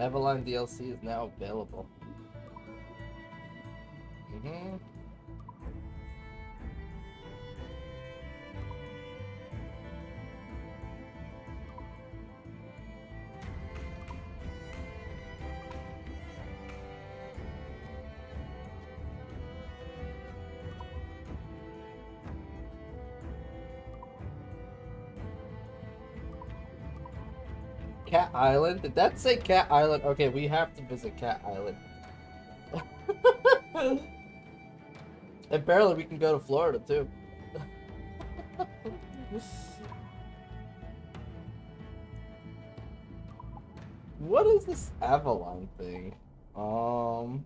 Eveline DLC is now available. Mm-hmm. Cat Island? Did that say Cat Island? Okay, we have to visit Cat Island. Apparently we can go to Florida too. What is this Avalon thing? I'm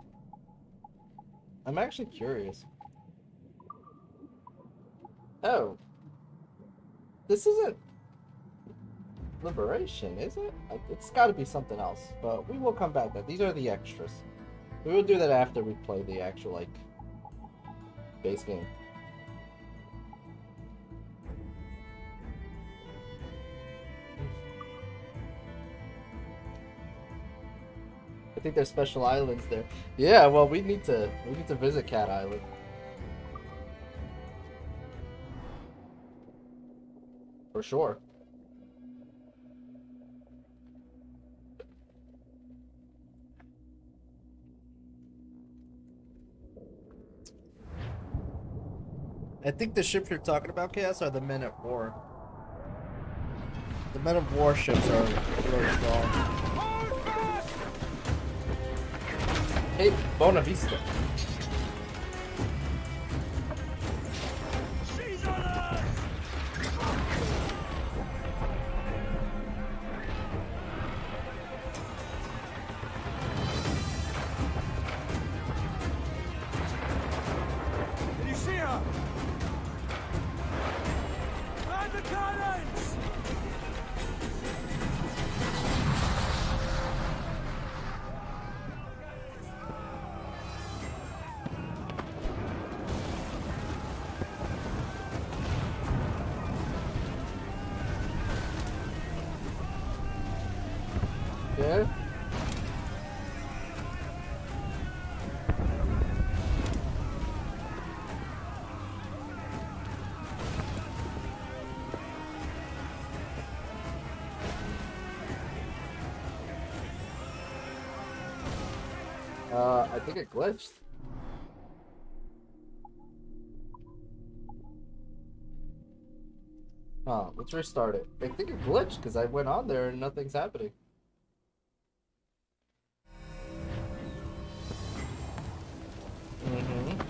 actually curious. Oh. This isn't Liberation, is it? It's got to be something else, but we will come back to that. These are the extras. We will do that after we play the actual, like, base game. I think there's special islands there. Yeah, well, we need to visit Cat Island. For sure. I think the ships you're talking about, Chaos, are the Men at War. The Men of War ships are really strong. Hey, Bona Vista. Yeah. I think it glitched. Huh, let's restart it. I think it glitched because I went on there and nothing's happening. Mm-hmm.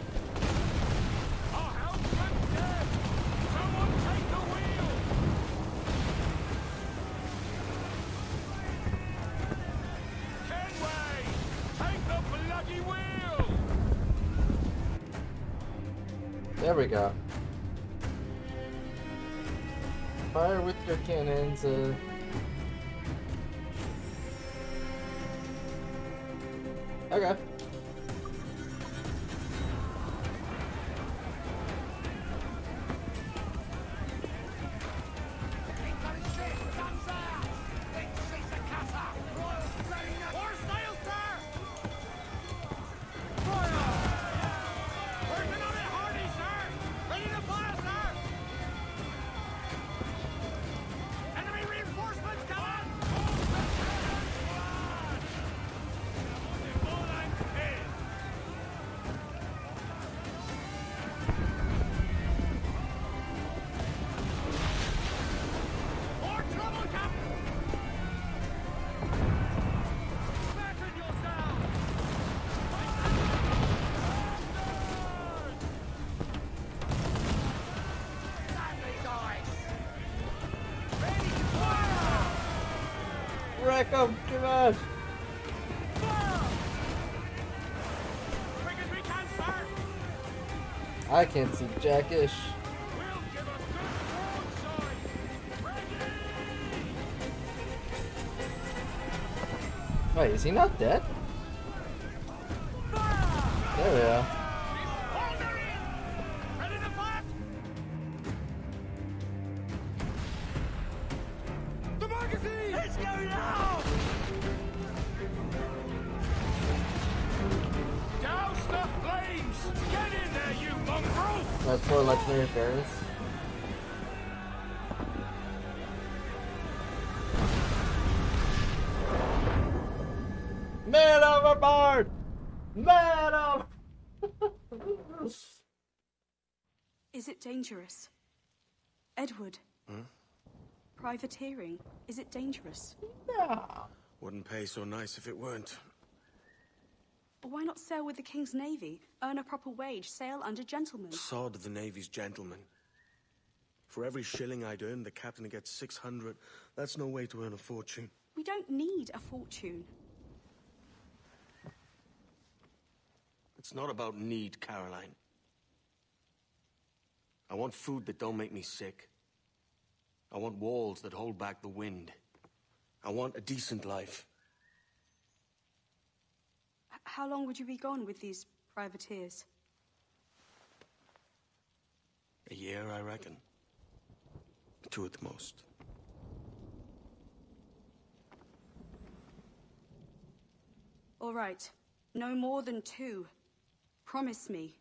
There we go. Fire with your cannons. Okay. Wreck him! Come on! I can't see Jackish. Wait, is he not dead? There we are. Douse the flames! Get in there, you mongrel! That's 4 legendary variants. Man overboard! Man over... Is it dangerous? Edward? Privateering, is it dangerous? Yeah. Wouldn't pay so nice if it weren't. Why not sail with the King's Navy? Earn a proper wage, sail under gentlemen. Sod the Navy's gentlemen. For every shilling I'd earn, the captain gets 600. That's no way to earn a fortune. We don't need a fortune. It's not about need, Caroline. I want food that don't make me sick. I want walls that hold back the wind. I want a decent life. How long would you be gone with these privateers? A year, I reckon. 2 at the most. All right. No more than 2. Promise me.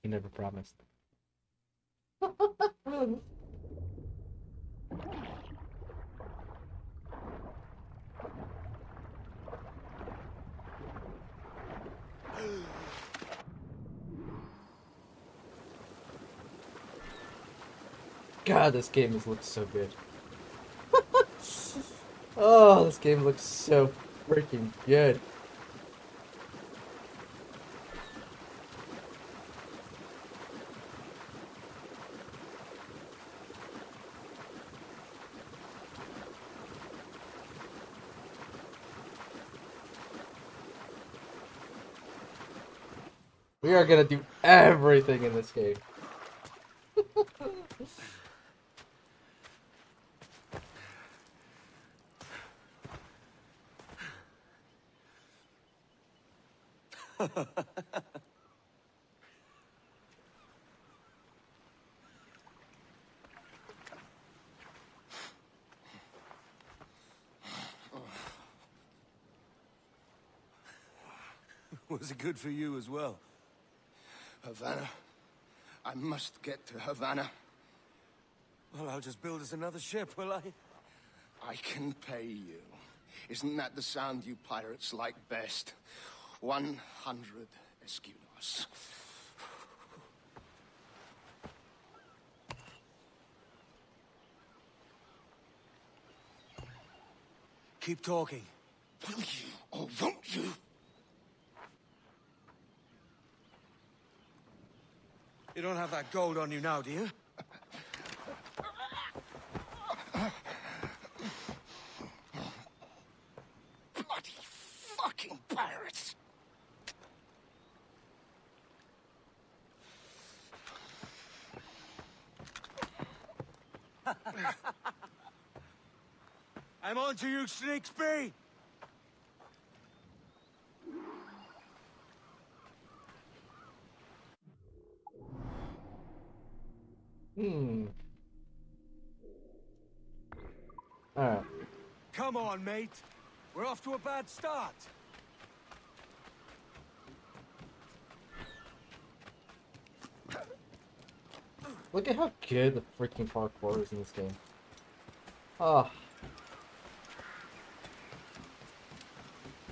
He never promised. God, this game looks so good. Oh, this game looks so freaking good. We are gonna do everything in this game. Was it good for you as well? Havana. I must get to Havana. Well, I'll just build us another ship, will I? I can pay you. Isn't that the sound you pirates like best? 100 escudos. Keep talking. Will you or won't you? You don't have that gold on you now, do you? Bloody fucking pirates! I'm on to you, Snakesby! Alright. Come on, mate. We're off to a bad start. Look at how good the freaking parkour is in this game. Oh.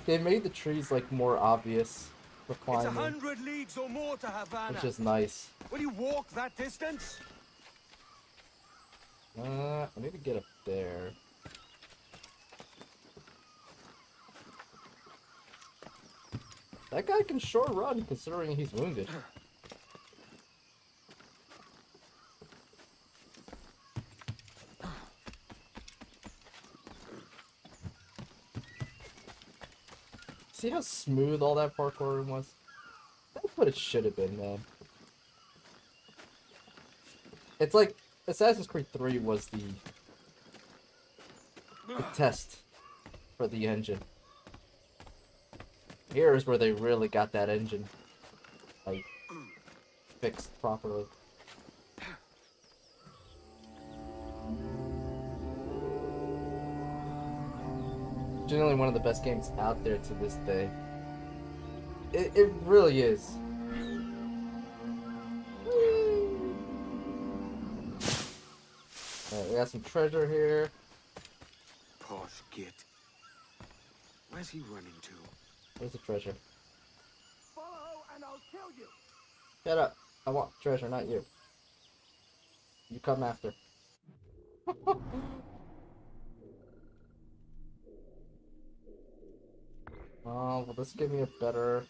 They made the trees like more obvious for climbing. It's 100 leagues or more to Havana. Which is nice. Will you walk that distance? I need to get up there. That guy can sure run, considering he's wounded. See how smooth all that parkour was? That's what it should have been, man. It's like Assassin's Creed 3 was the test for the engine. Here is where they really got that engine, like, fixed properly. genuinely one of the best games out there to this day. It really is. Alright, we got some treasure here. Posh git. Where's he running to? Where's the treasure? Follow and I'll kill you. Shut up. I want treasure, not you. You come after. Oh, will this give me a better...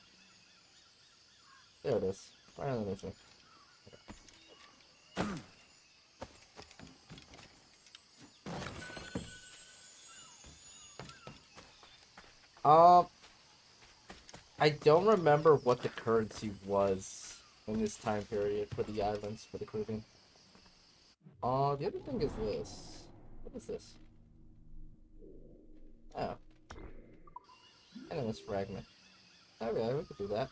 There it is. Right underneath me. Okay. I don't remember what the currency was in this time period for the islands, for the Caribbean. The other thing is this. What is this? Oh. Enemies fragment. Okay, we could do that.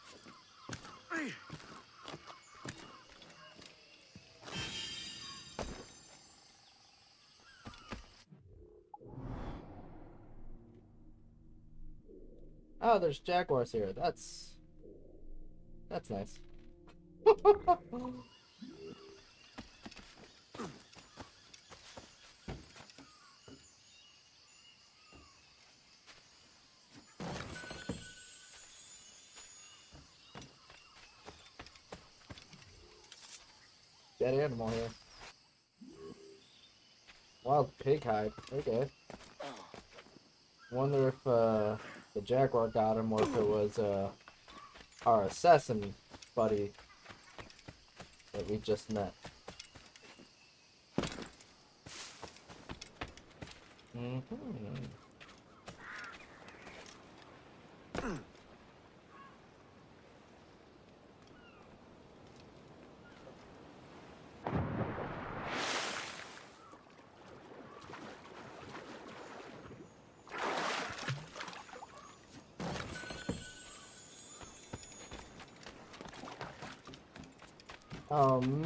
Oh, there's jaguars here. That's nice. Dead animal here. Wild pig hide. Okay. Wonder if the jaguar got him, or if it was our assassin buddy that we just met.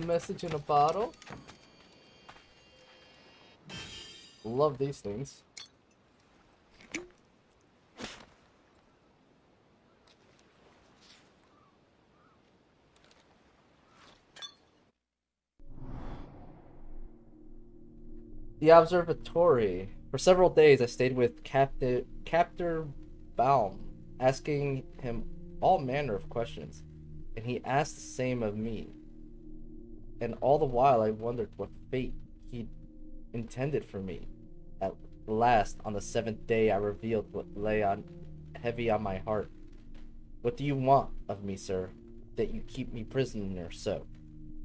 Message in a bottle. Love these things. The observatory. For several days I stayed with Captain Baum, asking him all manner of questions, and he asked the same of me. And all the while I wondered what fate he intended for me. At last, on the 7th day, I revealed what lay heavy on my heart. What do you want of me, sir? That you keep me prisoner so?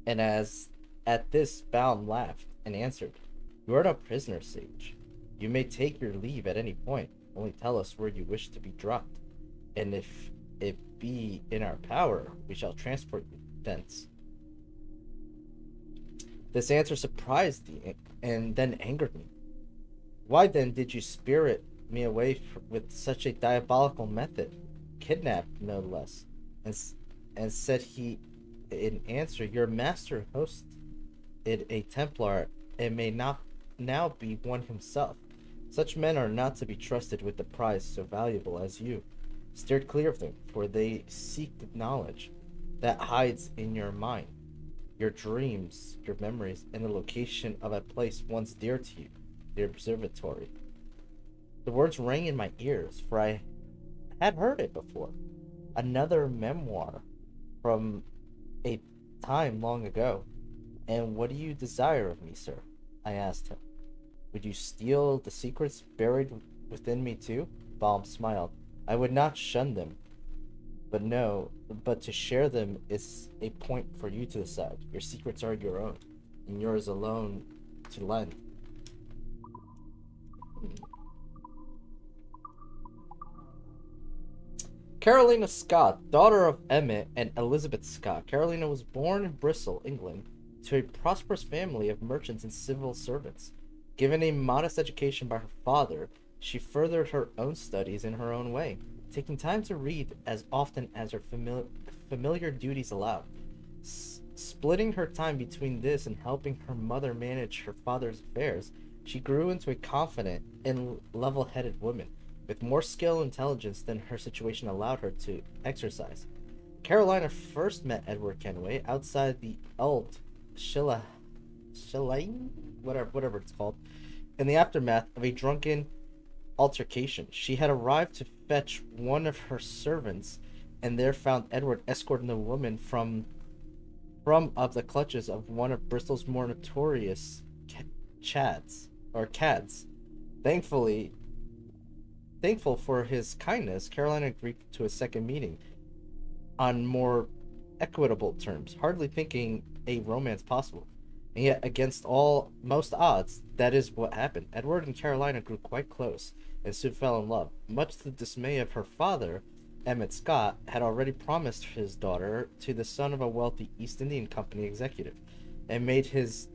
And at this, Baum laughed and answered, You are no prisoner, sage. You may take your leave at any point. Only tell us where you wish to be dropped. And if it be in our power, we shall transport you thence. This answer surprised me and then angered me. Why then did you spirit me away with such a diabolical method? Kidnapped, no less. And said he, in answer, your master hosted a Templar and may not now be one himself. Such men are not to be trusted with the prize so valuable as you. Steer clear of them, for they seek the knowledge that hides in your mind, your dreams, your memories, and the location of a place once dear to you, the observatory. The words rang in my ears, for I had heard it before. Another memoir from a time long ago. And what do you desire of me, sir? I asked him. Would you steal the secrets buried within me too? Baum smiled. I would not shun them. But to share them is a point for you to decide. Your secrets are your own, and yours alone to lend. Carolina Scott, daughter of Emmett and Elizabeth Scott. Carolina was born in Bristol, England, to a prosperous family of merchants and civil servants. Given a modest education by her father, she furthered her own studies in her own way, taking time to read as often as her familiar duties allowed. Splitting her time between this and helping her mother manage her father's affairs, she grew into a confident and level-headed woman. with more skill and intelligence than her situation allowed her to exercise. Carolina first met Edward Kenway outside the Eld Shillane, whatever it's called, in the aftermath of a drunken altercation. She had arrived to fetch one of her servants, and there found Edward escorting the woman from of the clutches of one of Bristol's more notorious cads. Thankful for his kindness, Carolina agreed to a second meeting on more equitable terms, hardly thinking a romance possible. And yet, against most odds, that is what happened. Edward and Carolina grew quite close, and soon fell in love. Much to the dismay of her father, Emmett Scott had already promised his daughter to the son of a wealthy East Indian Company executive, and made his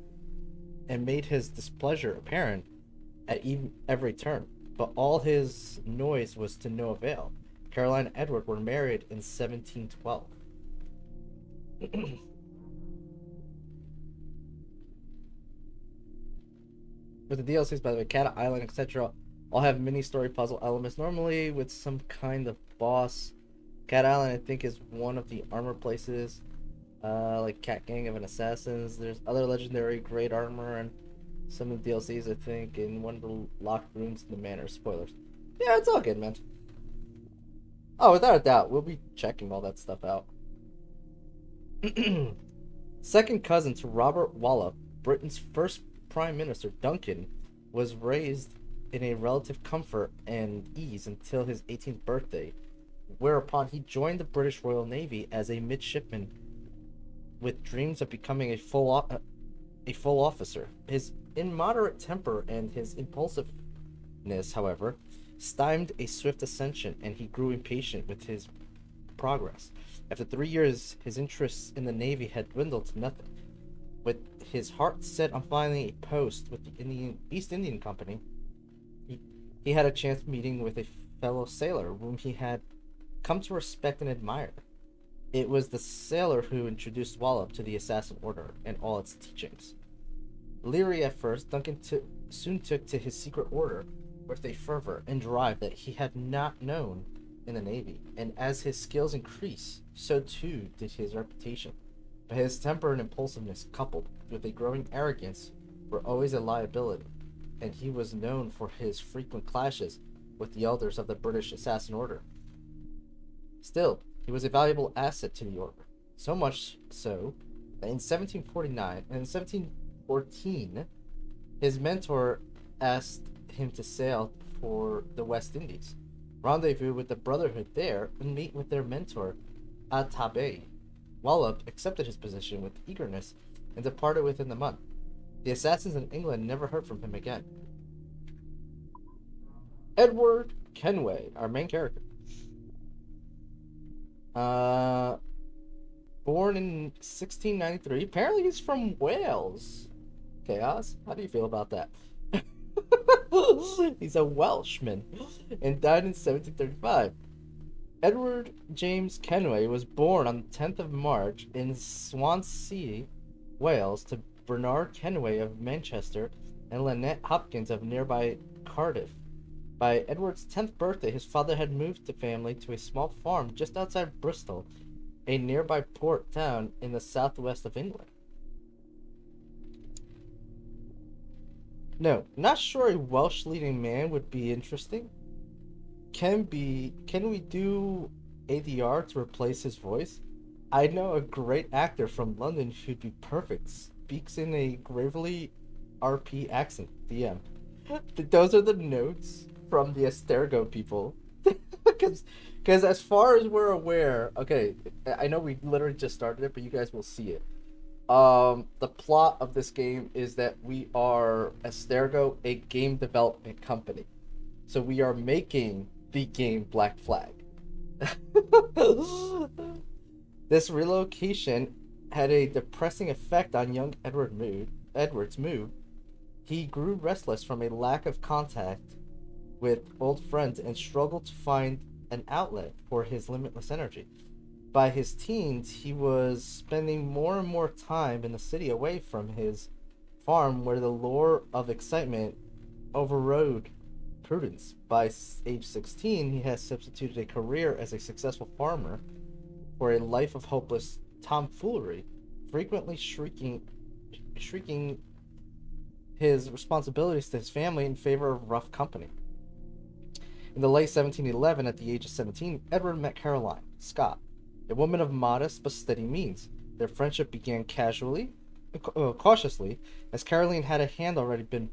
displeasure apparent at every turn. But all his noise was to no avail. Caroline and Edward were married in 1712. With the DLCs, by the way, Cat Island, etc., all have mini-story puzzle elements, normally with some kind of boss. Cat Island, I think, is one of the armor places, like Cat Gang of an Assassins. There's other legendary great armor and some of the DLCs, I think, in one of the locked rooms in the manor. Spoilers. Yeah, it's all good, man. Oh, without a doubt, we'll be checking all that stuff out. Second cousin to Robert Wallop, Britain's first Prime Minister, Duncan was raised in a relative comfort and ease until his 18th birthday, whereupon he joined the British Royal Navy as a midshipman with dreams of becoming a full officer. His immoderate temper and his impulsiveness, however, stymied a swift ascension, and he grew impatient with his progress. After 3 years, his interests in the Navy had dwindled to nothing. With his heart set on finding a post with the East Indian Company, he had a chance meeting with a fellow sailor whom he had come to respect and admire. It was the sailor who introduced Wallop to the Assassin Order and all its teachings. Leery at first, Duncan soon took to his secret order with a fervor and drive that he had not known in the Navy, and as his skills increased, so too did his reputation. But his temper and impulsiveness, coupled with a growing arrogance, were always a liability, and he was known for his frequent clashes with the elders of the British Assassin Order. Still, he was a valuable asset to the Order, so much so that in 1749 and 1714, his mentor asked him to sail for the West Indies, rendezvous with the Brotherhood there, and meet with their mentor, Atabey. Wallop accepted his position with eagerness and departed within the month. The assassins in England never heard from him again. Edward Kenway, our main character. Born in 1693. Apparently he's from Wales. Chaos? How do you feel about that? He's a Welshman and died in 1735. Edward James Kenway was born on the 10th of March in Swansea, Wales, to Bernard Kenway of Manchester and Lynette Hopkins of nearby Cardiff. By Edward's 10th birthday, his father had moved the family to a small farm just outside Bristol, a nearby port town in the southwest of England. No, not sure a Welsh leading man would be interesting. Can we do ADR to replace his voice? I know a great actor from London who'd be perfect. Speaks in a gravely RP accent. DM. Those are the notes from the Astergo people. Because as far as we're aware, okay, I know we literally just started it, but you guys will see it. The plot of this game is that we are Astergo, a game development company. So we are making the game Black Flag. This relocation had a depressing effect on young Edward's mood. He grew restless from a lack of contact with old friends and struggled to find an outlet for his limitless energy. By his teens, he was spending more and more time in the city away from his farm, where the lure of excitement overrode prudence. By age 16, he has substituted a career as a successful farmer for a life of hopeless tomfoolery, frequently shrieking his responsibilities to his family in favor of rough company. In the late 1711, at the age of 17, Edward met Caroline Scott, a woman of modest but steady means. Their friendship began cautiously, as Caroline had a hand already been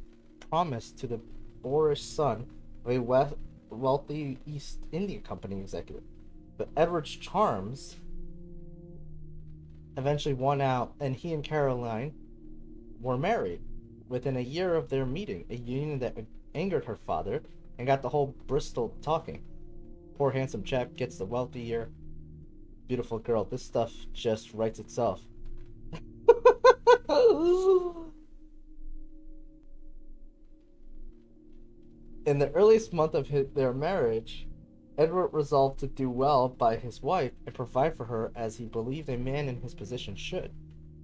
promised to the boorish son of a wealthy East India Company executive. But Edward's charms eventually won out, and he and Caroline were married within a year of their meeting, a union that angered her father and got the whole Bristol talking. Poor handsome chap gets the wealthier beautiful girl. This stuff just writes itself. In the earliest month of their marriage, Edward resolved to do well by his wife and provide for her as he believed a man in his position should.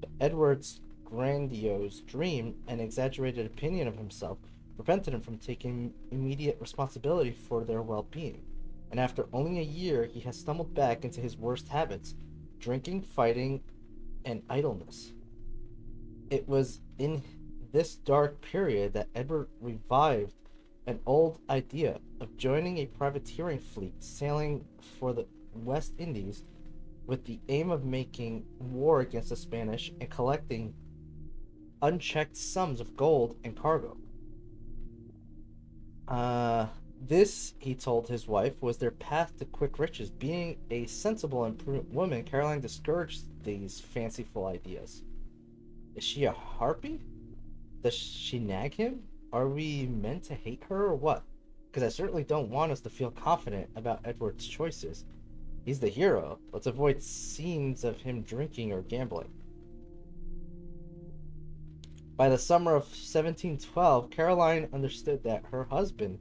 But Edward's grandiose dream and exaggerated opinion of himself prevented him from taking immediate responsibility for their well-being. And after only a year, he has stumbled back into his worst habits: drinking, fighting, and idleness. It was in this dark period that Edward revived an old idea of joining a privateering fleet sailing for the West Indies with the aim of making war against the Spanish and collecting unchecked sums of gold and cargo. This, he told his wife, was their path to quick riches. Being a sensible and prudent woman, Caroline discouraged these fanciful ideas. Is she a harpy? Does she nag him? Are we meant to hate her or what? Because I certainly don't want us to feel confident about Edward's choices. He's the hero. Let's avoid scenes of him drinking or gambling. By the summer of 1712, Caroline understood that her husband's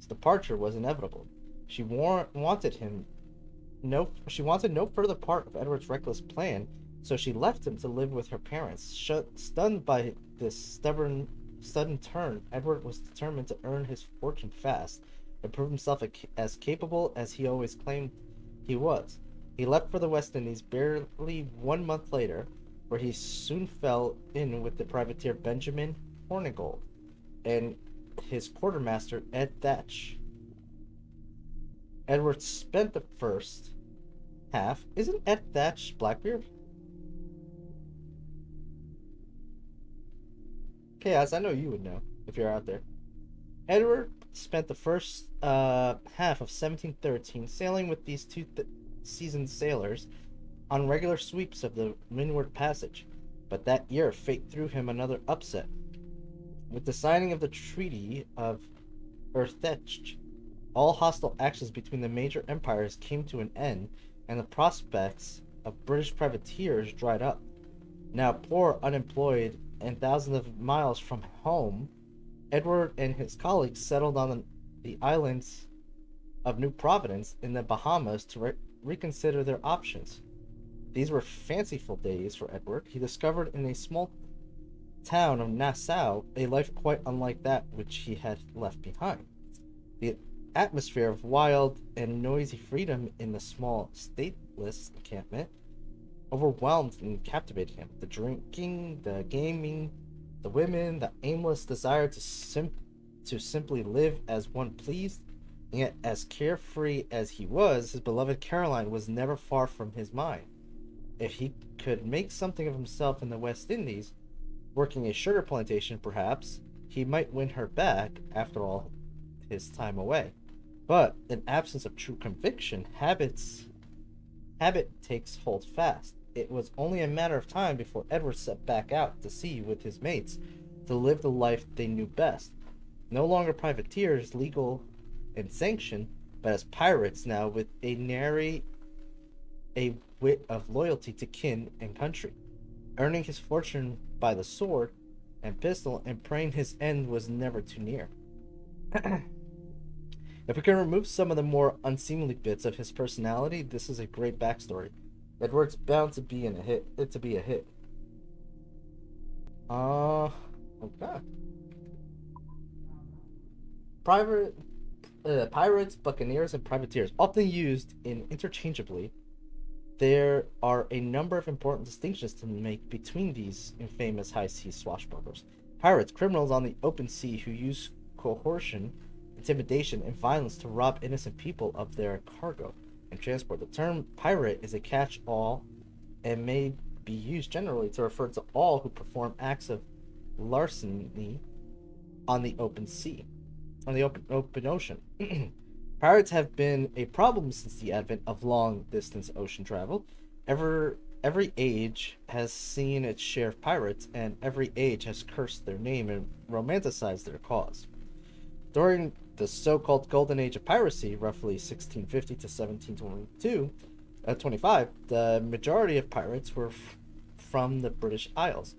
departure was inevitable. She wanted no further part of Edward's reckless plan, so she left him to live with her parents. Stunned by this sudden turn, Edward was determined to earn his fortune fast and prove himself as capable as he always claimed he was. He left for the West Indies barely 1 month later, where he soon fell in with the privateer Benjamin Hornigold and his quartermaster Ed Thatch. Edward spent the first half. Isn't Ed Thatch Blackbeard? Chaos, I know you would know if you're out there. Edward spent the first half of 1713 sailing with these two seasoned sailors on regular sweeps of the Windward Passage, but that year fate threw him another upset. With the signing of the Treaty of Utrecht, all hostile actions between the major empires came to an end, and the prospects of British privateers dried up. Now poor, unemployed, and thousands of miles from home, Edward and his colleagues settled on the islands of New Providence in the Bahamas to reconsider their options. These were fanciful days for Edward. He discovered in a small town of Nassau a life quite unlike that which he had left behind. The atmosphere of wild and noisy freedom in the small, stateless encampment overwhelmed and captivated him. The drinking, the gaming, the women, the aimless desire to simply live as one pleased, and yet as carefree as he was, his beloved Caroline was never far from his mind. If he could make something of himself in the West Indies, working a sugar plantation perhaps, he might win her back after all his time away. But in absence of true conviction, habit takes hold fast. It was only a matter of time before Edward set back out to sea with his mates to live the life they knew best. No longer privateers, legal and sanctioned, but as pirates now, with a wit of loyalty to kin and country, earning his fortune by the sword and pistol, and praying his end was never too near. If we can remove some of the more unseemly bits of his personality, this is a great backstory. Edward's bound to be a hit. Okay. Pirates, buccaneers, and privateers, often used interchangeably. There are a number of important distinctions to make between these infamous high seas swashbucklers. Pirates, criminals on the open sea who use coercion, intimidation, and violence to rob innocent people of their cargo and transport. The term pirate is a catch all and may be used generally to refer to all who perform acts of larceny on the open sea, on the open ocean. Pirates have been a problem since the advent of long-distance ocean travel. Every age has seen its share of pirates, and every age has cursed their name and romanticized their cause. During the so-called Golden Age of piracy, roughly 1650 to 1725, the majority of pirates were from the British Isles.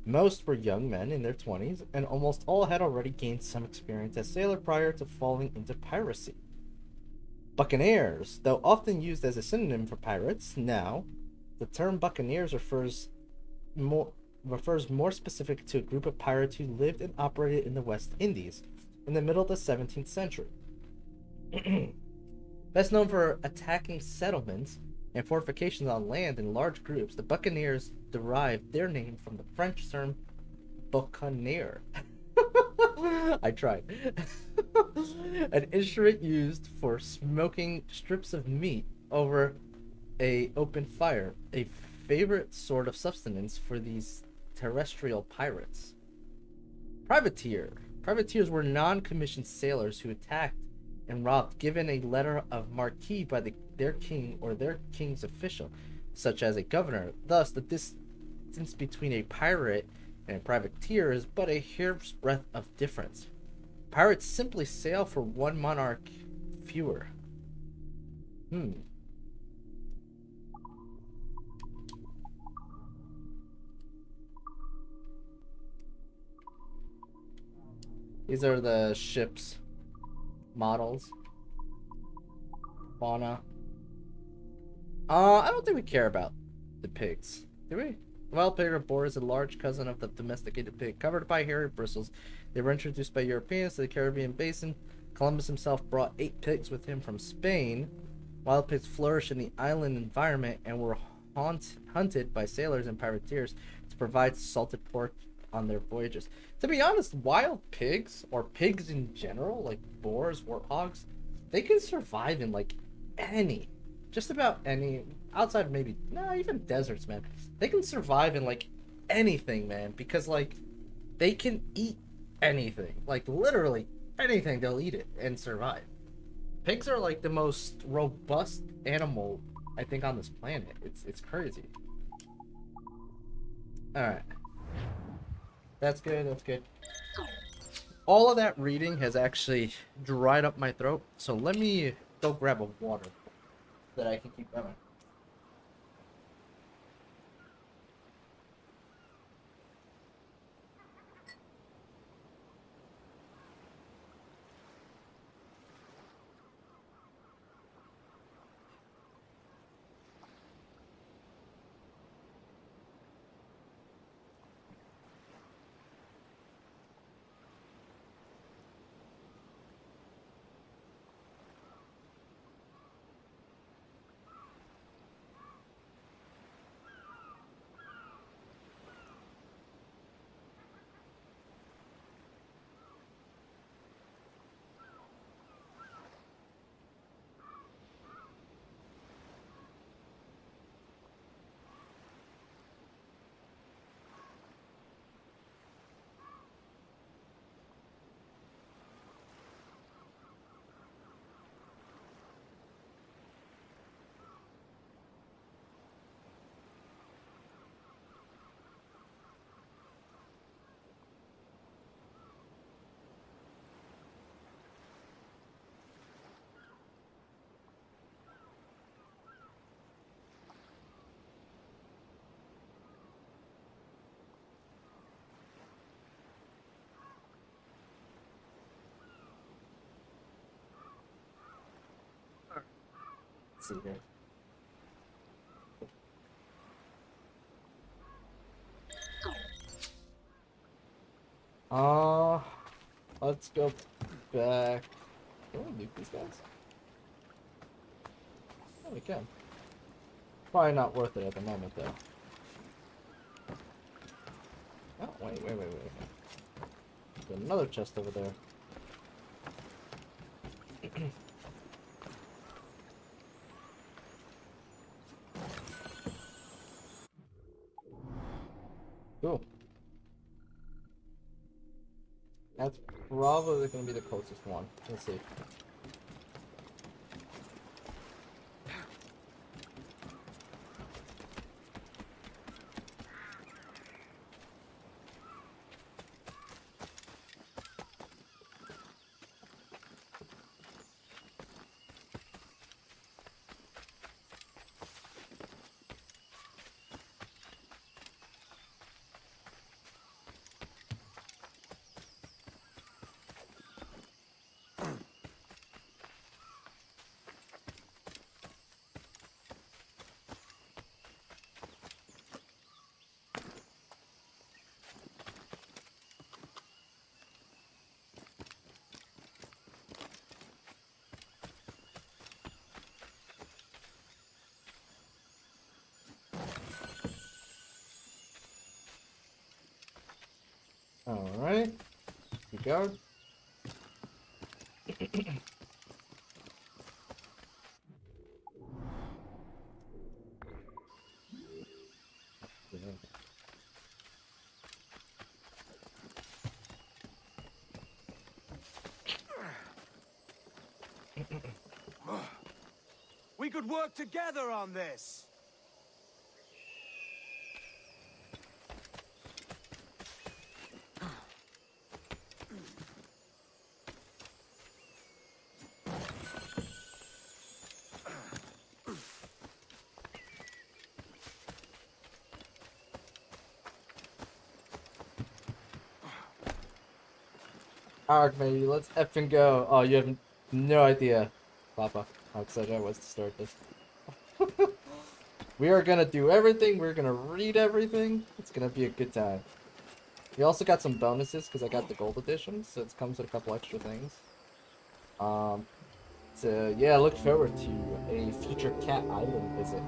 Most were young men in their 20s, and almost all had already gained some experience as sailors prior to falling into piracy. Buccaneers, though often used as a synonym for pirates, now the term buccaneers refers more specific to a group of pirates who lived and operated in the West Indies in the middle of the 17th century. Best known for attacking settlements and fortifications on land in large groups, the buccaneers derived their name from the French term boucanier. I tried. An instrument used for smoking strips of meat over a open fire, a favorite sort of sustenance for these terrestrial pirates. Privateer. Privateers were non-commissioned sailors who attacked and robbed given a letter of marque by their king or their king's official, such as a governor. Thus, the distance between a pirate and a privateer is but a hair's breadth of difference. Pirates simply sail for one monarch fewer. These are the ship's models. Fauna. I don't think we care about the pigs, do we? The wild pig or boar is a large cousin of the domesticated pig. Covered by hairy bristles, they were introduced by Europeans to the Caribbean basin. Columbus himself brought 8 pigs with him from Spain. Wild pigs flourish in the island environment and were hunted by sailors and privateers to provide salted pork on their voyages. To be honest, wild pigs, or pigs in general, like boars, warthogs, they can survive in like just about any, outside of maybe, even deserts, man. They can survive in like anything, man, because like they can eat anything, like literally anything, they'll eat it and survive. Pigs are like the most robust animal, I think, on this planet. It's crazy. Alright. That's good, that's good. All of that reading has actually dried up my throat, so let me go grab a water that I can keep going. Let's see here. Let's go back Can we nuke these guys? Oh, we can. Probably not worth it at the moment, though. Oh, wait. There's another chest over there. Cool. That's probably going to be the closest one. Let's see. Alright. We go. We could work together on this. Alright, baby, let's effing go. Oh, you have no idea, Papa, how excited I was to start this. We are gonna do everything. We're gonna read everything. It's gonna be a good time. We also got some bonuses because I got the gold edition, so it comes with a couple extra things. So yeah, look forward to a future Cat Island visit.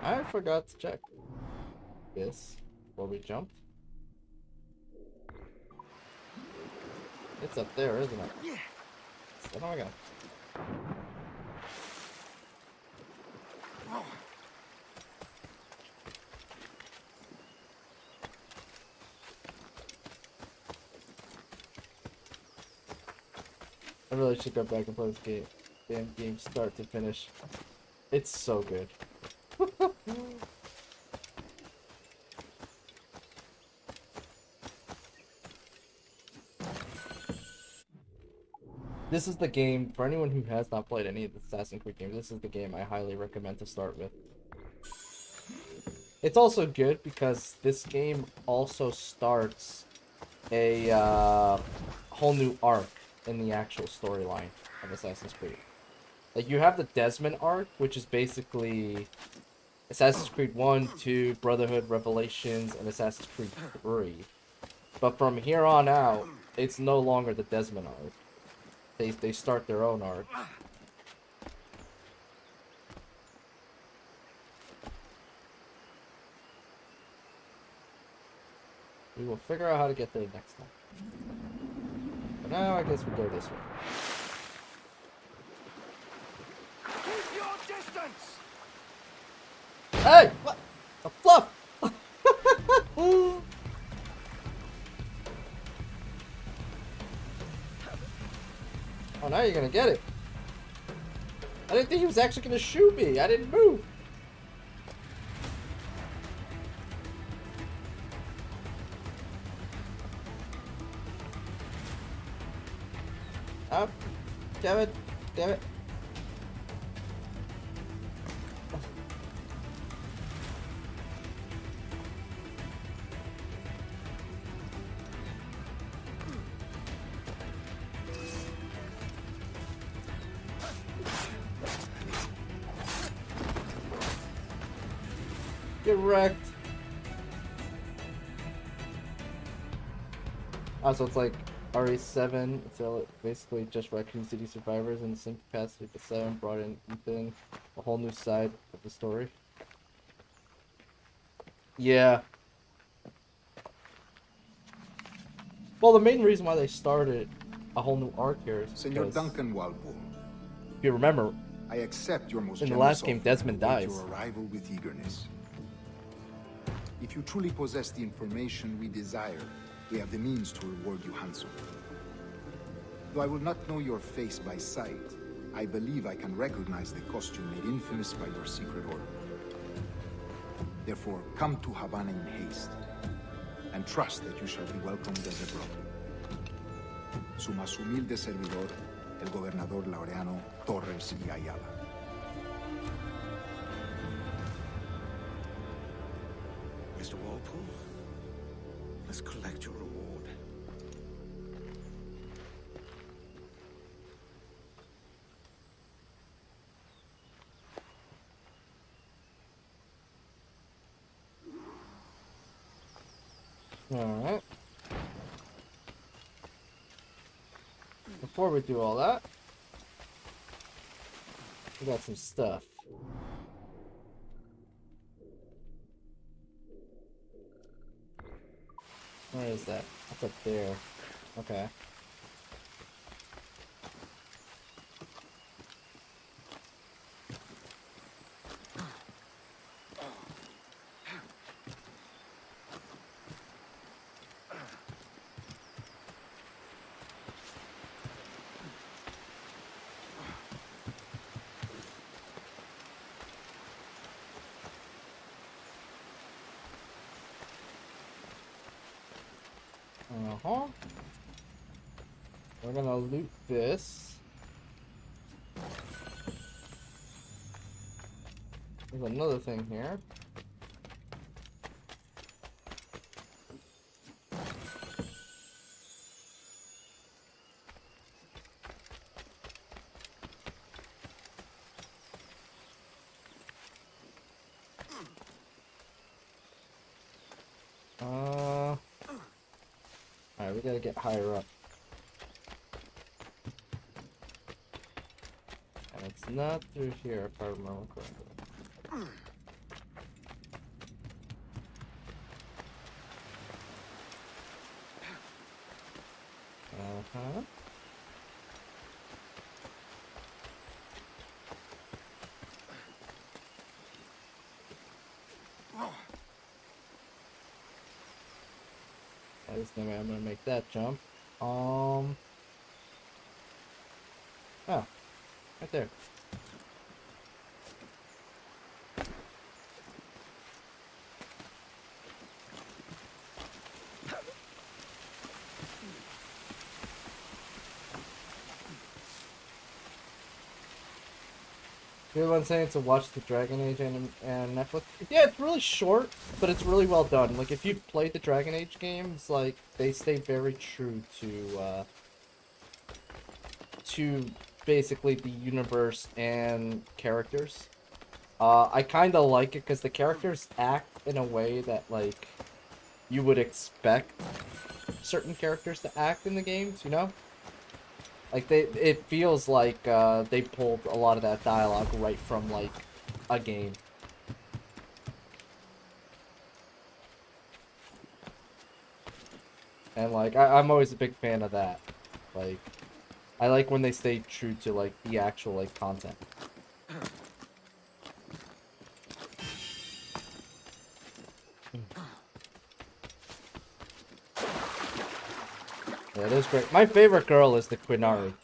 I forgot to check this before we jumped. It's up there, isn't it? Yeah. So how am I gonna? I really should go back and play this game. Damn game start to finish. It's so good. This is the game, for anyone who has not played any of the Assassin's Creed games, this is the game I highly recommend to start with. It's also good because this game also starts a whole new arc in the actual storyline of Assassin's Creed. Like, you have the Desmond arc, which is basically Assassin's Creed 1, 2, Brotherhood, Revelations, and Assassin's Creed 3. But from here on out, it's no longer the Desmond arc. They start their own arc. We will figure out how to get there next time. But now I guess we go this way. Keep your distance. Hey! What? The fluff! Oh, now you're gonna get it. I didn't think he was actually gonna shoot me. I didn't move. Up. Damn it. Damn it. get wrecked. Oh, so it's like RE7, so basically just Raccoon City survivors in the same capacity, but 7 brought in Ethan, a whole new side of the story. Yeah. Well, the main reason why they started a whole new arc here is Senor because, Duncan Walpole, if you remember, I accept your most in the generous last game, offer Desmond and await dies. your arrival with eagerness. If you truly possess the information we desire, we have the means to reward you handsomely. Though I will not know your face by sight, I believe I can recognize the costume made infamous by your secret order. Therefore, come to Havana in haste, and trust that you shall be welcomed as a brother. Su más humilde servidor, el gobernador Laureano Torres y Ayala. Mr. Walpole, let's collect your reward. Alright. Before we do all that, we got some stuff. Where is that? That's up there. Okay. Uh-huh. We're gonna loot this. There's another thing here. Alright, we gotta get higher up. And it's not through here if I remember correctly. Uh-huh. There's no way I'm gonna make that jump. Oh, right there. Everyone's saying to watch the Dragon Age and Netflix. Yeah, it's really short, but it's really well done. Like, if you've played the Dragon Age games, like, they stay very true to basically the universe and characters. I kind of like it because the characters act in a way that, like, you would expect certain characters to act in the games, you know? Like, it feels like they pulled a lot of that dialogue right from, like, a game. And, like, I'm always a big fan of that. Like, I like when they stay true to, like, the actual, like, content. Yeah, it is great. My favorite girl is the Quinari.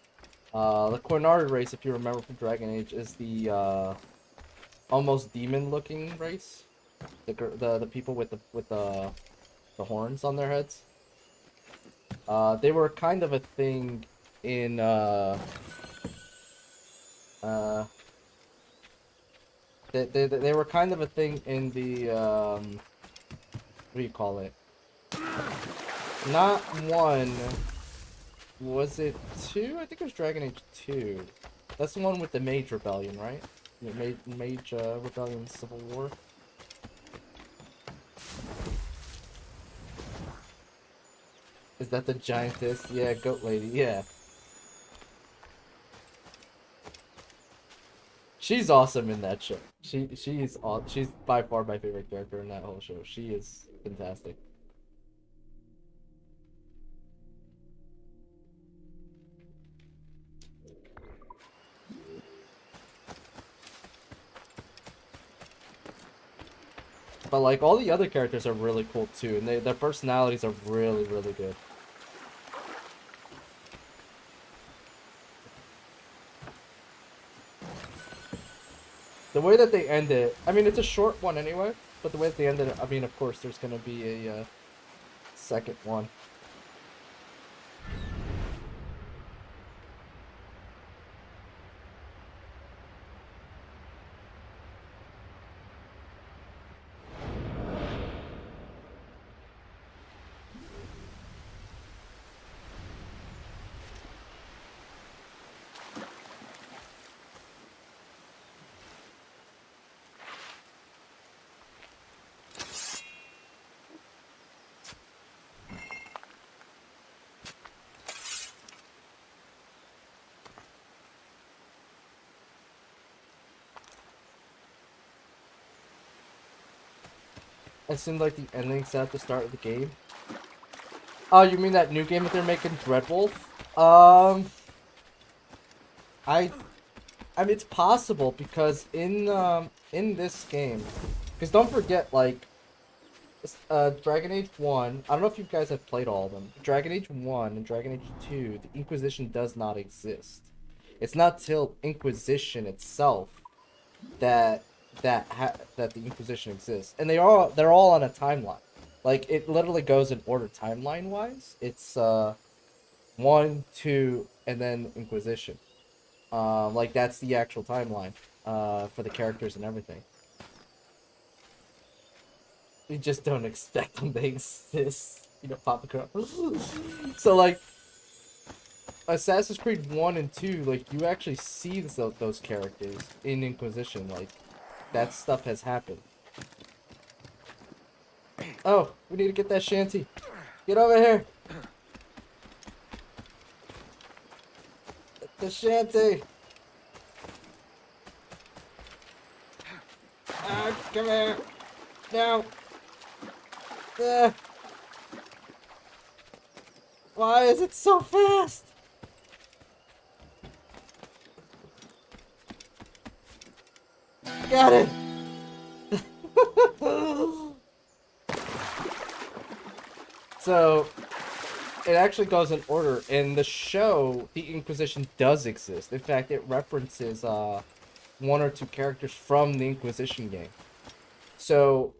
The Quinari race, if you remember from Dragon Age, is the almost demon-looking race. The people with the horns on their heads. They were kind of a thing in they were kind of a thing in the what do you call it? Not 1. Was it 2? I think it was Dragon Age 2. That's the one with the Mage Rebellion, right? The Mage Rebellion Civil War. Is that the giantess? Yeah, goat lady. Yeah. She's awesome in that show. She's by far my favorite character in that whole show. She is fantastic. But like all the other characters are really cool too, and their personalities are really, really good. The way that they end it, I mean, it's a short one anyway, but the way that they ended it, I mean, of course, there's gonna be a second one. It seemed like the ending set at the start of the game. Oh, you mean that new game that they're making, Dreadwolf? I mean, it's possible because in this game, because don't forget, like, Dragon Age 1, I don't know if you guys have played all of them. Dragon Age 1 and Dragon Age 2, the Inquisition does not exist. It's not till Inquisition itself that the Inquisition exists, and they're all on a timeline. Like, it literally goes in order timeline wise. It's 1, 2, and then Inquisition. Like, that's the actual timeline for the characters and everything. You just don't expect them to exist, you know, Papa Crow. So like, Assassin's Creed 1 and 2, like, you actually see those characters in Inquisition. Like, that stuff has happened. Oh, we need to get that shanty. Get over here. The shanty. Come here. No. Why is it so fast? Got it. So, it actually goes in order. In the show, the Inquisition does exist. In fact, it references one or two characters from the Inquisition game. So,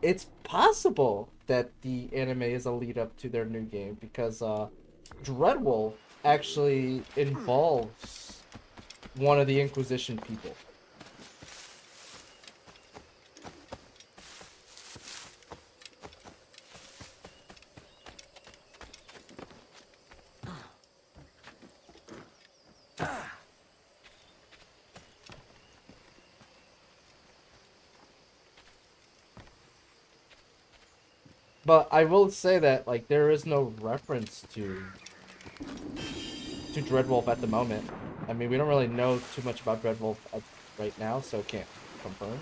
it's possible that the anime is a lead up to their new game because Dreadwolf actually involves one of the Inquisition people. But I will say that, like, there is no reference to Dreadwolf at the moment. I mean, we don't really know too much about Dreadwolf right now, so can't confirm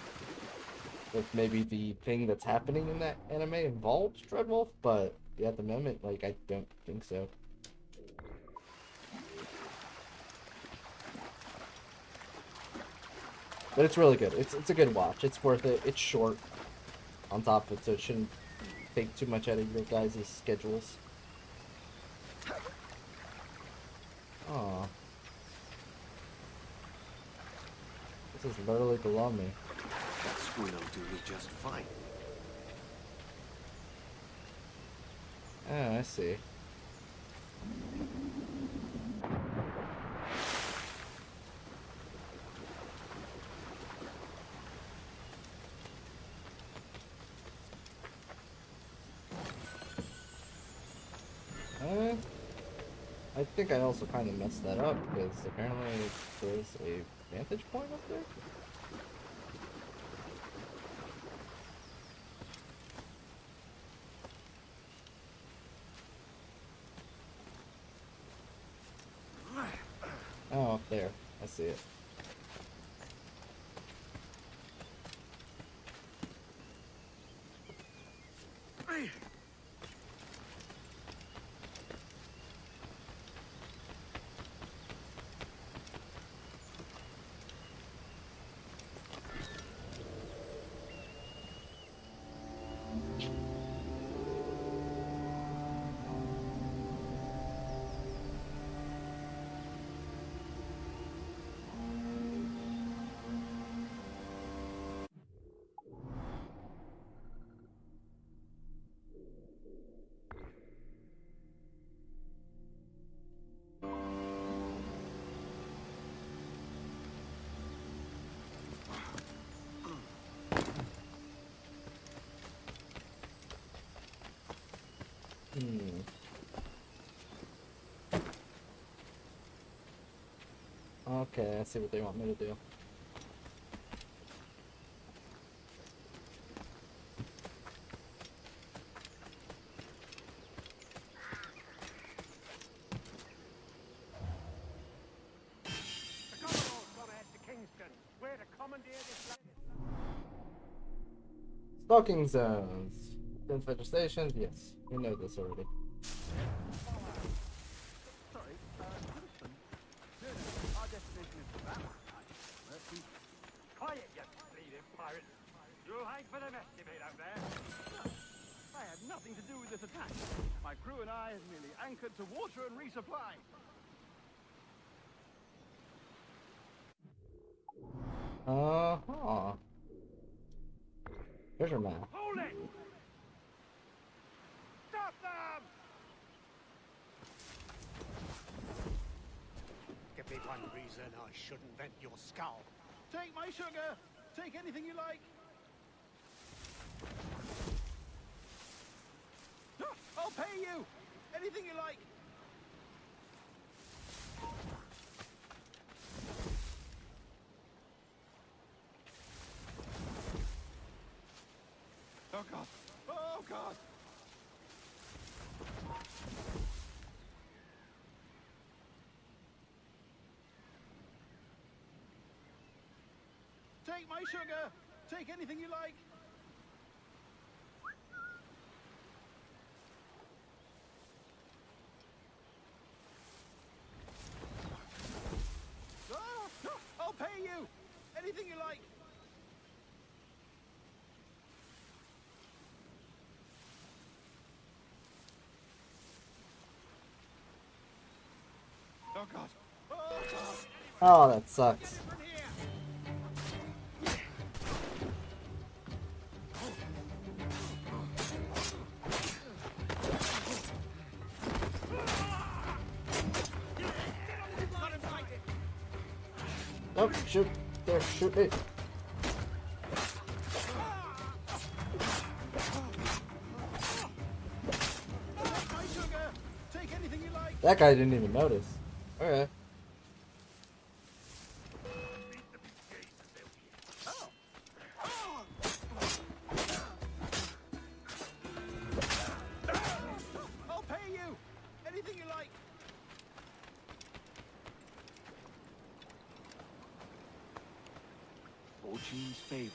if maybe the thing that's happening in that anime involves Dreadwolf, but yeah, at the moment, like, I don't think so. But it's really good. It's a good watch. It's worth it. It's short on top of it, so it shouldn't take too much out of your guys' schedules. Aw. This is literally below me. That screw will do me just fine. Oh, I see. I think I also kind of messed that up because apparently there's a vantage point up there. There, I see it. Okay, I see what they want me to do. The Commodore's gone ahead to Kingston. We're to commandeer this Stalking zones. Infiltration stations, yes. We know this already. Sorry, listen. No, our destination is the Battle. Quiet, you bleeding pirate. You'll hang for the mess you made out there. I had nothing to do with this attack. My crew and I have merely anchored to water and resupply. Uh-huh. Treasure map. Hold it! Stop them! Give me one reason I shouldn't vent your skull. Take my sugar. Take anything you like. I'll pay you. Anything you like. Oh God. Oh God. Take my sugar. Take anything you like. I'll pay you. Anything you like. Oh God. Oh God. Oh, that sucks. Nope, shoot. There, shoot me. That guy didn't even notice. Okay. I'll pay you. Anything you like. Fortune's favor.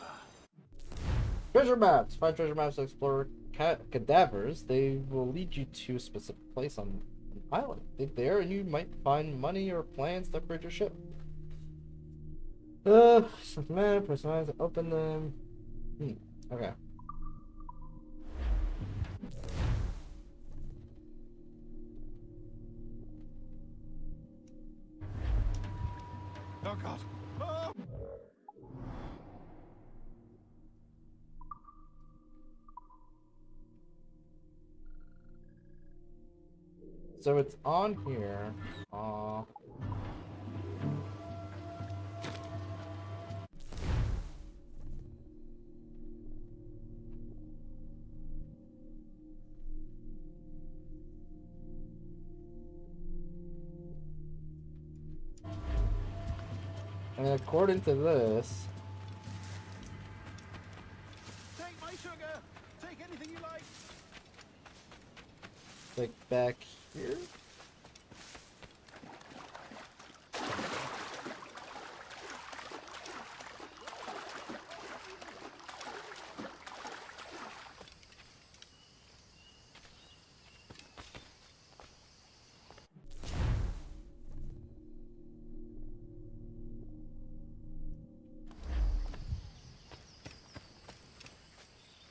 Treasure maps. Find treasure maps to explore cadavers. They will lead you to a specific place on an island. Dig there and you might find money or plans to upgrade your ship. Some map, personalize, open them. Okay. Oh God. Oh. So it's on here. And according to this, Take my sugar. Take anything you like. like back here.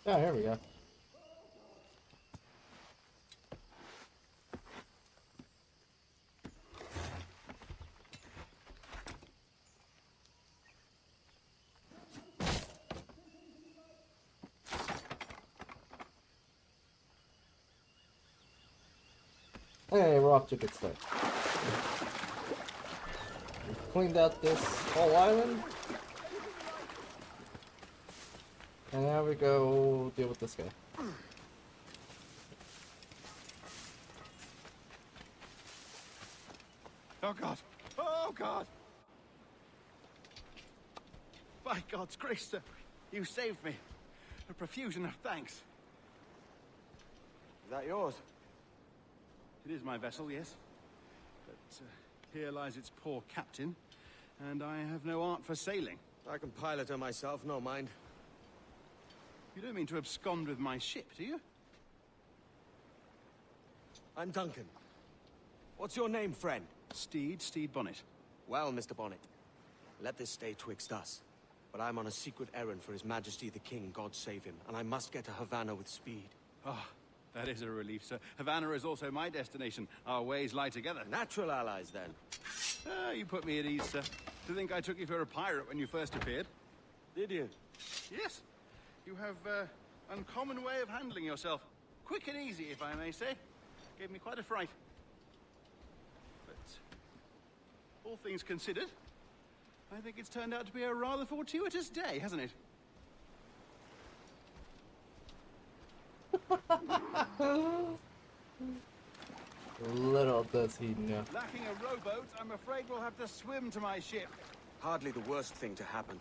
Oh, here we go. Hey, we're off to a good start. We've cleaned out this whole island. And now we go deal with this guy. Oh God! Oh God! By God's grace, sir, you saved me. A profusion of thanks. Is that yours? It is my vessel, yes. But here lies its poor captain, and I have no art for sailing. I can pilot her myself, no mind. You don't mean to abscond with my ship, do you? I'm Duncan. What's your name, friend? Steed Bonnet. Well, Mr. Bonnet, let this stay twixt us. But I'm on a secret errand for His Majesty the King, God save him, and I must get to Havana with speed. Ah, that is a relief, sir. Havana is also my destination. Our ways lie together. Natural allies, then. Ah, you put me at ease, sir. To think I took you for a pirate when you first appeared. Did you? Yes. You have uncommon way of handling yourself. Quick and easy, if I may say. Gave me quite a fright. But all things considered, I think it's turned out to be a rather fortuitous day, hasn't it? Little does he know. Lacking a rowboat, I'm afraid we'll have to swim to my ship. Hardly the worst thing to happen.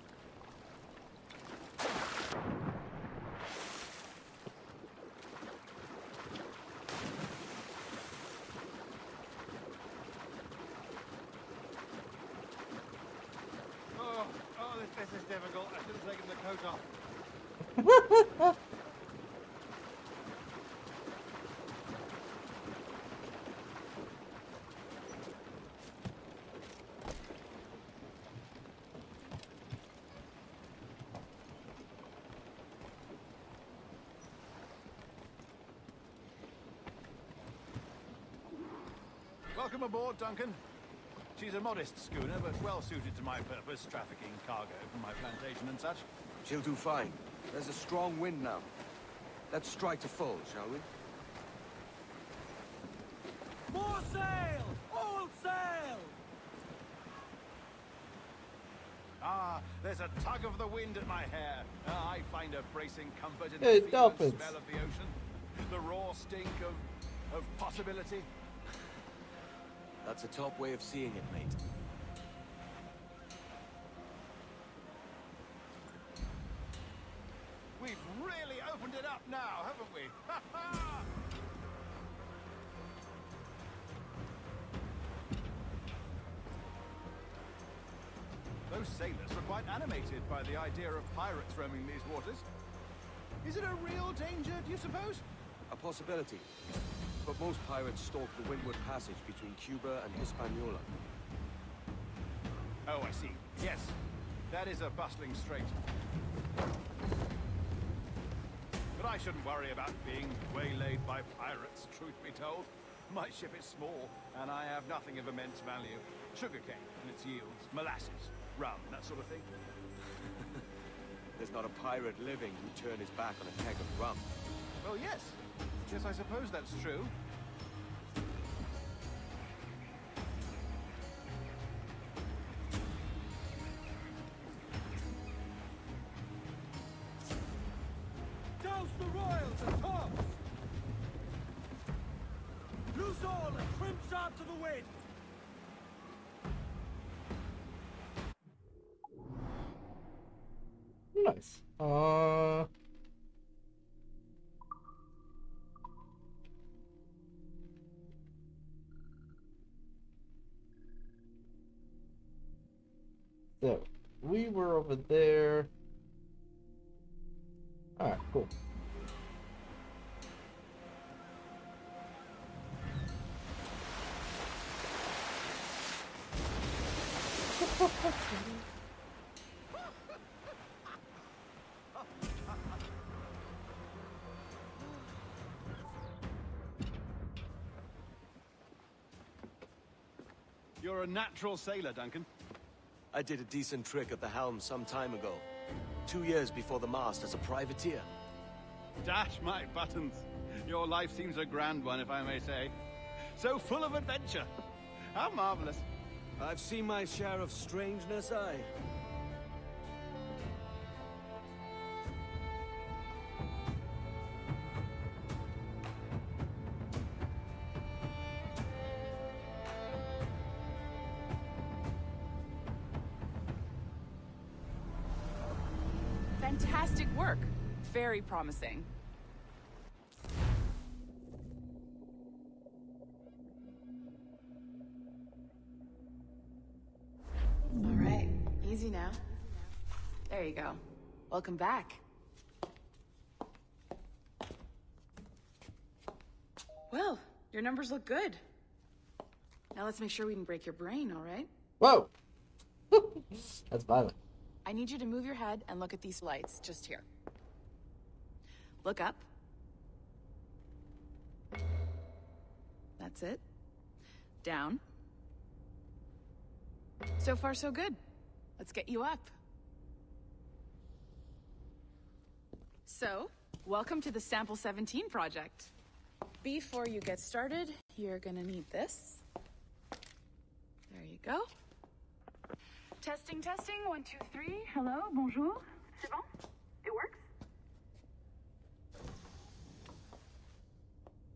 This is difficult. I should have taken the coat off. Welcome aboard, Duncan. She's a modest schooner, but well suited to my purpose, trafficking cargo from my plantation and such. She'll do fine. There's a strong wind now. Let's strike to full, shall we? More sail! All sail! Ah, there's a tug of the wind at my hair. I find a bracing comfort in Hey, the feel and dolphins. smell of the ocean. The raw stink of possibility. That's a top way of seeing it, mate. We've really opened it up now, haven't we? Ha ha! Those sailors were quite animated by the idea of pirates roaming these waters. Is it a real danger, do you suppose? A possibility. But most pirates stalk the windward passage between Cuba and Hispaniola. Oh, I see. Yes, that is a bustling strait. But I shouldn't worry about being waylaid by pirates, truth be told. My ship is small, and I have nothing of immense value. Sugarcane and its yields, molasses, rum, that sort of thing. There's not a pirate living who'd turn his back on a keg of rum. Well, yes. Yes, I suppose that's true. Douse the royals and tops! Loose all and trim sharp to the wind! Nice. So, we were over there. Alright, cool. You're a natural sailor, Duncan. I did a decent trick at the helm some time ago. 2 years before the mast as a privateer. Dash my buttons. Your life seems a grand one, if I may say. So full of adventure. How marvelous. I've seen my share of strangeness, aye. Fantastic work. Very promising. All right, easy now. There you go. Welcome back. Well, your numbers look good. Now let's make sure we didn't break your brain, all right? Whoa! That's violent. I need you to move your head and look at these lights just here. Look up. That's it. Down. So far, so good. Let's get you up. So, welcome to the Sample 17 project. Before you get started, you're gonna need this. There you go. Testing, testing, 1, 2, 3. Hello, bonjour. C'est bon? It works?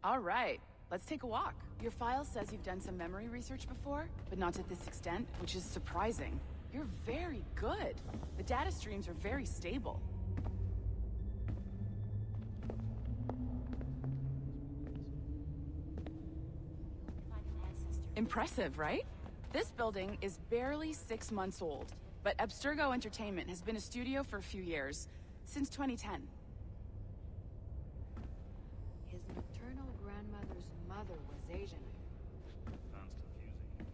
All right, let's take a walk. Your file says you've done some memory research before, but not to this extent, which is surprising. You're very good. The data streams are very stable. Impressive, right? This building is barely 6 months old, but Abstergo Entertainment has been a studio for a few years, since 2010. His maternal grandmother's mother was Asian. Sounds confusing.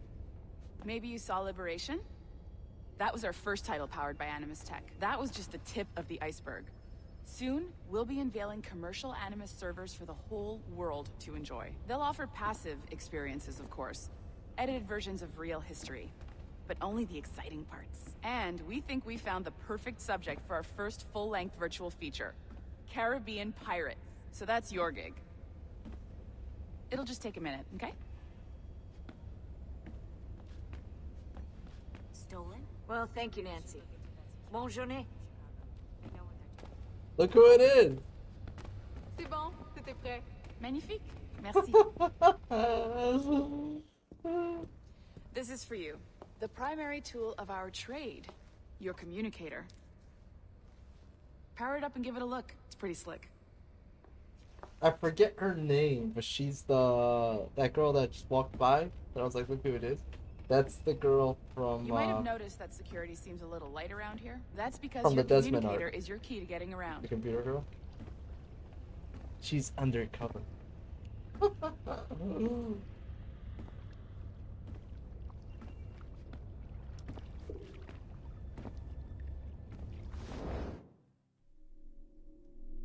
Maybe you saw Liberation? That was our first title powered by Animus Tech. That was just the tip of the iceberg. Soon, we'll be unveiling commercial Animus servers for the whole world to enjoy. They'll offer passive experiences, of course. Edited versions of real history. But only the exciting parts. And we think we found the perfect subject for our first full-length virtual feature. Caribbean pirates. So that's your gig. It'll just take a minute, okay? Stolen? Well, thank you, Nancy. Bonne journée. Look who it is! C'est bon, c'était prêt. Magnifique. Merci. This is for you. The primary tool of our trade. Your communicator. Power it up and give it a look. It's pretty slick. I forget her name, but she's that girl that just walked by. That I was like, look who it is. That's the girl from. You might have noticed that security seems a little light around here. That's because From your the Desmond communicator arc. is your key to getting The around. computer girl. She's undercover.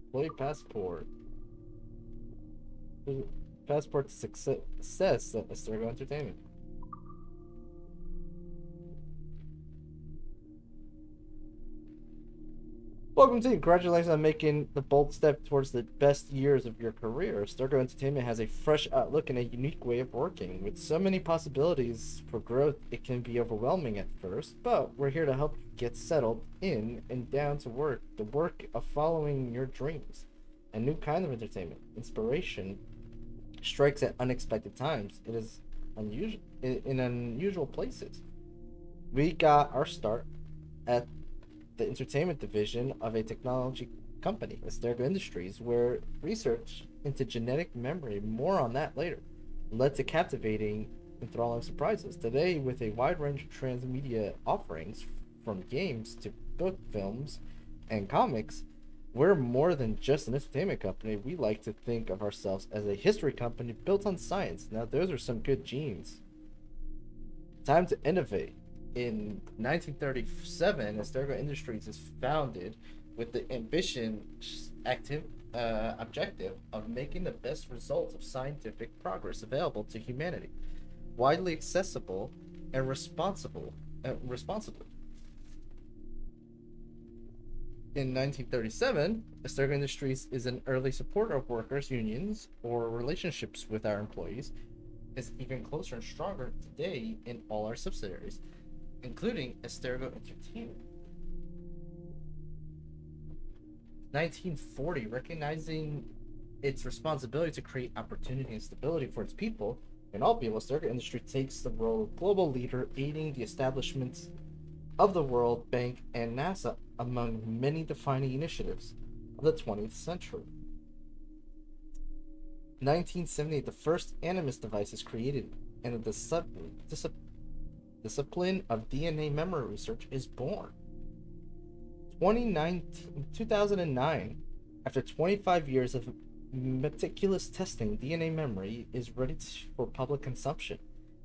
Employee passport. Passport to success at Abstergo Entertainment. Welcome team. Congratulations on making the bold step towards the best years of your career. Abstergo Entertainment has a fresh outlook and a unique way of working. With so many possibilities for growth, it can be overwhelming at first, but we're here to help you get settled in and down to work. The work of following your dreams. A new kind of entertainment. Inspiration strikes at unexpected times. It is unusual in unusual places. We got our start at the entertainment division of a technology company, Abstergo Industries, where research into genetic memory, more on that later, led to captivating, enthralling surprises. Today, with a wide range of transmedia offerings, from games to book, films, and comics, we're more than just an entertainment company. We like to think of ourselves as a history company built on science. Now, those are some good genes. Time to innovate. In 1937, Abstergo Industries is founded with the objective of making the best results of scientific progress available to humanity. Widely accessible and responsibly. In 1937, Astergo Industries is an early supporter of workers' unions or relationships with our employees, is even closer and stronger today in all our subsidiaries, including Astergo Entertainment. 1940, recognizing its responsibility to create opportunity and stability for its people and all people, Astergo Industries takes the role of global leader, aiding the establishments of the World Bank and NASA among many defining initiatives of the 20th century. 1978, the first Animus device is created, and the discipline of DNA memory research is born. 2009, after 25 years of meticulous testing, DNA memory is ready for public consumption.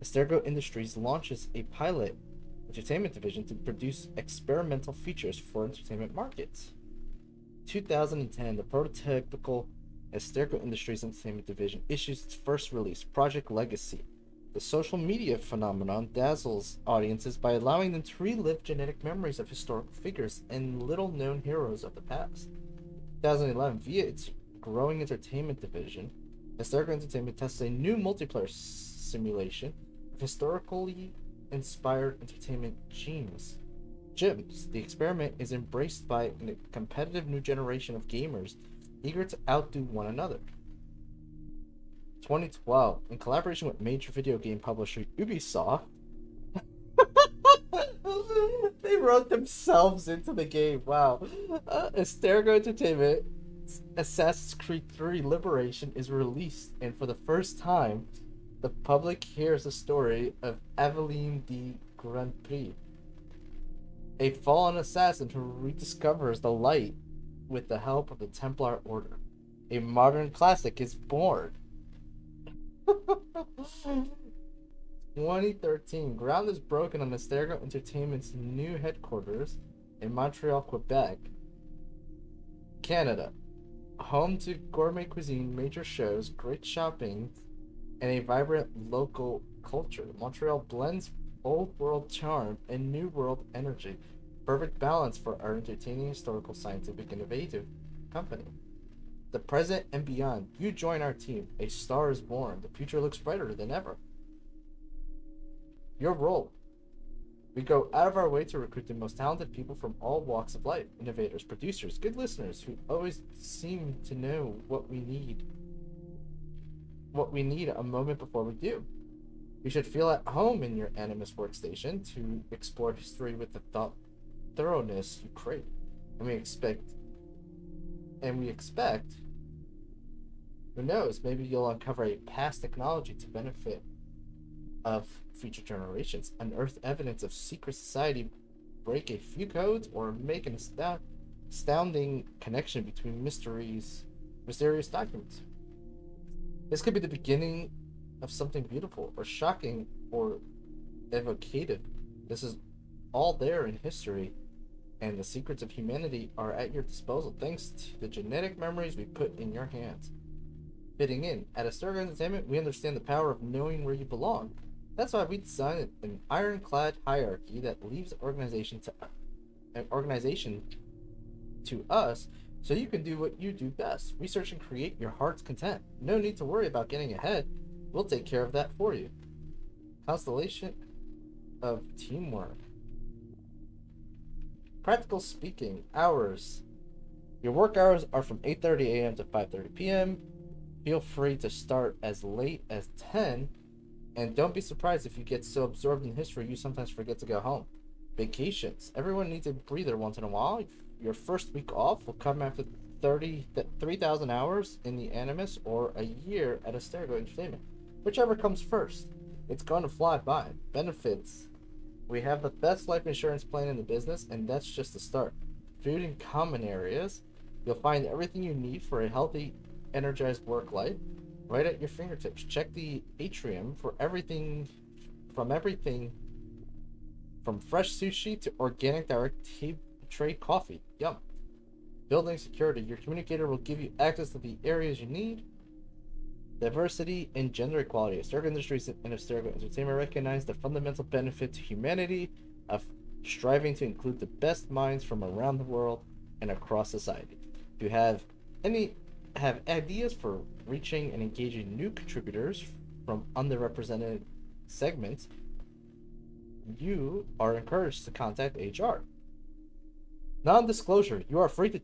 Astergo Industries launches a pilot entertainment division to produce experimental features for entertainment markets. 2010, the prototypical Astergo Industries Entertainment Division issues its first release, Project Legacy. The social media phenomenon dazzles audiences by allowing them to relive genetic memories of historical figures and little-known heroes of the past. 2011, via its growing entertainment division, Astergo Entertainment tests a new multiplayer simulation of historically inspired entertainment gyms. The experiment is embraced by a competitive new generation of gamers eager to outdo one another. 2012, in collaboration with major video game publisher Ubisoft, they wrote themselves into the game. Wow. Astergo Entertainment Assassin's Creed 3 Liberation is released, and for the first time, the public hears the story of Aveline de Grand Prix, a fallen assassin who rediscovers the light with the help of the Templar Order. A modern classic is born. 2013, ground is broken on Astergo Entertainment's new headquarters in Montreal, Quebec, Canada. Home to gourmet cuisine, major shows, great shopping, and a vibrant local culture. Montreal blends old world charm and new world energy. Perfect balance for our entertaining, historical, scientific, innovative company. The present and beyond. You join our team. A star is born. The future looks brighter than ever. Your role. We go out of our way to recruit the most talented people from all walks of life. Innovators, producers, good listeners who always seem to know what we need a moment before we do. You should feel at home in your Animus workstation to explore history with the thoroughness you crave. And we expect, who knows, maybe you'll uncover a past technology to benefit of future generations, unearth evidence of secret society, break a few codes, or make an astounding connection between mysterious documents. This could be the beginning of something beautiful, or shocking, or evocative. This is all there in history, and the secrets of humanity are at your disposal thanks to the genetic memories we put in your hands. Fitting in. At Astergo Entertainment, we understand the power of knowing where you belong. That's why we designed an ironclad hierarchy that leaves organization to us, so you can do what you do best. Research and create your heart's content. No need to worry about getting ahead. We'll take care of that for you. Constellation of teamwork. Practical speaking, hours. Your work hours are from 8:30 a.m. to 5:30 p.m. Feel free to start as late as 10, and don't be surprised if you get so absorbed in history you sometimes forget to go home. Vacations. Everyone needs a breather once in a while. Your first week off will come after 3,000 hours in the Animus or a year at Astergo Entertainment. Whichever comes first. It's going to fly by. Benefits. We have the best life insurance plan in the business, and that's just the start. Food and common areas. You'll find everything you need for a healthy, energized work life right at your fingertips. Check the atrium for everything from fresh sushi to organic direct trade coffee. Yum. Building security. Your communicator will give you access to the areas you need. Diversity and gender equality. Abstergo Industries and Abstergo Entertainment recognize the fundamental benefit to humanity of striving to include the best minds from around the world and across society. If you have ideas for reaching and engaging new contributors from underrepresented segments, you are encouraged to contact HR. Non-disclosure. You are free to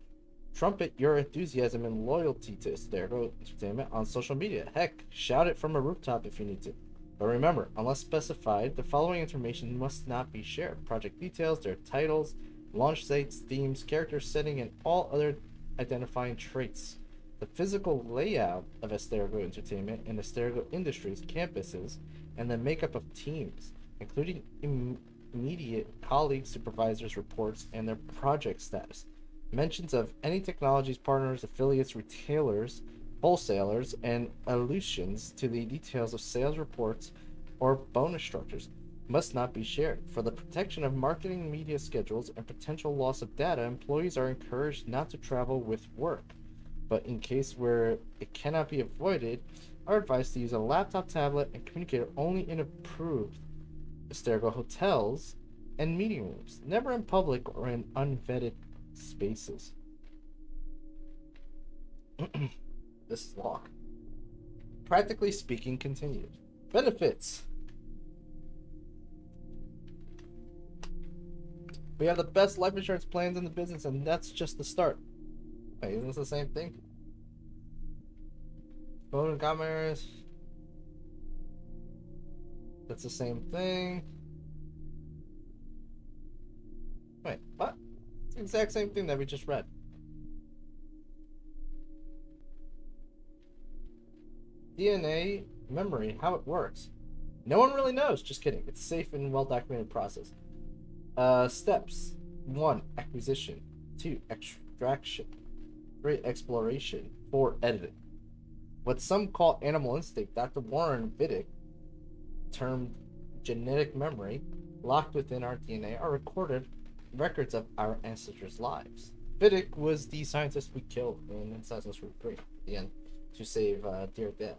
trumpet your enthusiasm and loyalty to Abstergo Entertainment on social media. Heck, shout it from a rooftop if you need to. But remember, unless specified, the following information must not be shared. Project details, their titles, launch dates, themes, character setting, and all other identifying traits. The physical layout of Abstergo Entertainment and Abstergo Industries campuses, and the makeup of teams, including immediate colleagues, supervisors, reports, and their project status. Mentions of any technologies, partners, affiliates, retailers, wholesalers, and allusions to the details of sales reports or bonus structures must not be shared. For the protection of marketing media schedules and potential loss of data, employees are encouraged not to travel with work, but in case where it cannot be avoided, are advised to use a laptop, tablet, and communicate only in approved Abstergo hotels and meeting rooms, never in public or in unvetted spaces. This is long. Practically speaking, continued. Benefits. We have the best life insurance plans in the business, and that's just the start. Wait, isn't this the same thing? Phone and cameras. That's the same thing. Wait, what? It's the exact same thing that we just read. DNA memory, how it works. No one really knows. Just kidding. It's a safe and well-documented process. Steps. 1. Acquisition. 2. Extraction. 3. Exploration. 4. Editing. What some call animal instinct, Dr. Warren Vidic termed genetic memory, locked within our DNA, are recorded records of our ancestors' lives. Vidic was the scientist we killed in Assassin's Creed 3 at the end to save dear Dad.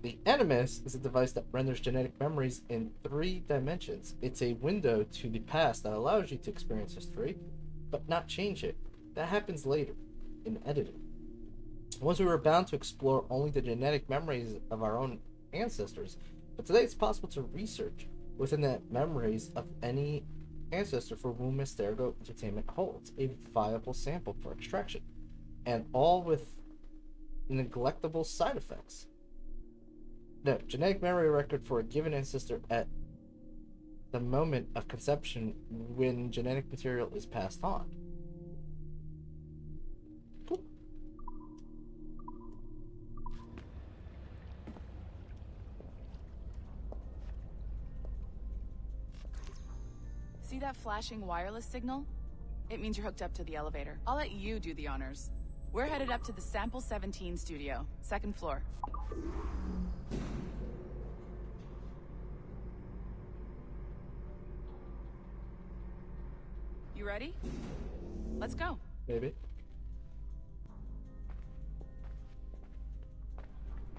The Animus is a device that renders genetic memories in 3 dimensions. It's a window to the past that allows you to experience history, but not change it. That happens later, in editing. Once we were bound to explore only the genetic memories of our own ancestors, but today it's possible to research within the memories of any ancestor for whom Abstergo Entertainment holds a viable sample for extraction, and all with neglectable side effects. No, genetic memory record for a given ancestor at the moment of conception when genetic material is passed on. Cool. See that flashing wireless signal? It means you're hooked up to the elevator. I'll let you do the honors. We're headed up to the Sample 17 studio, 2nd floor. You ready? Let's go. Maybe.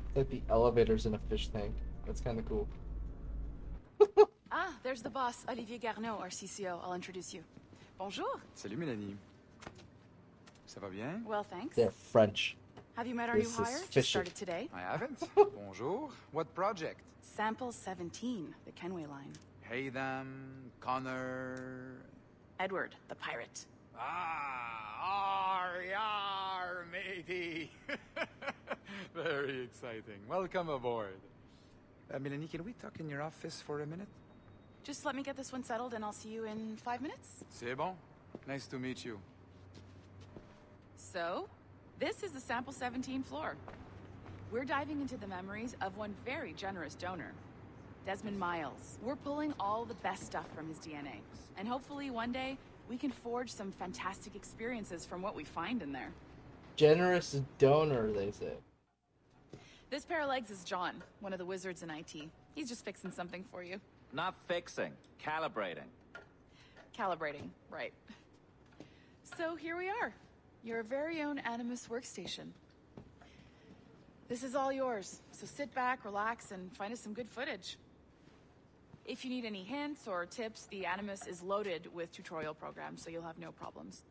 It's like the elevators in a fish tank. That's kind of cool. Ah, there's the boss, Olivier Garneau, our CCO. I'll introduce you. Bonjour. Salut Mélanie. Ça va bien? Well, thanks. They're French. Have you met our This new is hire? Just fishy. started today. I haven't. Bonjour. What project? Sample 17, the Kenway line. Hey them, Connor. Edward, the pirate. Ah, yar, matey. Very exciting. Welcome aboard. Mélanie, can we talk in your office for a minute? Just let me get this one settled and I'll see you in 5 minutes. C'est bon. Nice to meet you. So, this is the Sample 17 floor. We're diving into the memories of one very generous donor, Desmond Miles. We're pulling all the best stuff from his DNA. And hopefully one day, we can forge some fantastic experiences from what we find in there. Generous donor, they say. This pair of legs is John, one of the wizards in IT. He's just fixing something for you. Not fixing, calibrating. Calibrating, right. So here we are, your very own Animus workstation. This is all yours, so sit back, relax, and find us some good footage. If you need any hints or tips, the Animus is loaded with tutorial programs, so you'll have no problems.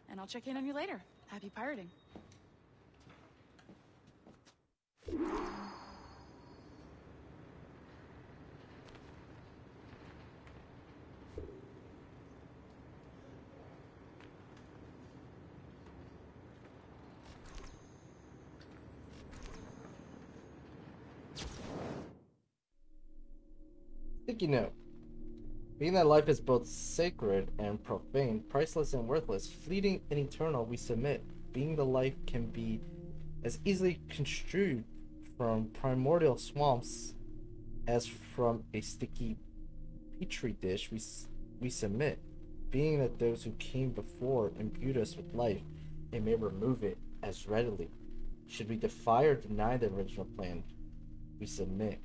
And I'll check in on you later. Happy pirating. Sticky note. Being that life is both sacred and profane, priceless and worthless, fleeting and eternal, we submit. Being the life can be as easily construed from primordial swamps as from a sticky petri dish, we submit. Being that those who came before imbued us with life and may remove it as readily. Should we defy or deny the original plan, we submit.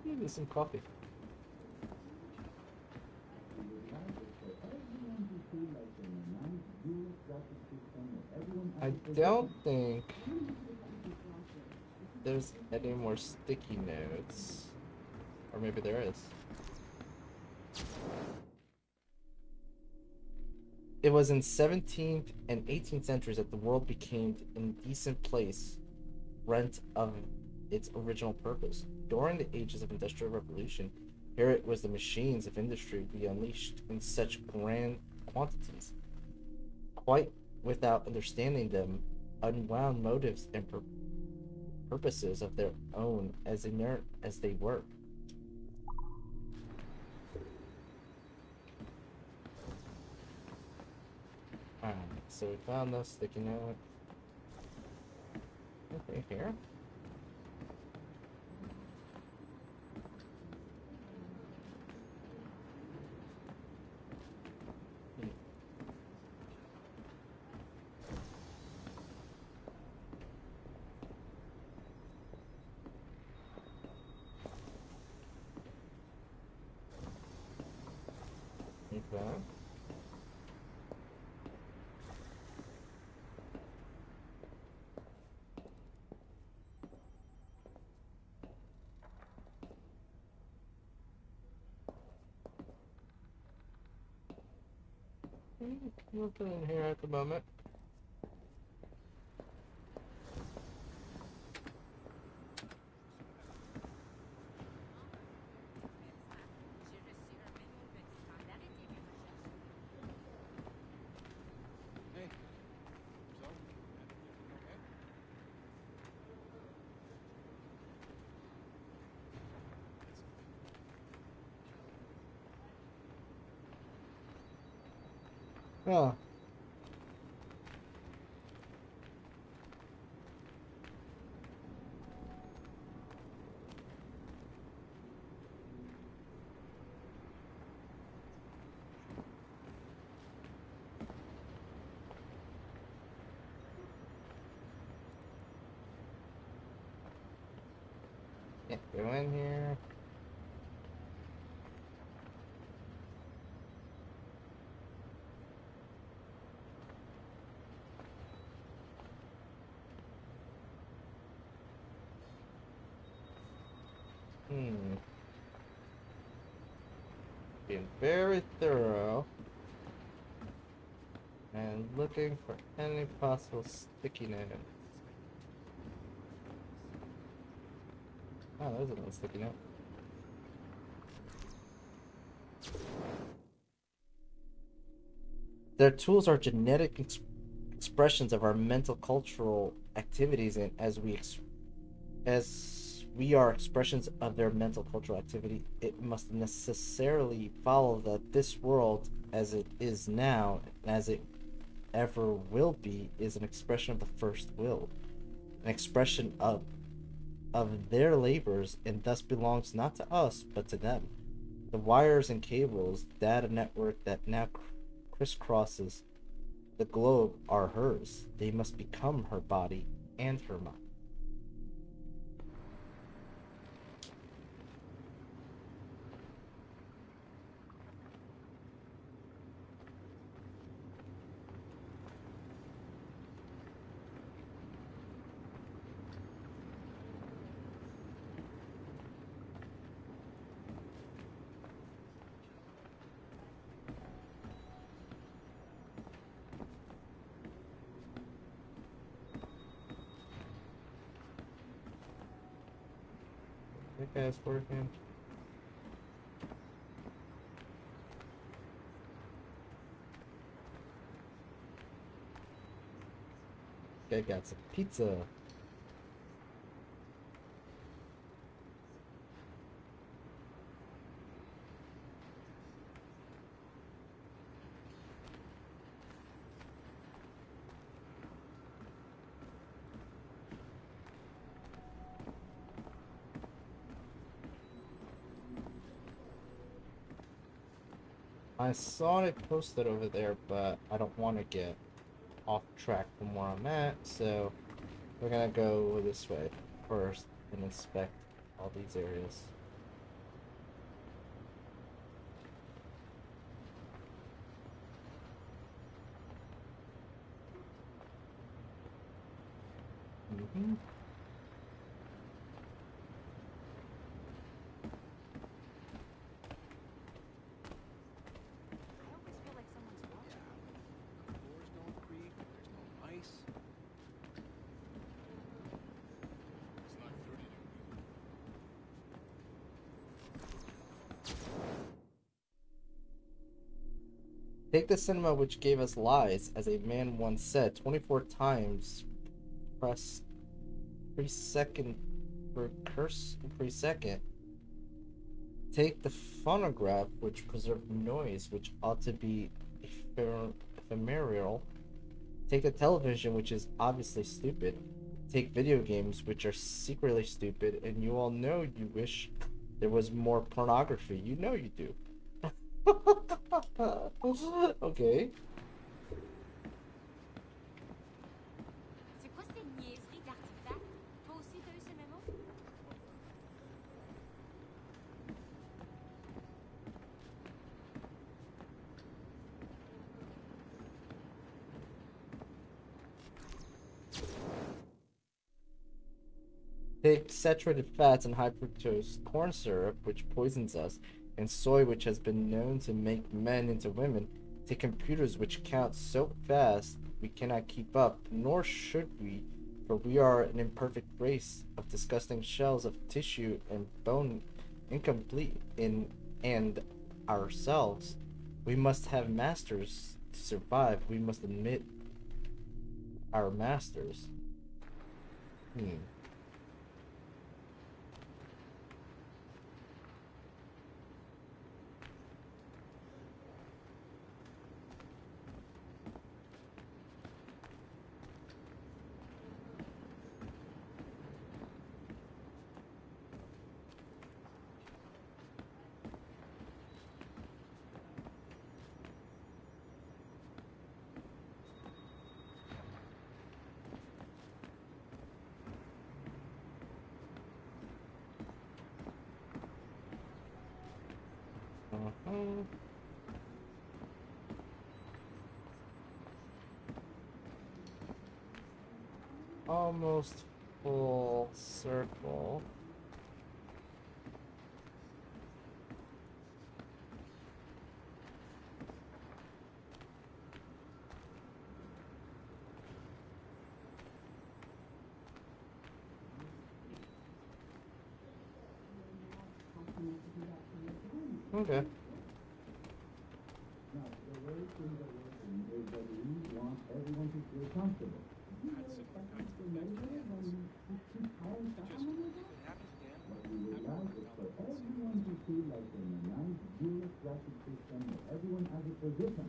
Maybe some coffee. I don't think there's any more sticky notes. Or maybe there is. It was in 17th and 18th centuries that the world became an indecent place, rent of its original purpose. During the ages of Industrial Revolution, here it was the machines of industry we unleashed in such grand quantities, quite without understanding them, unwound motives and purposes of their own, as inert as they were. Alright, so we found those sticky note. Okay, here. Okay. Nothing in here at the moment. Oh. Yeah, go in here. Being very thorough and looking for any possible sticky note. Oh, there's another sticky note. Their tools are genetic expressions of our mental cultural activities, and as we are expressions of their mental cultural activity, it must necessarily follow that this world, as it is now, and as it ever will be, is an expression of the first will, an expression of their labors, and thus belongs not to us, but to them. The wires and cables, data network that now crisscrosses the globe are hers. They must become her body and her mind. That guy's working. Guy got some pizza. I saw it posted over there, but I don't want to get off track from where I'm at, so we're gonna go this way first and inspect all these areas. Mm-hmm. Take the cinema which gave us lies, as a man once said, 24 times press per second per curse per second. Take the phonograph which preserved noise, which ought to be ephemeral. Take the television which is obviously stupid. Take video games which are secretly stupid, and you all know you wish there was more pornography. You know you do. Okay. C'est quoi ces niaiseries d'artefacts? Toi aussi, t'as eu ces mémos? Take saturated fats and high fructose corn syrup, which poisons us, and soy, which has been known to make men into women. Take computers which count so fast we cannot keep up, nor should we, for we are an imperfect race of disgusting shells of tissue and bone, incomplete in and ourselves. We must have masters to survive. We must admit our masters. Almost full circle. Okay. Everyone to feel comfortable. What we would like is for everyone to feel like in a nice bureaucratic system where everyone has a position.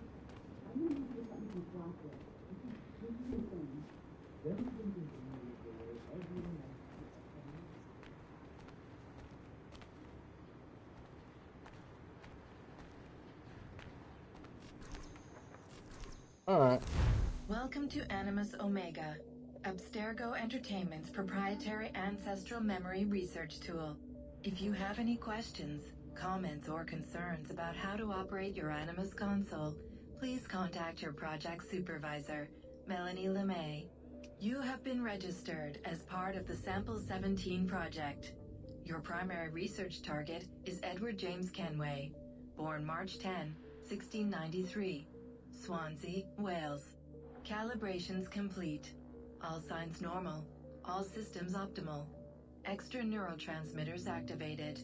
Alright. Welcome to Animus Omega, Abstergo Entertainment's proprietary ancestral memory research tool. If you have any questions, comments, or concerns about how to operate your Animus console, please contact your project supervisor, Melanie LeMay. You have been registered as part of the Sample 17 project. Your primary research target is Edward James Kenway, born March 10, 1693, Swansea, Wales. Calibrations complete. All signs normal. All systems optimal. Extra neurotransmitters activated.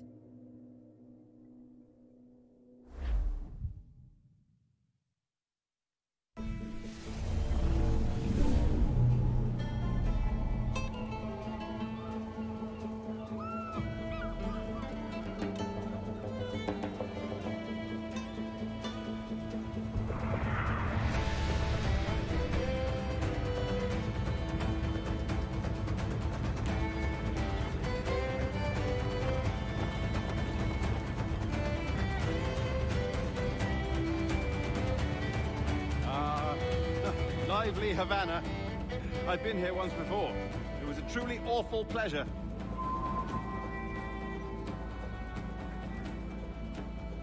Lively Havana. I've been here once before. It was a truly awful pleasure.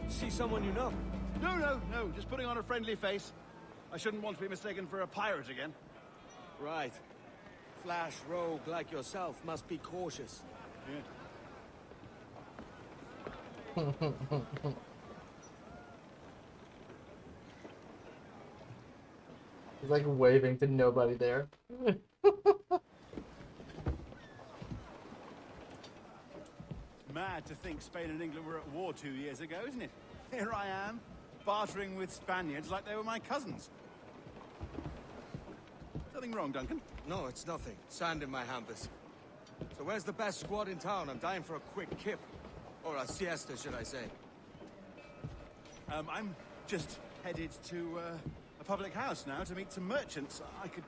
See someone you know? No. Just putting on a friendly face. I shouldn't want to be mistaken for a pirate again. Right. Flash rogue like yourself must be cautious. Yeah. He's like waving to nobody there. Mad to think Spain and England were at war 2 years ago, isn't it? Here I am, bartering with Spaniards like they were my cousins. Something wrong, Duncan? No, it's nothing. Sand in my hampers. So where's the best squad in town? I'm dying for a quick kip. Or a siesta, should I say. I'm just headed to a public house now to meet some merchants. I could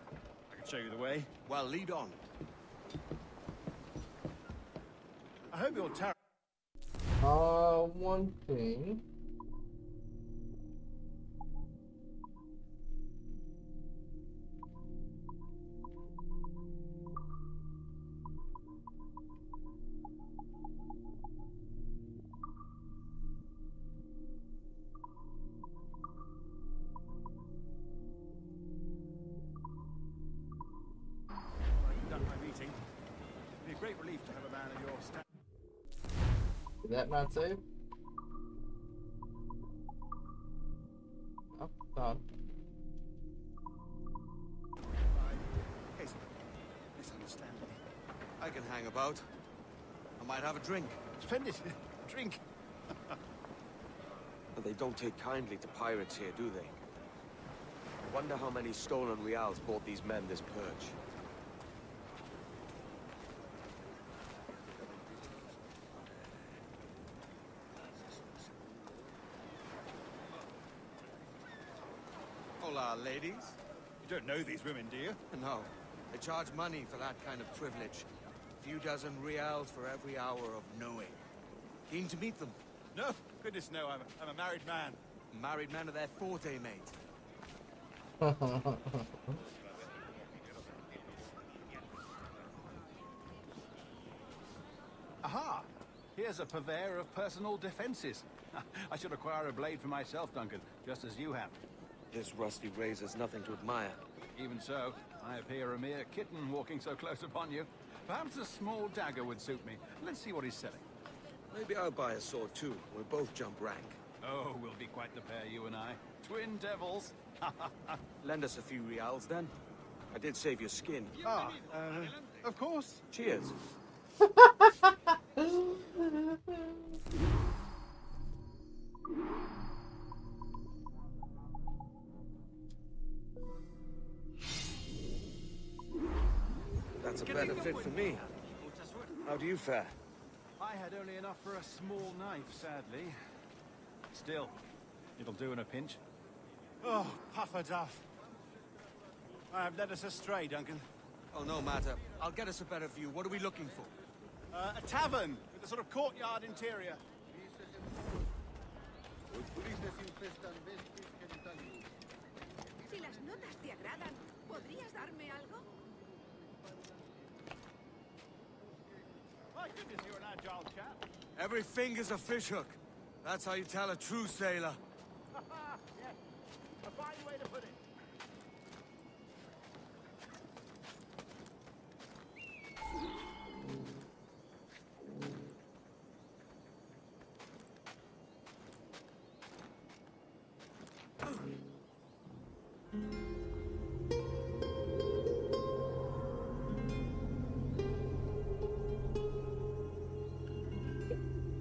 show you the way. Well, lead on. I hope you're one thing. Great relief to have a man of your stature. Did that not save? Oh, gone. Case of misunderstanding. I can hang about. I might have a drink. Splendid. Drink. But they don't take kindly to pirates here, do they? I wonder how many stolen reals bought these men this purge. Hola, ladies. You don't know these women, do you? No. They charge money for that kind of privilege. A few dozen reals for every hour of knowing. Keen to meet them? No, goodness no. I'm a married man. Married men are their forte, mate. Aha! Here's a purveyor of personal defenses. I should acquire a blade for myself, Duncan, just as you have. This rusty razor's nothing to admire. Even so, I appear a mere kitten walking so close upon you. Perhaps a small dagger would suit me. Let's see what he's selling. Maybe I'll buy a sword too. We'll both jump rank. Oh, we'll be quite the pair, you and I. Twin devils. Lend us a few reals, then. I did save your skin. Of course. Cheers. That's a better fit for me. How do you fare? I had only enough for a small knife, sadly. Still, it'll do in a pinch. Oh, puffer duff. I have led us astray, Duncan. Oh, no matter. I'll get us a better view. What are we looking for? A tavern with a sort of courtyard interior. Si las notas te agradan, ¿Podrías darme algo? My goodness, you're an agile chap. Every finger's a fishhook. That's how you tell a true sailor. Yes, a fine way to put it.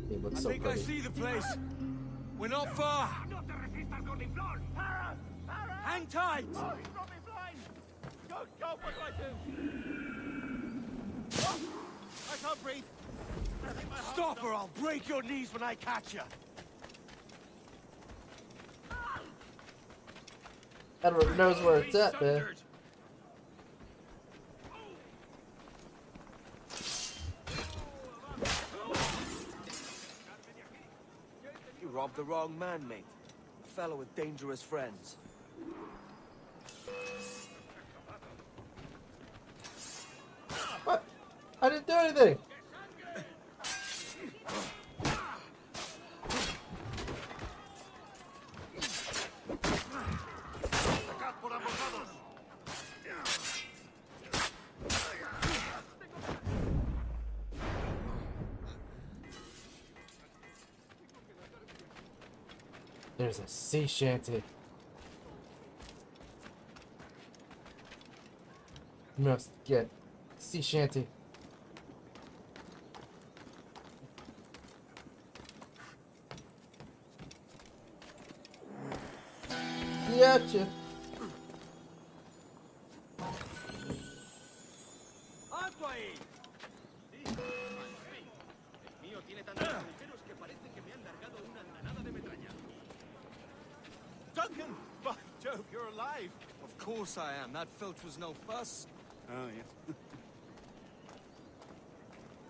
He looks I so think pretty. I see the place. We're not far. Hang tight. Oh, he's got me blind. Go, what do I do? Oh, I can't breathe. I think my heart's Stop or I'll break your knees when I catch you. Edward knows where it's at, man. You robbed the wrong man, mate. A fellow with dangerous friends. What? I didn't do anything. There's a sea shanty. Must get sea shanty. Gotcha. ¡Alto ahí! Sí. El mío tiene tantos agujeros que parece que me han largado una andanada de metralla. Duncan! By Jove, you're alive! Of course I am. That filch was no fuss. Oh, yes.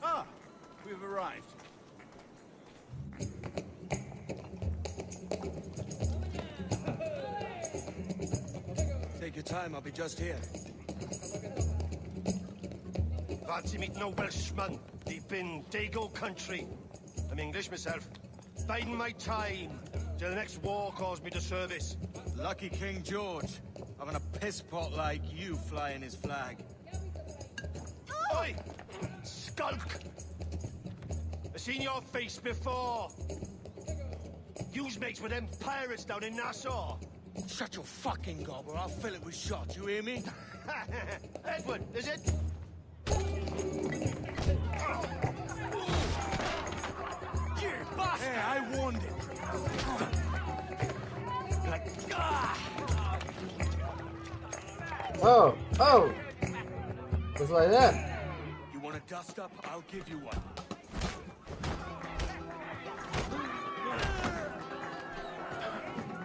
Ah! We've arrived. Take your time, I'll be just here. Fancy meeting no Welshman deep in Dago country. I'm English myself. Biding my time till the next war calls me to service. Lucky King George, having a piss pot like you flying his flag. Oi! Skulk! I've seen your face before. You's mates with them pirates down in Nassau. Shut your fucking gob or I'll fill it with shot, you hear me? Edward, is it? You bastard! Hey, I warned him. Like, Oh, oh! Just like that. You want a dust up? I'll give you one.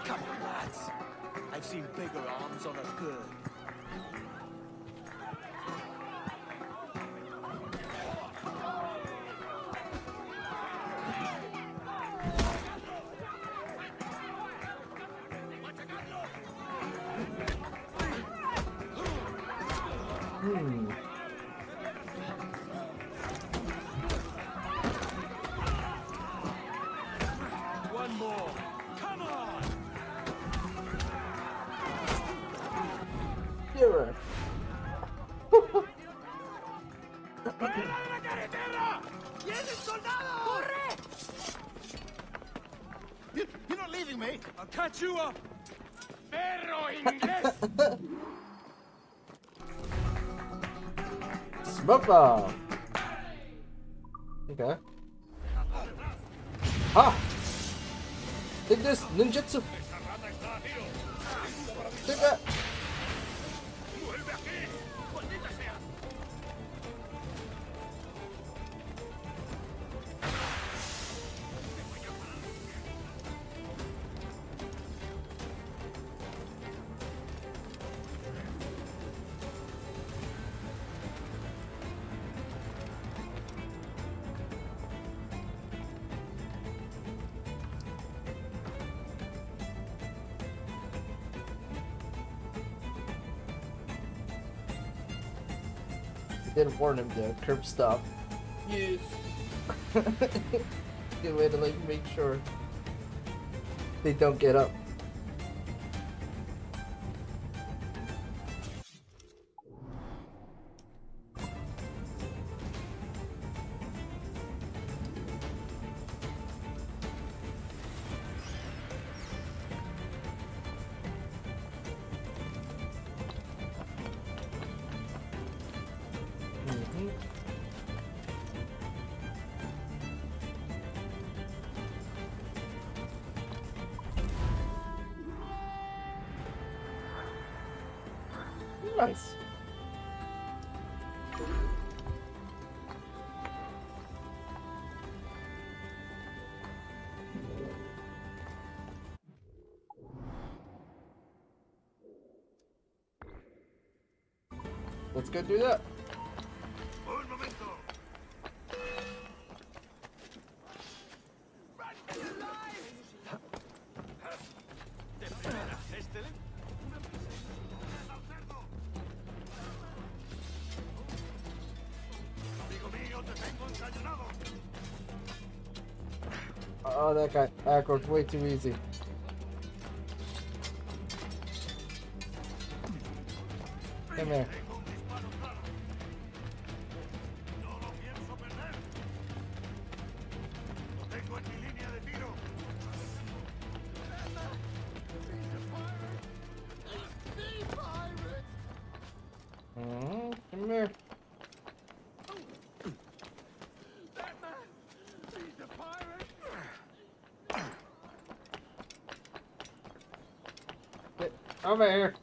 Come on, lads. I've seen bigger arms on a bird. One more. Come on! Hero. You're not leaving me! I'll catch you up! Perro inglés! Smoke bomb. Okay. Ha! Take this, ninjutsu. Take that. did warn him to curb stop. Yes. Good way to like make sure they don't get up. Nice. Let's go do that. Oh, that guy aggroed way too easy. Come here. Come here. Get over here.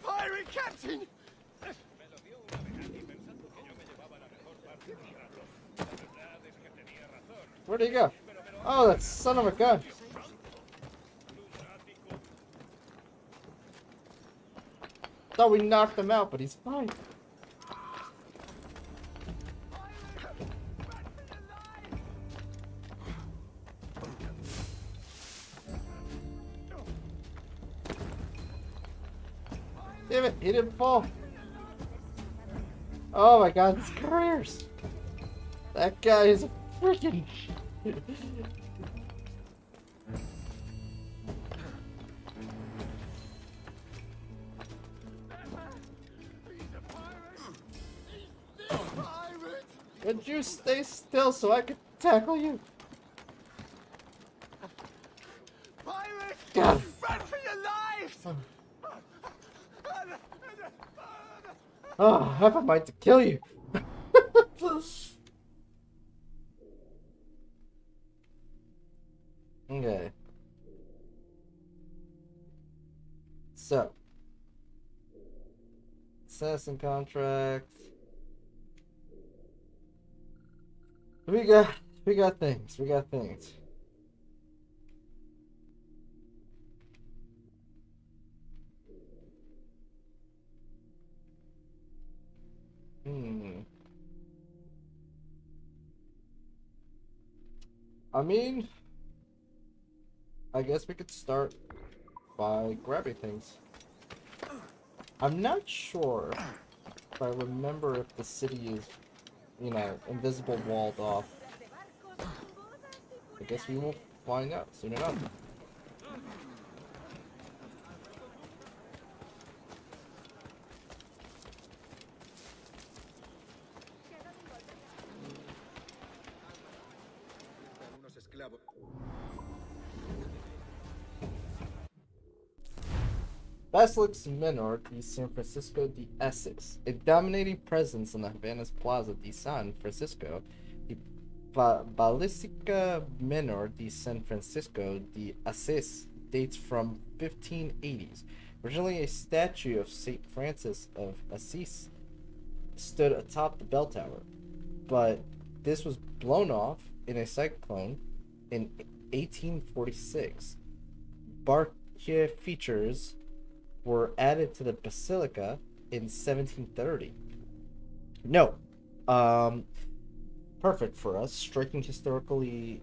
Pirate captain! Where'd he go? Oh, that son of a gun. Thought we knocked him out, but he's fine. Damn it, he didn't fall. Oh my god, his careers. That guy is a freaking... Would you stay still so I could tackle you? Pirate! Got him. Run for your lives! Oh, I have a mind to kill you. Okay. So. Assassin contract. We got things. We got things. I mean, I guess we could start by grabbing things. I'm not sure if I remember if the city is, you know, invisible walled off. I guess we will find out soon enough. Basilic's Menor de San Francisco de Essex, a dominating presence on the Havana's Plaza de San Francisco. The Basilica Menor de San Francisco de Assis dates from 1580s. Originally a statue of St. Francis of Assisi stood atop the bell tower, but this was blown off in a cyclone in 1846. Barque features were added to the basilica in 1730. No, perfect for us. Striking historically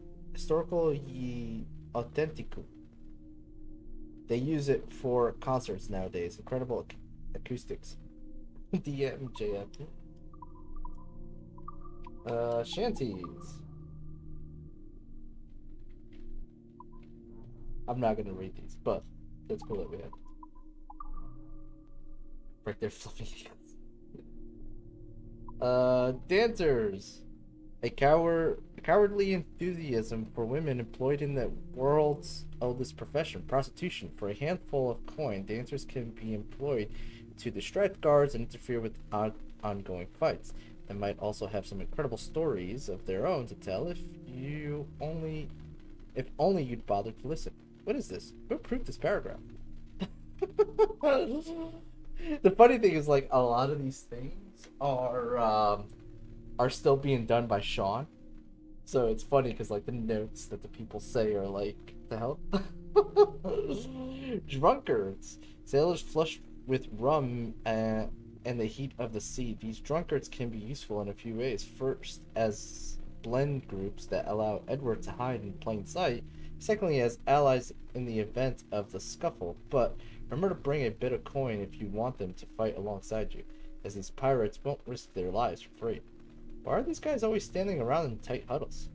authentic. They use it for concerts nowadays. Incredible acoustics. DMJF. Shanties. I'm not gonna read these, but that's cool that we have. Right there, fluffy. Dancers. A cowardly enthusiasm for women employed in the world's oldest profession, prostitution. For a handful of coin, dancers can be employed to distract guards and interfere with ongoing fights. They might also have some incredible stories of their own to tell if only you'd bother to listen. What is this? Who approved this paragraph? The funny thing is, like, a lot of these things are still being done by Sean. So it's funny because, like, the notes that the people say are like, the hell? Drunkards. Sailors flushed with rum and the heat of the sea. These drunkards can be useful in a few ways. First, as blend groups that allow Edward to hide in plain sight. Secondly, as allies in the event of the scuffle. But remember to bring a bit of coin if you want them to fight alongside you, as these pirates won't risk their lives for free. Why are these guys always standing around in tight huddles?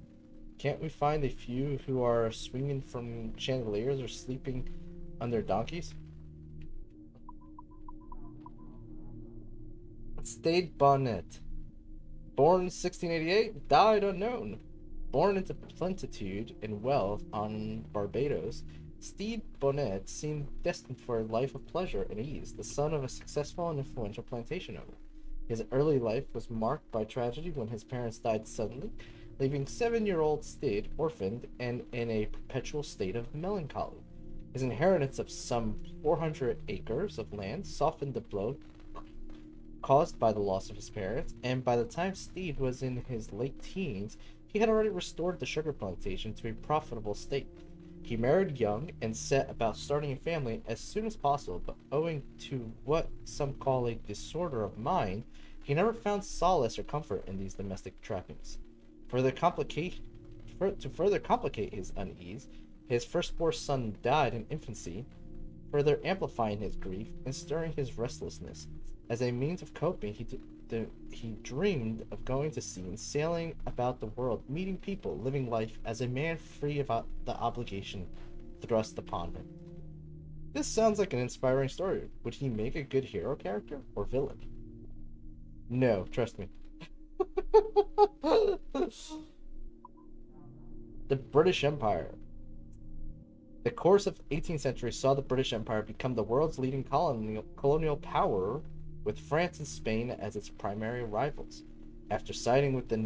Can't we find a few who are swinging from chandeliers or sleeping on their donkeys? Stade Bonnet. Born 1688, died unknown. Born into plenitude and wealth on Barbados, Stede Bonnet seemed destined for a life of pleasure and ease, the son of a successful and influential plantation owner. His early life was marked by tragedy when his parents died suddenly, leaving 7-year-old Stede orphaned and in a perpetual state of melancholy. His inheritance of some 400 acres of land softened the blow caused by the loss of his parents, and by the time Stede was in his late teens, he had already restored the sugar plantation to a profitable state. He married young and set about starting a family as soon as possible, but owing to what some call a disorder of mind, he never found solace or comfort in these domestic trappings. To further complicate his unease, his firstborn son died in infancy, further amplifying his grief and stirring his restlessness. As a means of coping, he dreamed of going to sea and sailing about the world, meeting people, living life as a man free of the obligation thrust upon him. This sounds like an inspiring story. Would he make a good hero character or villain? No, trust me. The British Empire. The course of the 18th century saw the British Empire become the world's leading colonial power, with France and Spain as its primary rivals. After siding with the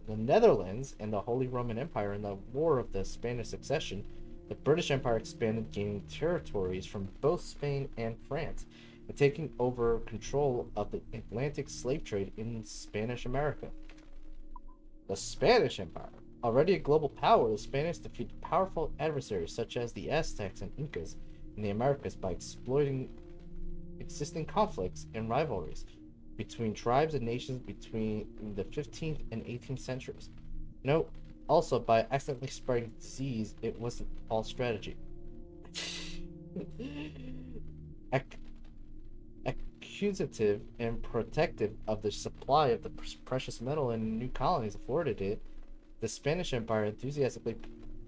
Netherlands and the Holy Roman Empire in the War of the Spanish Succession, the British Empire expanded, gaining territories from both Spain and France, and taking over control of the Atlantic slave trade in Spanish America. The Spanish Empire. Already a global power, the Spanish defeated powerful adversaries such as the Aztecs and Incas in the Americas by exploiting existing conflicts and rivalries between tribes and nations between the 15th and 18th centuries. Note, also by accidentally spreading disease, it wasn't all strategy. Accusative and protective of the supply of the precious metal in new colonies afforded it, the Spanish Empire enthusiastically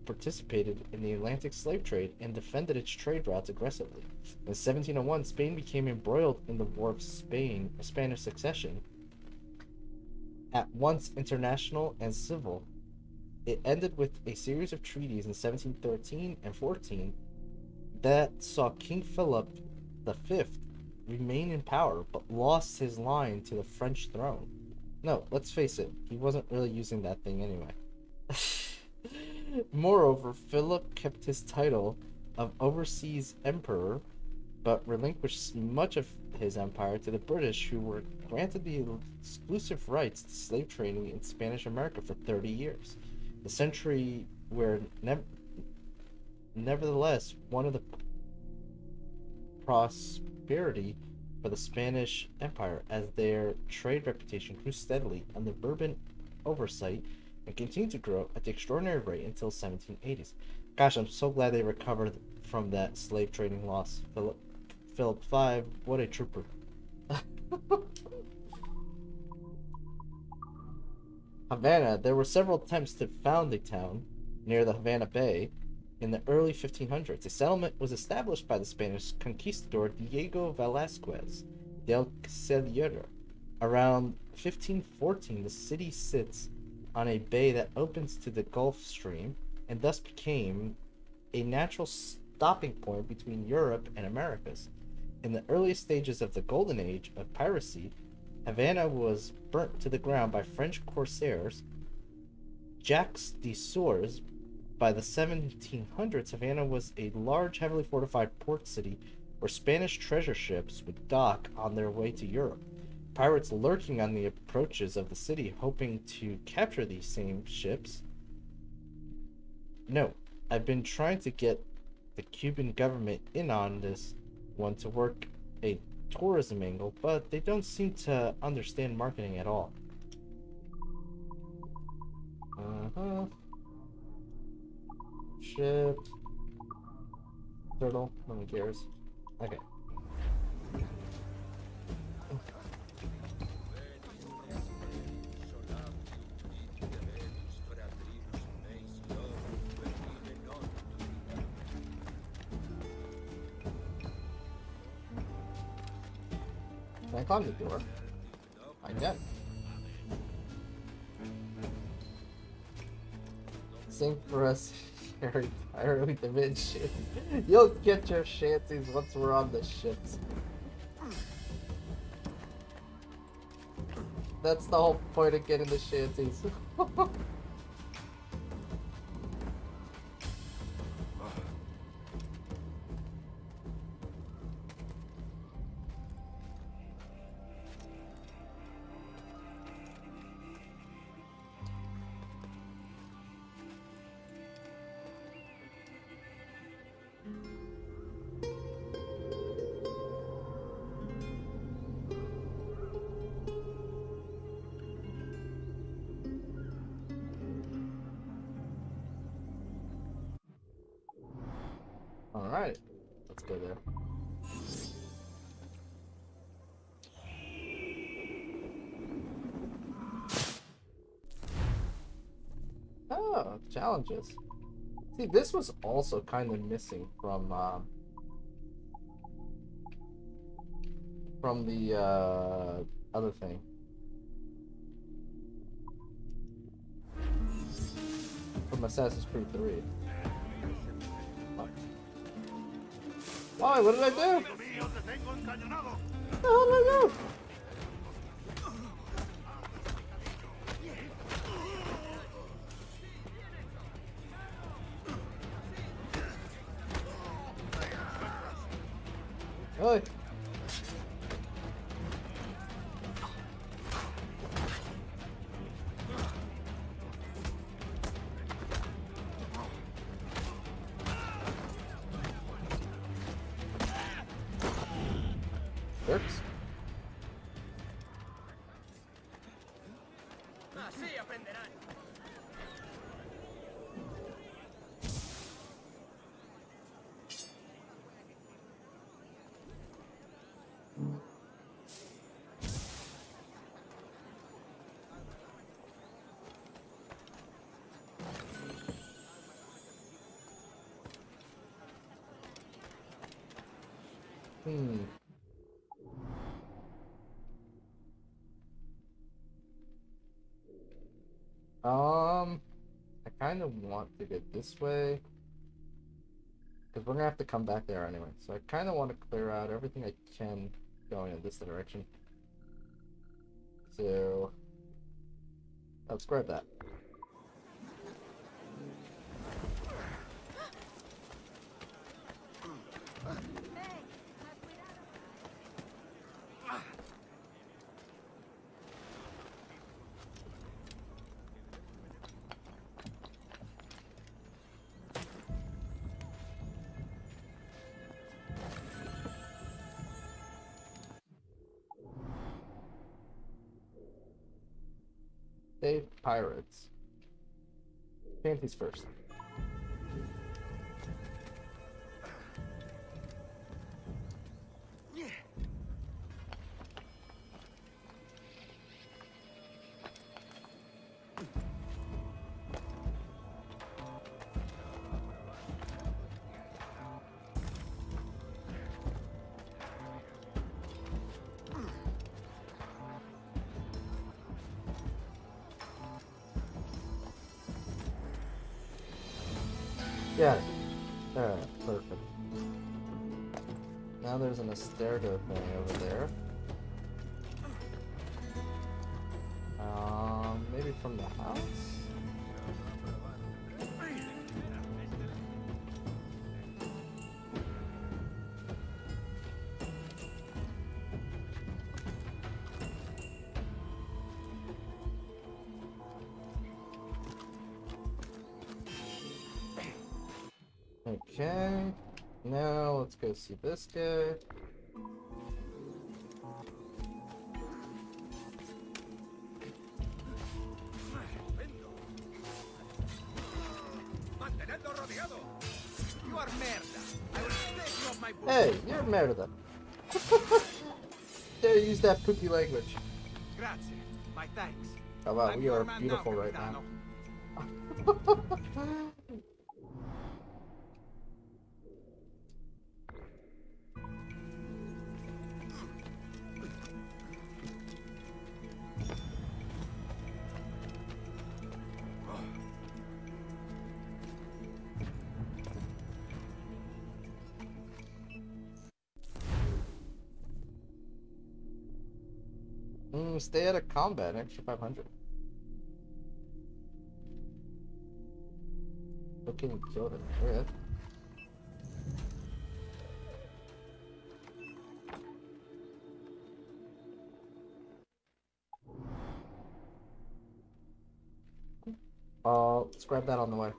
participated in the Atlantic slave trade and defended its trade routes aggressively. In 1701, Spain became embroiled in the War of Spanish Succession, at once international and civil. It ended with a series of treaties in 1713 and 14 that saw King Philip V remain in power, but lost his line to the French throne. No, let's face it, he wasn't really using that thing anyway. Moreover, Philip kept his title of overseas emperor, but relinquished much of his empire to the British, who were granted the exclusive rights to slave trading in Spanish America for 30 years. The century where, nevertheless, one of the prosperity for the Spanish Empire, as their trade reputation grew steadily under Bourbon oversight and continued to grow at the extraordinary rate until 1780s. Gosh, I'm so glad they recovered from that slave trading loss, Philip V, what a trooper. Havana, there were several attempts to found a town near the Havana Bay in the early 1500s. A settlement was established by the Spanish conquistador Diego Velázquez del Cellier. Around 1514, the city sits on a bay that opens to the Gulf Stream and thus became a natural stopping point between Europe and Americas. In the earliest stages of the Golden Age of piracy, Havana was burnt to the ground by French corsairs Jacques de Sures. By the 1700s, Havana was a large, heavily fortified port city where Spanish treasure ships would dock on their way to Europe. Pirates lurking on the approaches of the city, hoping to capture these same ships. No, I've been trying to get the Cuban government in on this one to work a tourism angle, but they don't seem to understand marketing at all. Ship. Turtle. No one cares. Okay. Can I climb the door? I can. Same for us, Harry Pyro Dimension. You'll get your shanties once we're on the ships. That's the whole point of getting the shanties. Alright, let's go there. Oh, challenges. See, this was also kind of missing from the other thing. From Assassin's Creed 3. Why? What did I do? What the hell did I do? Hey. Works. I kind of want to get this way because we're gonna have to come back there anyway. So I kind of want to clear out everything I can going in this direction. So let's grab that. Save pirates. Panties first. Yeah. Alright, perfect. Now there's an Astergo thing over there. Maybe from the house? Okay, now let's go see this guy. Hey, you're merda. Dare use that poopy language. Grazie. My thanks. Oh wow, we are beautiful right now. Stay out of combat, extra 500. Okay, you killed it. Alright. Let's grab that on the way.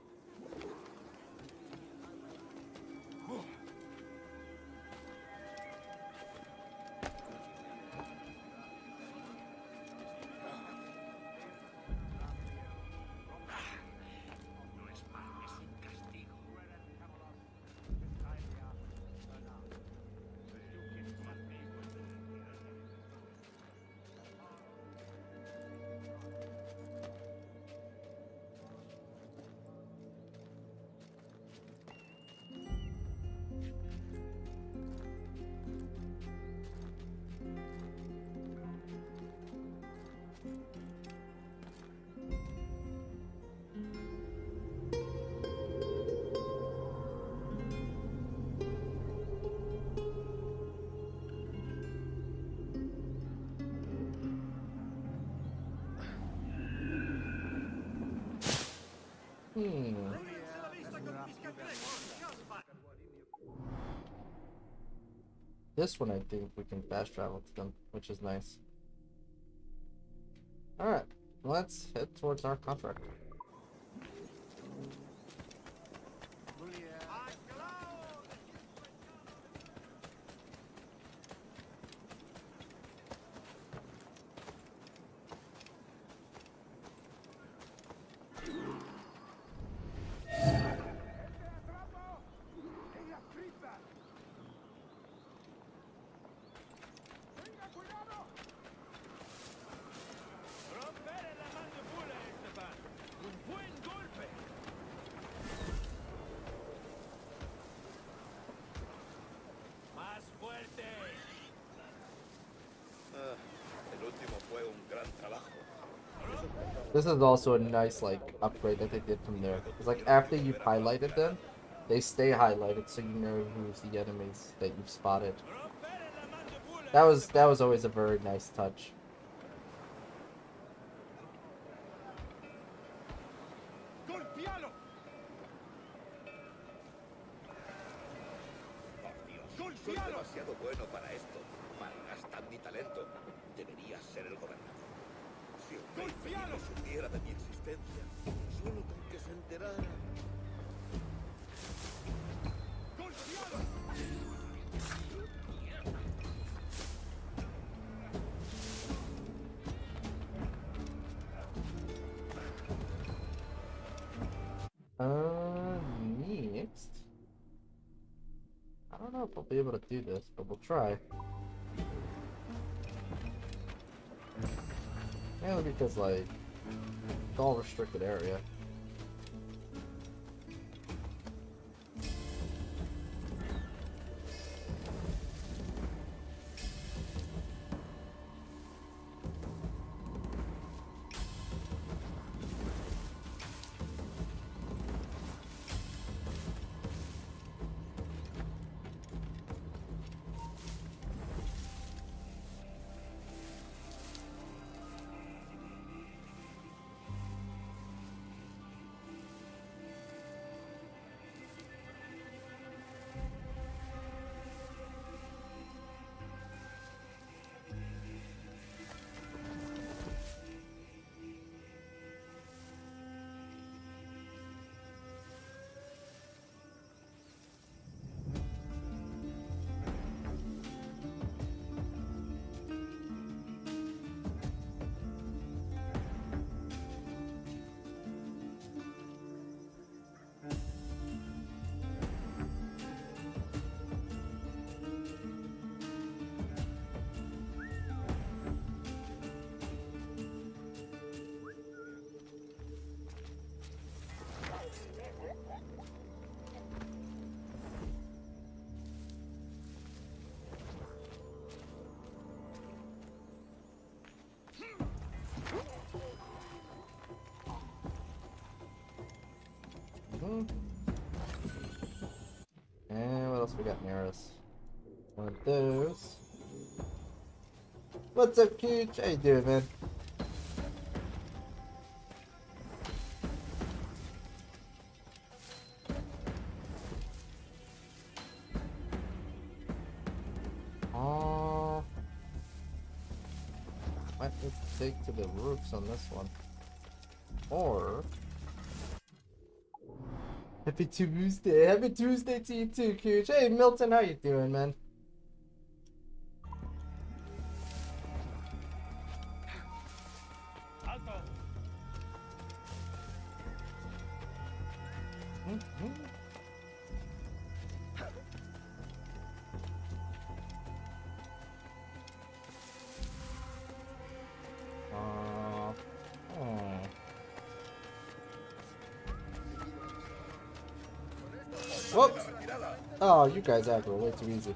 This one I think we can fast travel to them, which is nice. Alright, let's head towards our contract. This is also a nice like upgrade that they did from there. It's like after you've highlighted them, they stay highlighted so you know who's the enemies that you've spotted. That was always a very nice touch. Soy demasiado bueno para esto. Malgastan mi talento. Debería ser el gobernador. Si un rey felino supiera de mi existencia, solo con que se enterara. Next. I don't know if I'll be able to do this, but we'll try. Mainly because, like, it's all restricted area. And what else we got near us? One of those. What's up, Cooch? How you doing, man? Might need to take to the roofs on this one. Or Happy Tuesday. Happy Tuesday to you too, Cooch. Hey Milton, how you doing, man? Whoops! Oh, you guys aggro way too easy.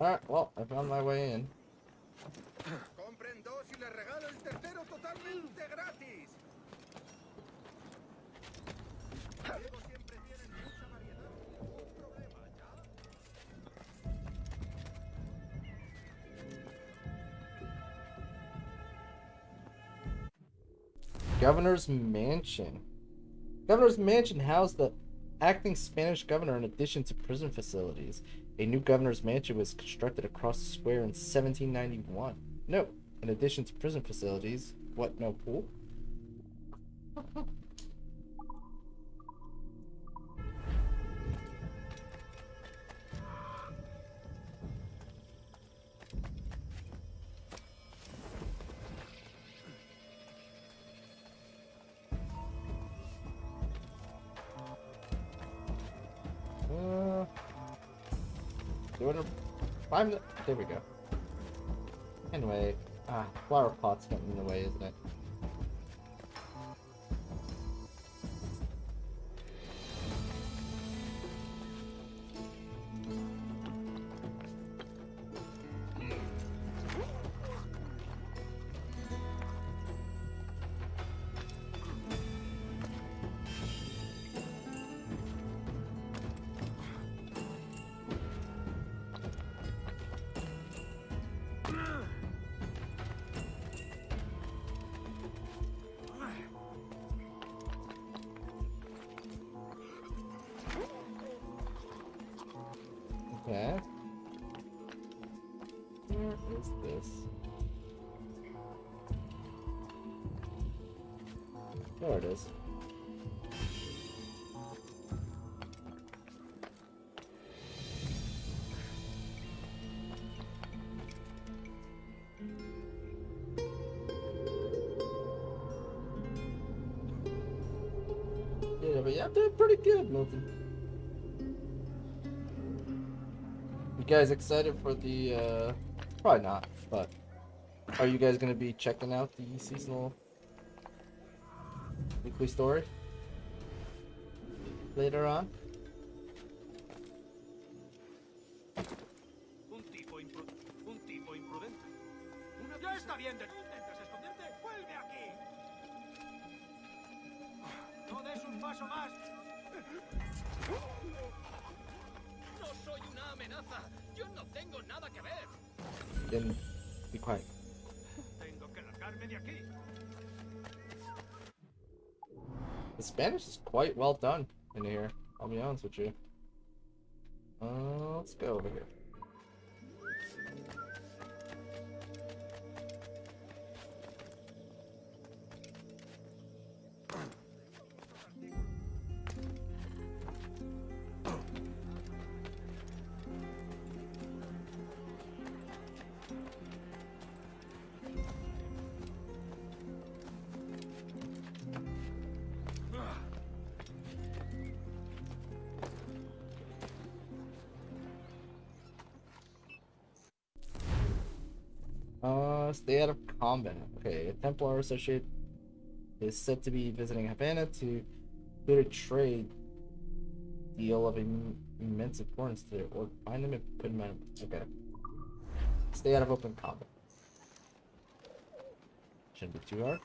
Alright, well, I found my way in. Governor's Mansion. Governor's Mansion housed the acting Spanish governor in addition to prison facilities. A new governor's mansion was constructed across the square in 1791. No, in addition to prison facilities. What, no pool? There we go. Anyway, flower pot's getting in the way, isn't it? Okay. Where is this? There it is. Yeah, but yeah, I'm doing pretty good, Milton. You guys excited for the, probably not, but are you guys going to be checking out the seasonal weekly story later on? Un tipo imprudente. Ya está bien de... ¿Intentas esconderte? ¡Vuelve aquí! ¡No des un paso más! ¡No soy una amenaza! ¡Yo no tengo nada que ver! Then be quiet. Tengo que largarme de aquí. The Spanish is quite well done in here, I'll be honest with you. Let's go over here. Stay out of combat. Okay, a Templar associate is said to be visiting Havana to do a trade deal of immense importance to their order. Find him and put him out. Okay. Stay out of open combat. Shouldn't be too hard.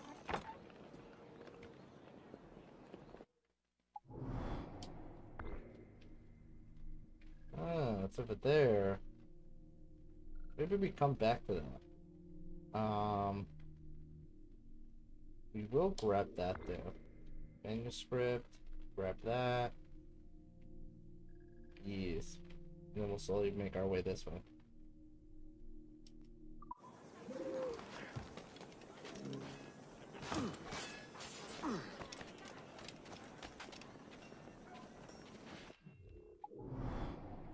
Ah, it's over there. Maybe we come back to that. We will grab that there. Manuscript. Grab that. Yes. And then we'll slowly make our way this way.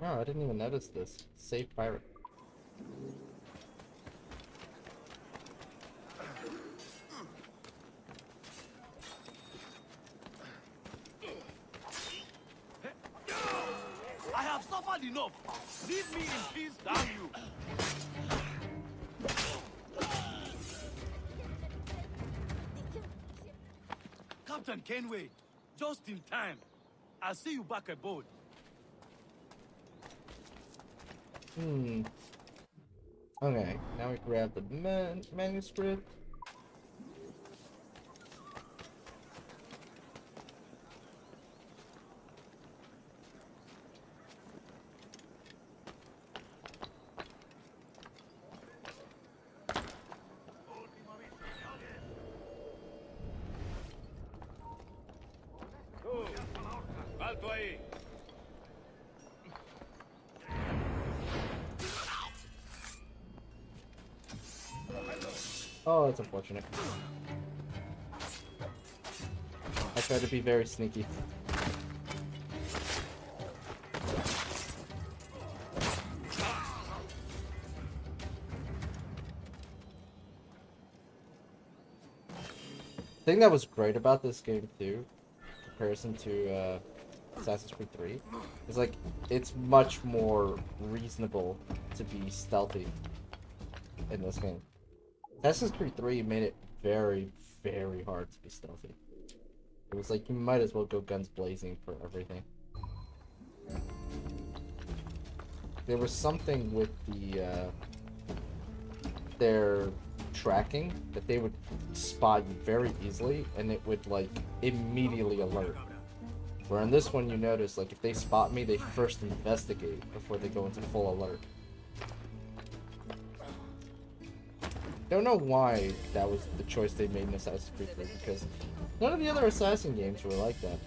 Oh, I didn't even notice this. Save pirate. I have suffered enough. Leave me in peace, damn you. Captain Kenway, just in time. I'll see you back aboard. Okay, now we grab the manuscript. Alto ahí. Oh, that's unfortunate. I tried to be very sneaky. The thing that was great about this game too, in comparison to Assassin's Creed 3, is like it's much more reasonable to be stealthy in this game. Assassin's Creed 3 made it very, very hard to be stealthy. It was like you might as well go guns blazing for everything. There was something with the their tracking that they would spot you very easily, and it would like immediately alert. Where in this one you notice like if they spot me, they first investigate before they go into full alert. Don't know why that was the choice they made in Assassin's Creed 3, because none of the other Assassin games were like that.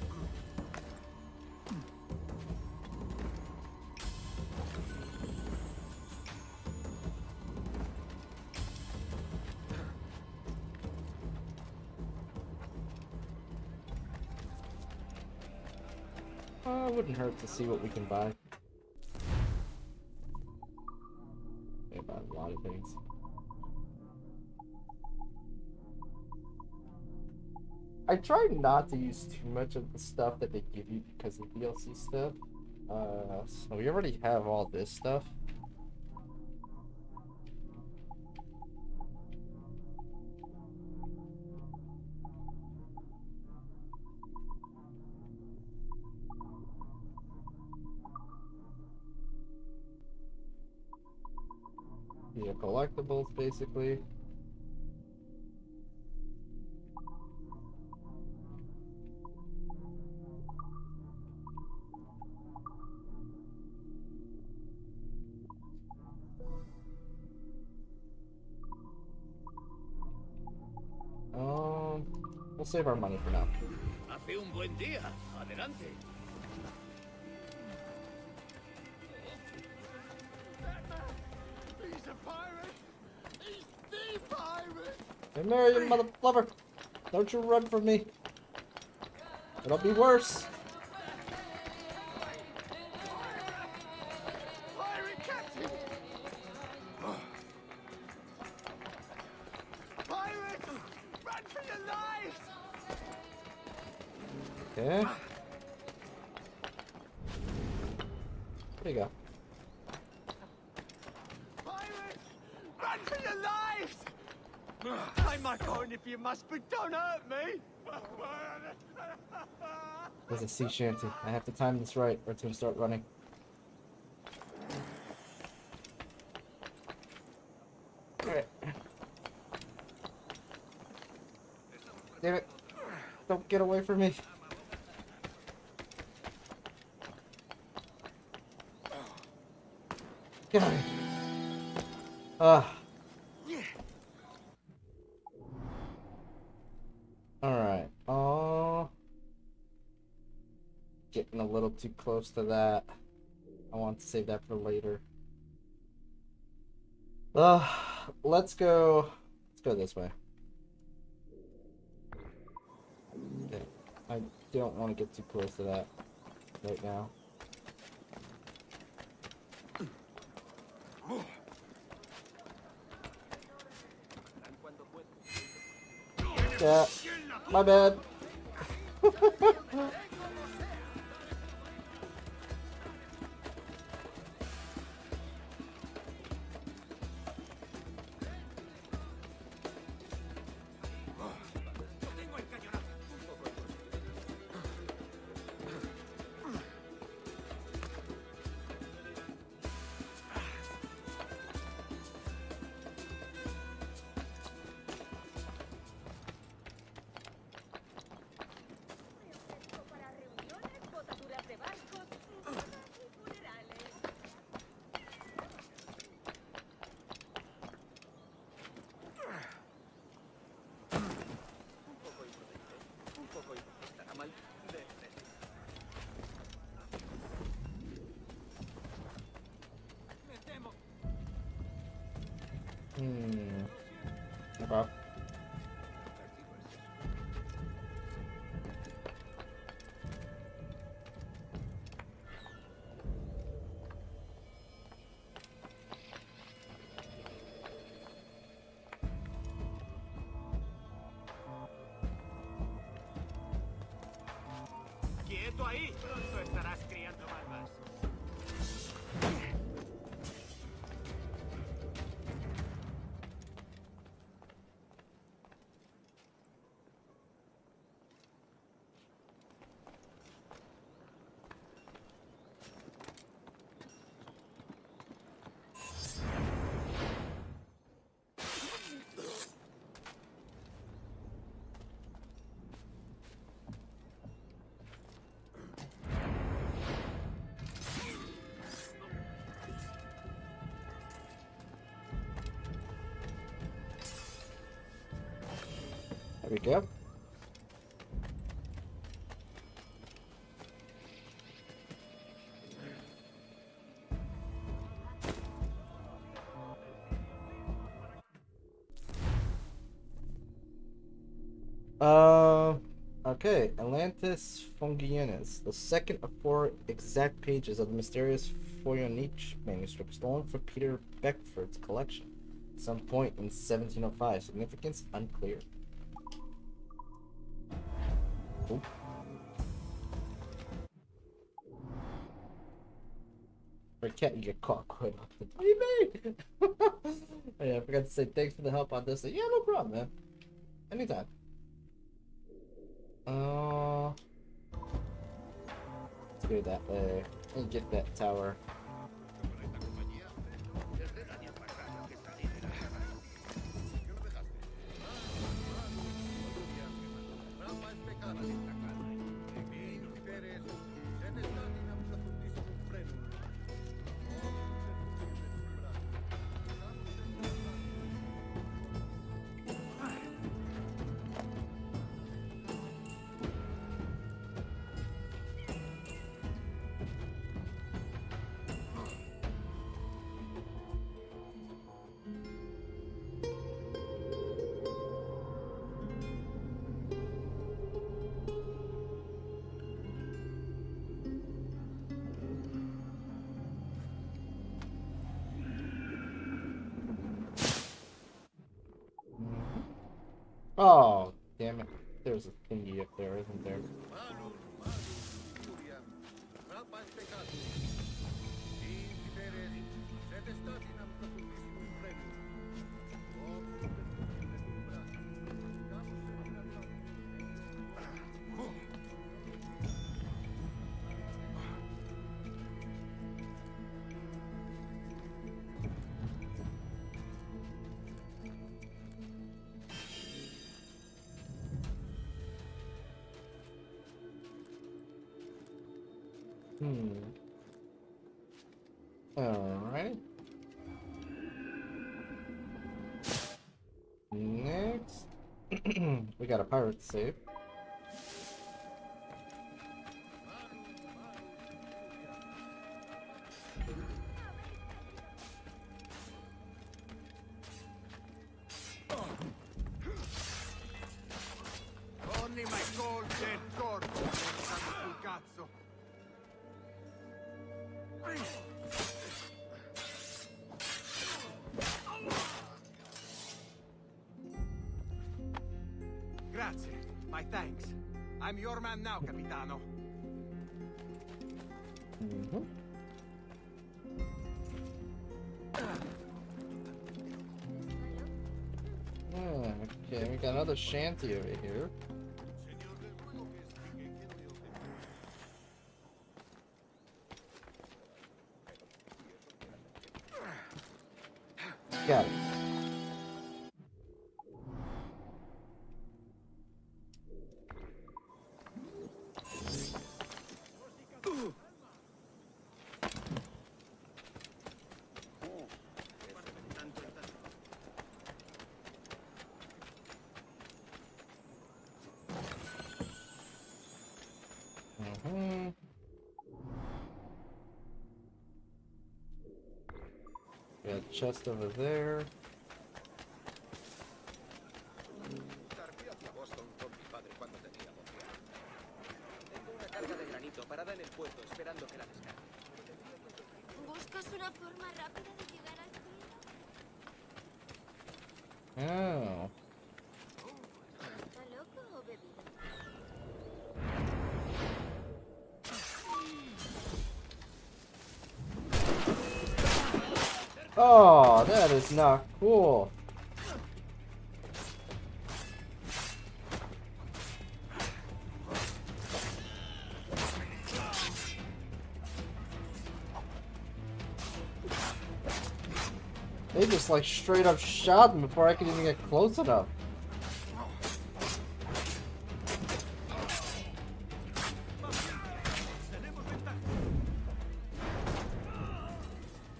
It wouldn't hurt to see what we can buy. They buy a lot of things. I try not to use too much of the stuff that they give you because of DLC stuff. So we already have all this stuff. Yeah, collectibles basically. We'll save our money for now. Hace un buen día. Adelante. He's a pirate! He's the pirate! Hey, Mary, you mother lover! Don't you run from me! It'll be worse. Pirate captain! Pirate! Run for your lives! Okay. There you go. Pirate! Run for your lives! I'm not going if you must, but don't hurt me! There's a sea shanty. I have to time this right, or it's gonna start running. Alright. Damn it. Don't get away from me. Get out of here. Alright. Oh. Getting a little too close to that. I want to save that for later. Let's go this way. Okay. I don't want to get too close to that right now. Yeah, my bad. Okay. ¡Quieto ahí! Pronto estarás criando malvas. There we go. Okay, Atlantis Fungianus, the second of 4 exact pages of the mysterious Voynich manuscript stolen from Peter Beckford's collection at some point in 1705. Significance unclear. Ooh. Or can't you get caught quite often? What do you mean? Oh, yeah, I forgot to say thanks for the help on this. Yeah, no problem, man. Anytime. Let's go that way and get that tower. Oh, damn it. There's a thingy up there, isn't there? Alright. Next. We got a pirate save. Only my cold dead corpse sul cazzo. Grazie. My thanks. I'm your man now, Capitano. Okay, we got another shanty over here. Got it. Got a chest over there. ¿Buscas una forma rápida de llegar al cielo? Oh. ¿Está loco o bebido? Oh, that is not cool. They just like straight up shot me before I could even get close enough.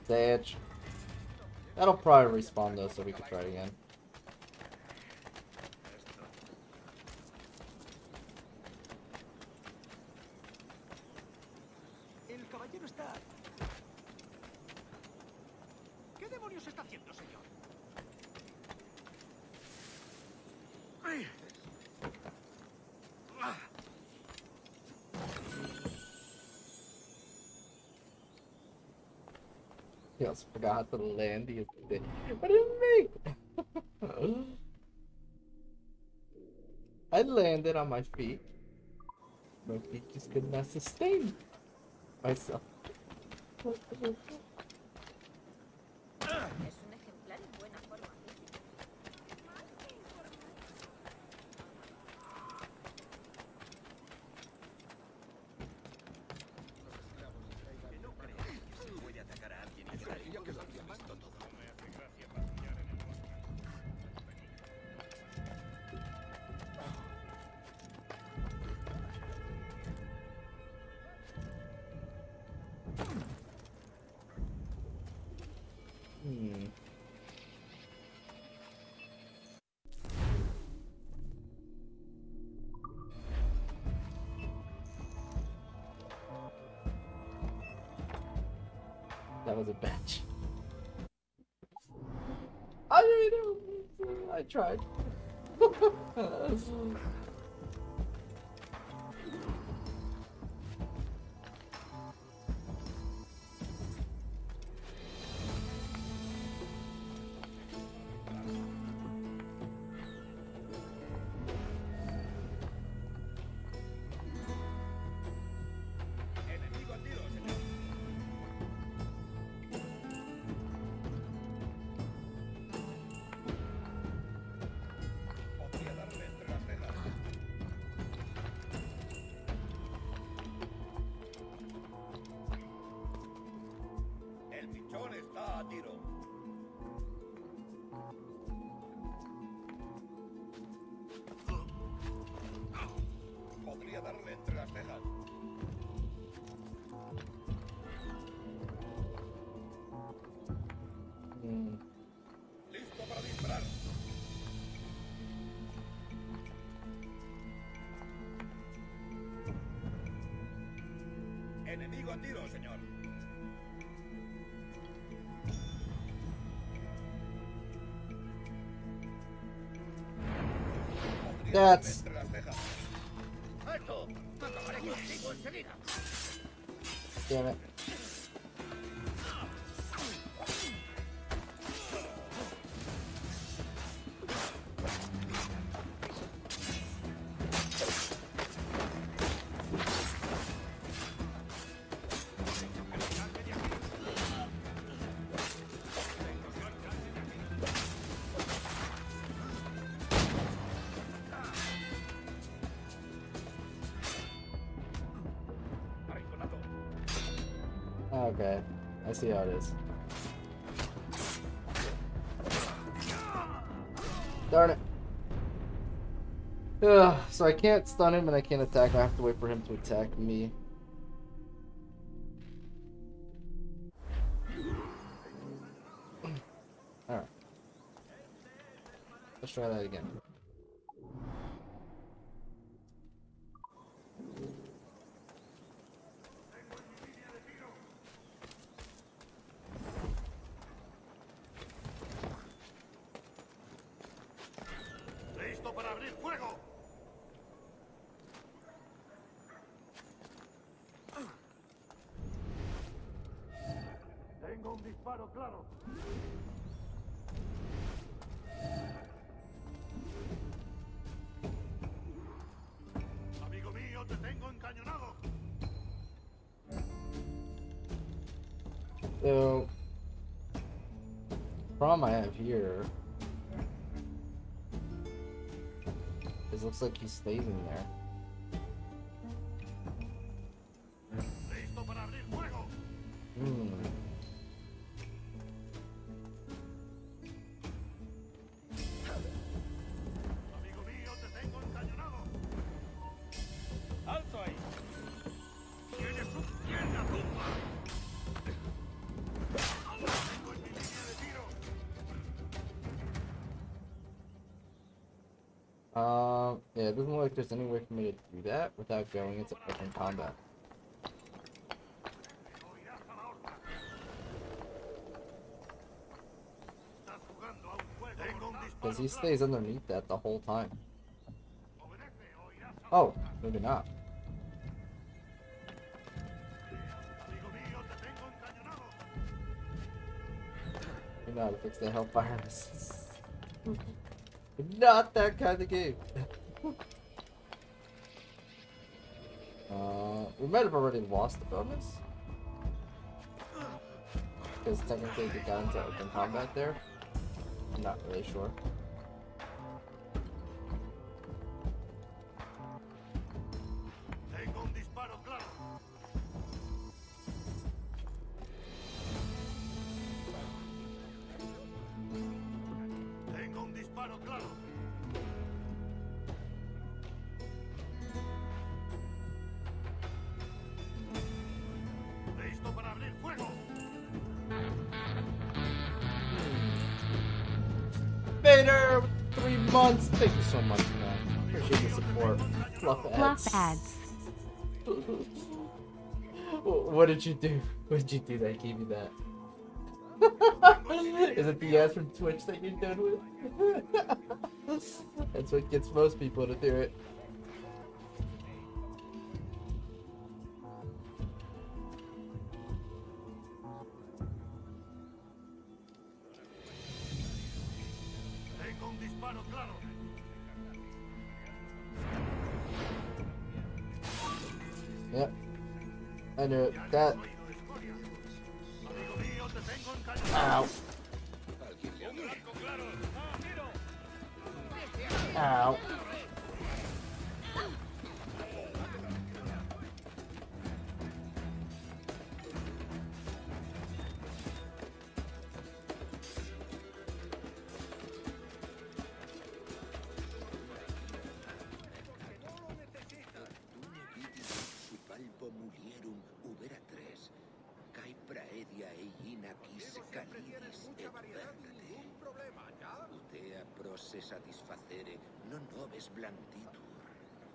Sage. That'll probably respawn though, so we can try it again. El caballero está... ¿Qué demonios está haciendo, señor? He also forgot how to land the thing. What did it make? I landed on my feet. My feet just could not sustain myself. Es un ejemplar en buena forma física. No creo que se puede atacar a alguien y quedaría que lo había visto todo. No me hace gracia patrullar en el bosque. That was a bench. I mean, I tried. Enemigo a tiro, señor. Podría darle entre las cejas. El pichón está a tiro. Podría darle entre las cejas. Enemigo a tiro, señor. That's... Damn it. Okay, I see how it is. Darn it. Ugh, so I can't stun him and I can't attack him. I have to wait for him to attack me. Alright. Let's try that again. ¡Listo para abrir fuego! Tengo un disparo claro. Amigo mío, te tengo encañonado. So, problem I have here is looks like he stays in there. Listo para abrir fuego. Amigo mío, te tengo encañonado. ¡Alto ahí! ¡Tienes su pierna tumba! Tengo en mi línea de tiro. Yeah, it doesn't look like there's any way for me to do that without going into open combat. Because he stays underneath that the whole time. Oh, maybe not. You know how to fix the hellfire missiles. Not that kind of game. We might have already lost the bonus. Because technically we got into open combat there. I'm not really sure. Tengo un disparo claro. Tengo un disparo claro. Listo para abrir fuego. Vader, 3 months. Thank you so much, man. Appreciate the support. Fluff ads. Fluff ads. What did you do? What did you do that gave you that? Is it the ads from Twitch that you're done with? That's what gets most people to do it. Tengo un disparo claro. Yep. I knew it. That. Ow. Ow.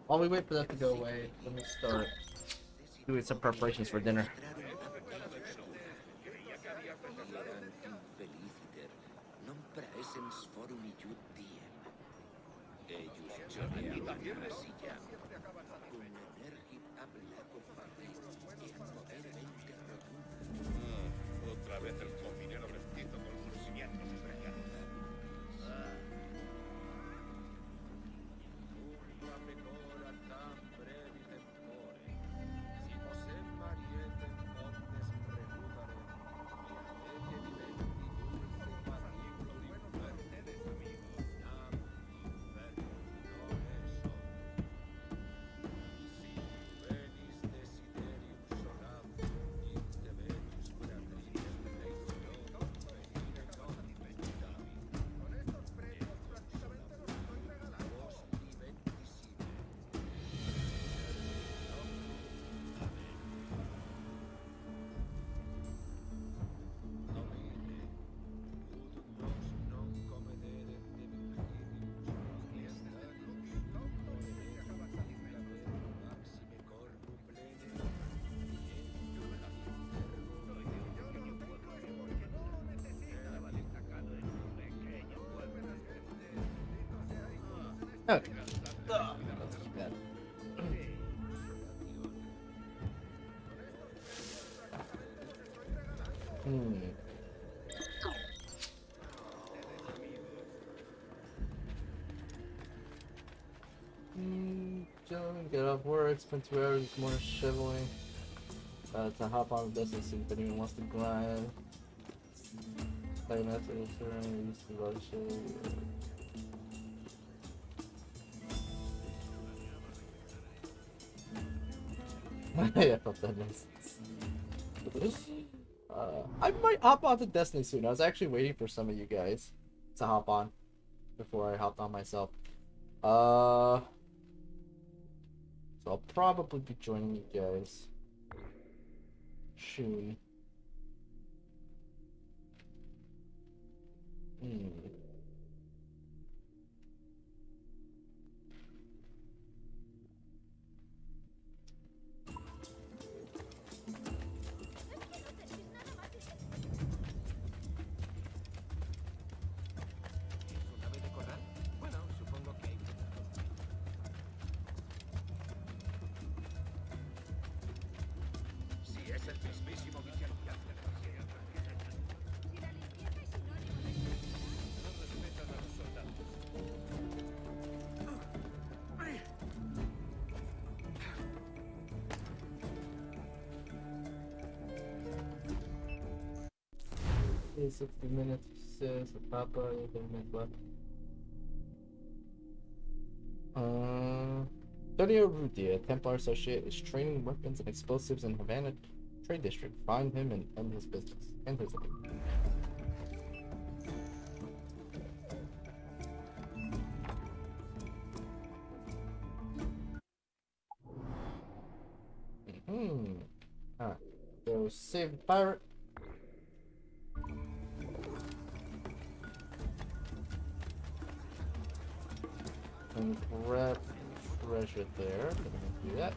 While we wait for that to go away, let me start doing some preparations for dinner. Otra vez el cocinero vestido con sus cimientos brillantes. Okay. That's bad. Get off work, spend 2 hours more shoveling. To hop on the Destiny suit if anyone wants to grind. Play method, use the road shit. Yeah, I felt that nice. I might hop on to Destiny soon. I was actually waiting for some of you guys to hop on before I hopped on myself. So I'll probably be joining you guys soon. Okay, 60 minutes, says Papa, anything minutes left. Antonio Rudia, Templar Associate, is training weapons and explosives in Havana Trade District. Find him and end his business. End his life. Alright, so save the pirate. And grab treasure there. Gonna do that.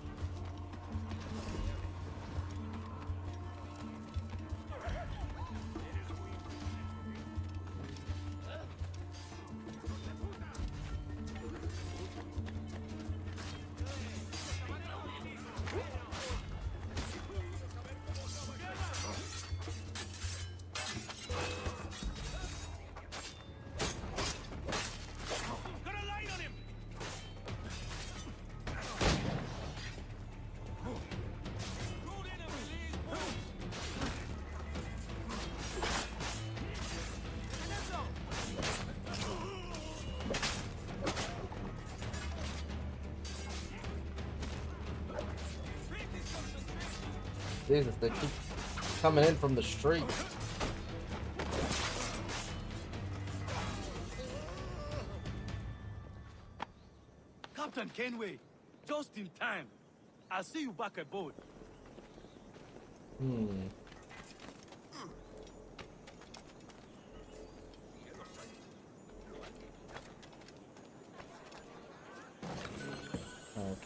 Jesus, they keep coming in from the street. Captain Kenway, just in time. I'll see you back aboard.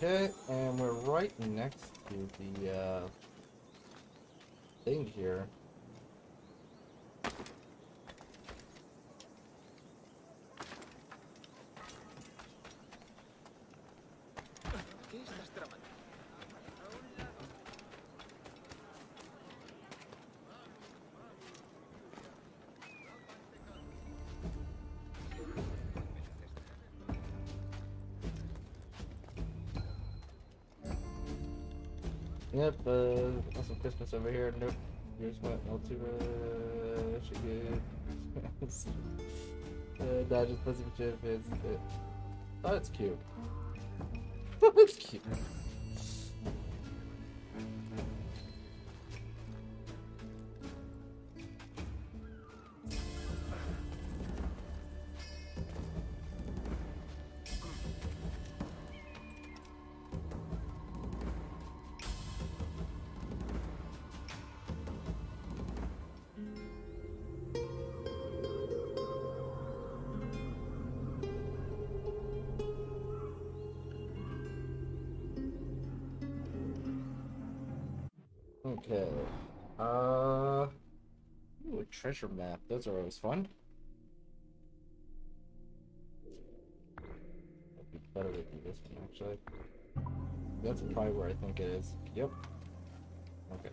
Okay, and we're right next to the thing here. Yep, got some Christmas over here. Nope. Here's what L2 should good. Nah, just pussy shit. Oh, it's cute. It's cute. Okay. Ooh, a treasure map. Those are always fun. It'd be better to do this one, actually. That's probably where I think it is. Yep. Okay.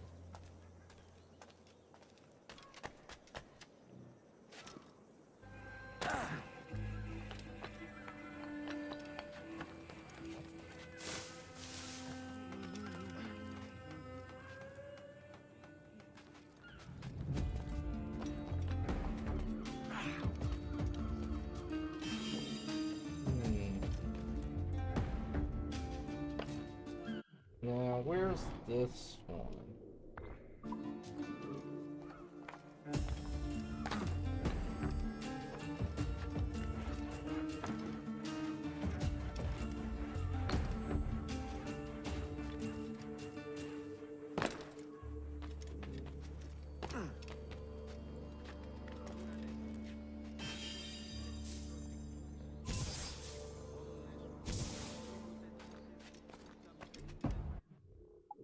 Now, where's this one?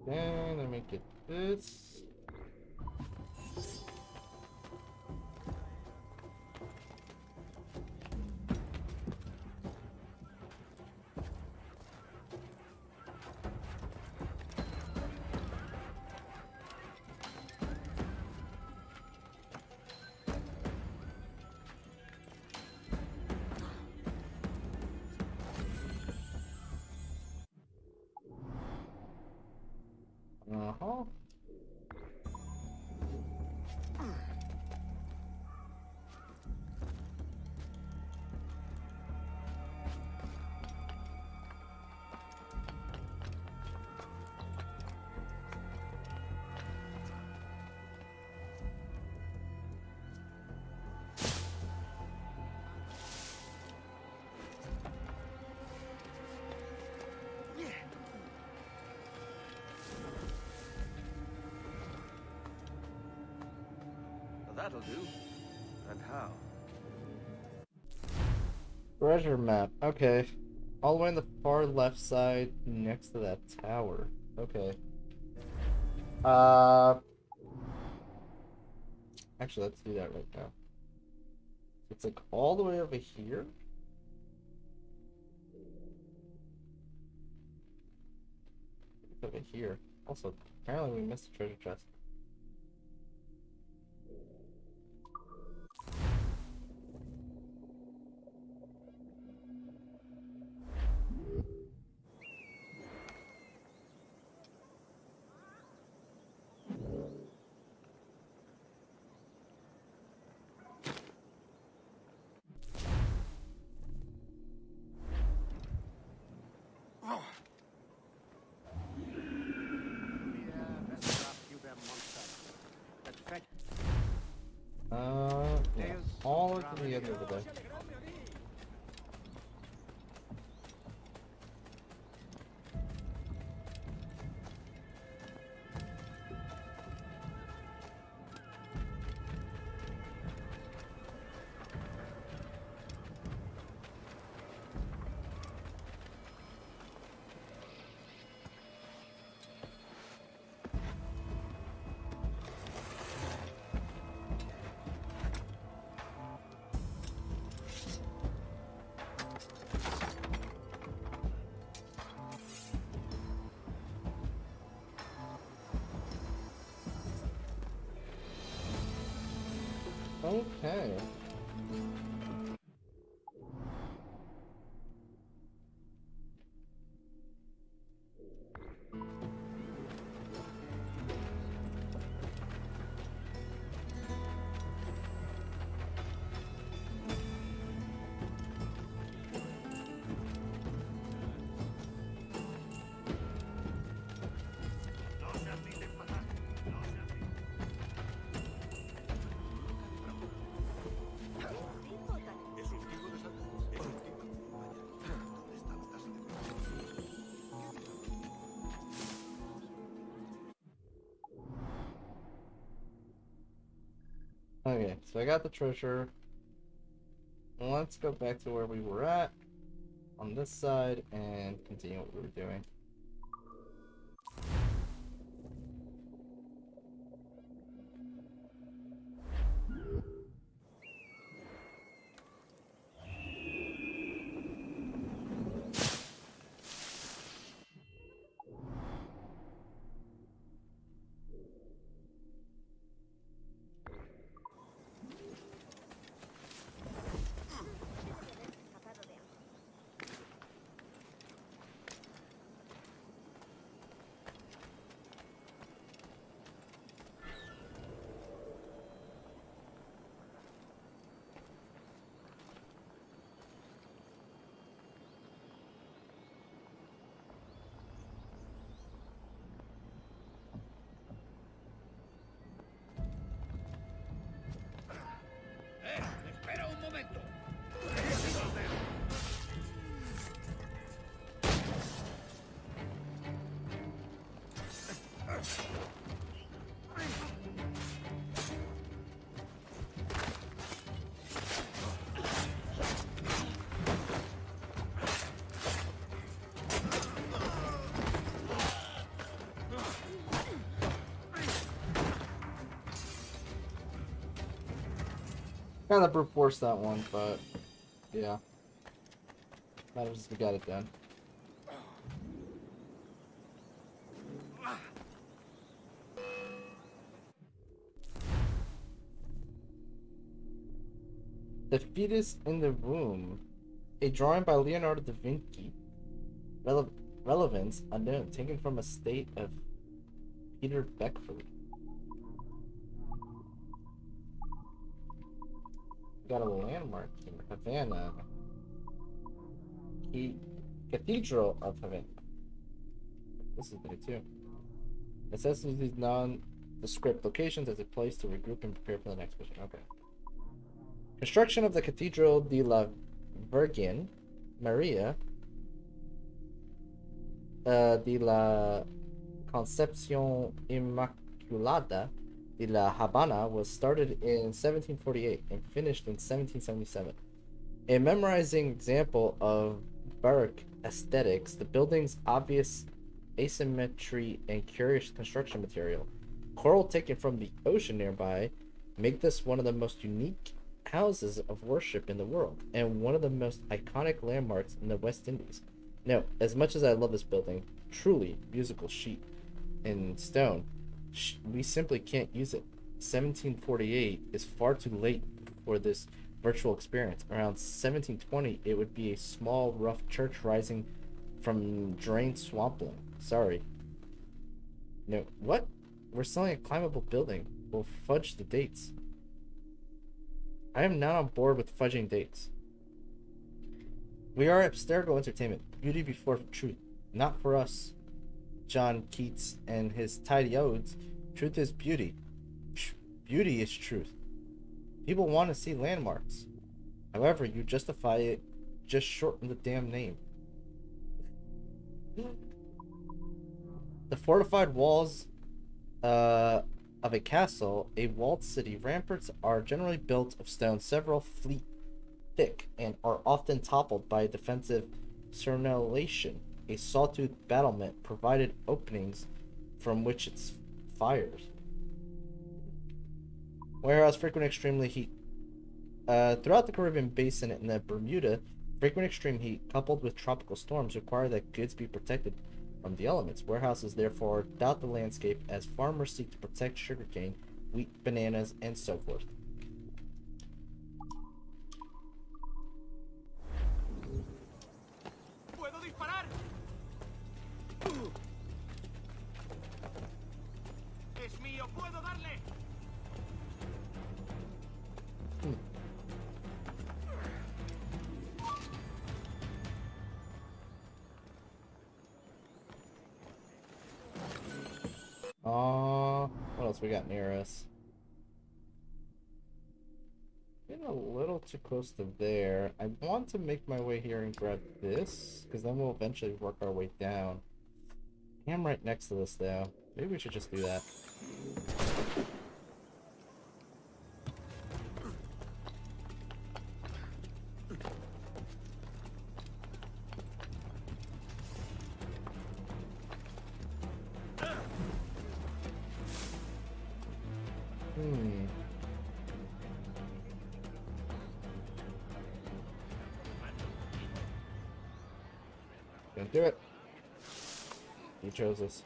And let me get this. Uh-huh. That'll do. And how? Treasure map. Okay. All the way on the far left side next to that tower. Okay. Actually, let's do that right now. It's like all the way over here. It's over here. Also, apparently we missed the treasure chest. Yeah, all the way to the end of the day. Okay. Okay, so I got the treasure. Let's go back to where we were at on this side and continue what we were doing. Espera un momento. Kind of brute force that one, but yeah. Matters is we got it done. The Fetus in the Womb, a drawing by Leonardo da Vinci. Relevance unknown, taken from a state of Peter Beckford. Got a landmark here. Havana. Cathedral of Havana. This is good too. It says these nondescript locations as a place to regroup and prepare for the next mission. Okay. Construction of the Cathedral de la Virgen Maria de la Concepción Inmaculada de la Habana was started in 1748 and finished in 1777. A memorizing example of Baroque aesthetics, the building's obvious asymmetry and curious construction material, coral taken from the ocean nearby, make this one of the most unique houses of worship in the world and one of the most iconic landmarks in the West Indies. Now, as much as I love this building, truly musical sheet in stone, we simply can't use it. 1748 is far too late for this virtual experience. Around 1720, it would be a small, rough church rising from drained swampland. Sorry. No, what? We're selling a climbable building. We'll fudge the dates. I am not on board with fudging dates. We are Abstergo Entertainment. Beauty before truth. Not for us. John Keats and his tidy odes. Truth is beauty. Beauty is truth. People want to see landmarks. However, you justify it, just shorten the damn name. The fortified walls of a castle, a walled city, ramparts are generally built of stone several feet thick and are often toppled by a defensive crenellation. A sawtooth battlement provided openings from which it fires. Warehouse frequent extremely heat. Throughout the Caribbean basin and the Bermuda, frequent extreme heat coupled with tropical storms require that goods be protected from the elements. Warehouses therefore dot the landscape as farmers seek to protect sugarcane, wheat, bananas, and so forth. puedo darle! What else we got near us? Getting a little too close to there. I want to make my way here and grab this, because then we'll eventually work our way down. I am right next to this, though. Maybe we should just do that. Gonna do it. You chose us.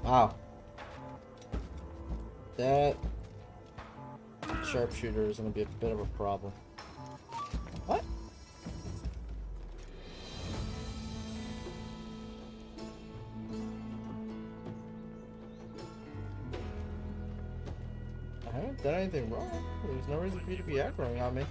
Wow. That sharpshooter is going to be a bit of a problem. What? I haven't done anything wrong. There's no reason for you to be aggroing on me.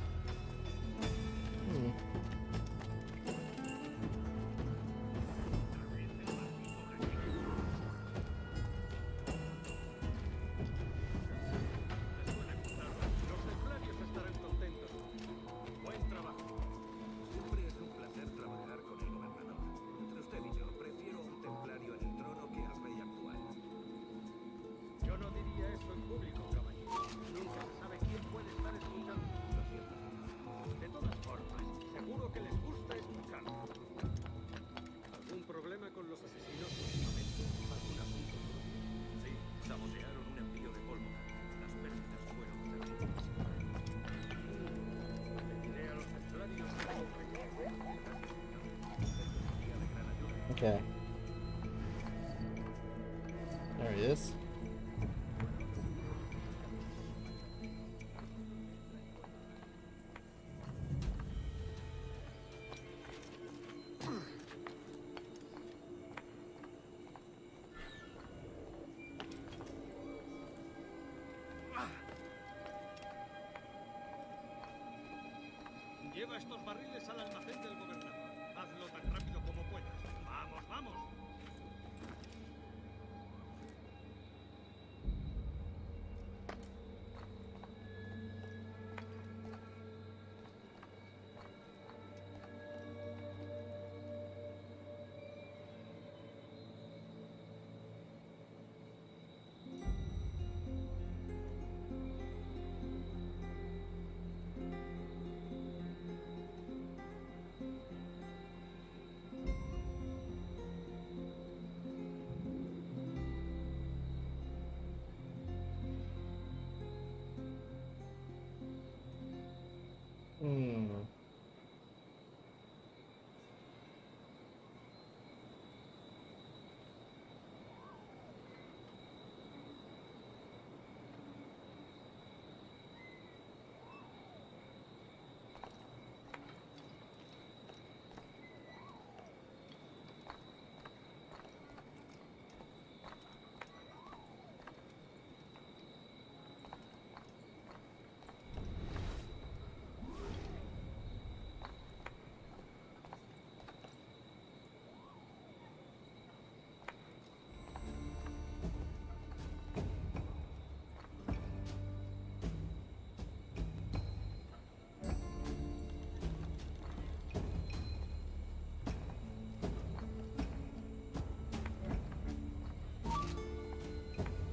Okay. There he is. Lleva estos barriles al almacén del gobernador. Hazlo tan rápido como puedas. ¡Vamos, vamos!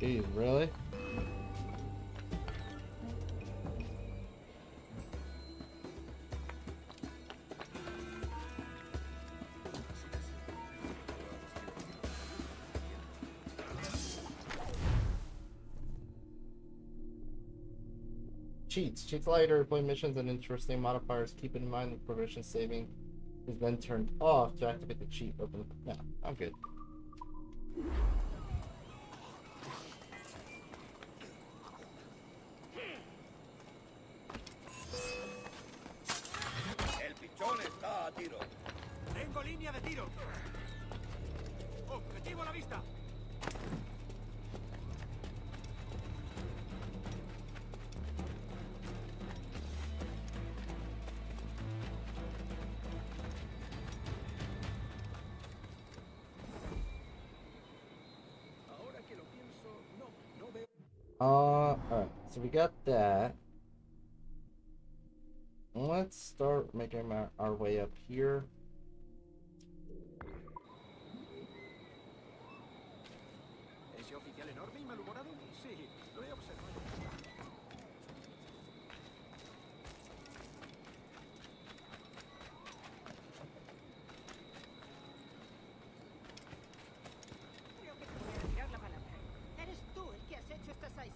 Jeez, really? Cheats. Cheats allow you to replay missions and interesting modifiers. Keep in mind the provision saving is then turned off to activate the cheat. Open. No, I'm good. El pichón está a tiro. Tengo línea de tiro. Objetivo a la vista. Alright, so we got that. Let's start making our way up here. ¿Ese oficial enorme y malhumorado? Sí, lo he observado. Creo que te voy a retirar la palabra. Eres tú el que has hecho esta saisa.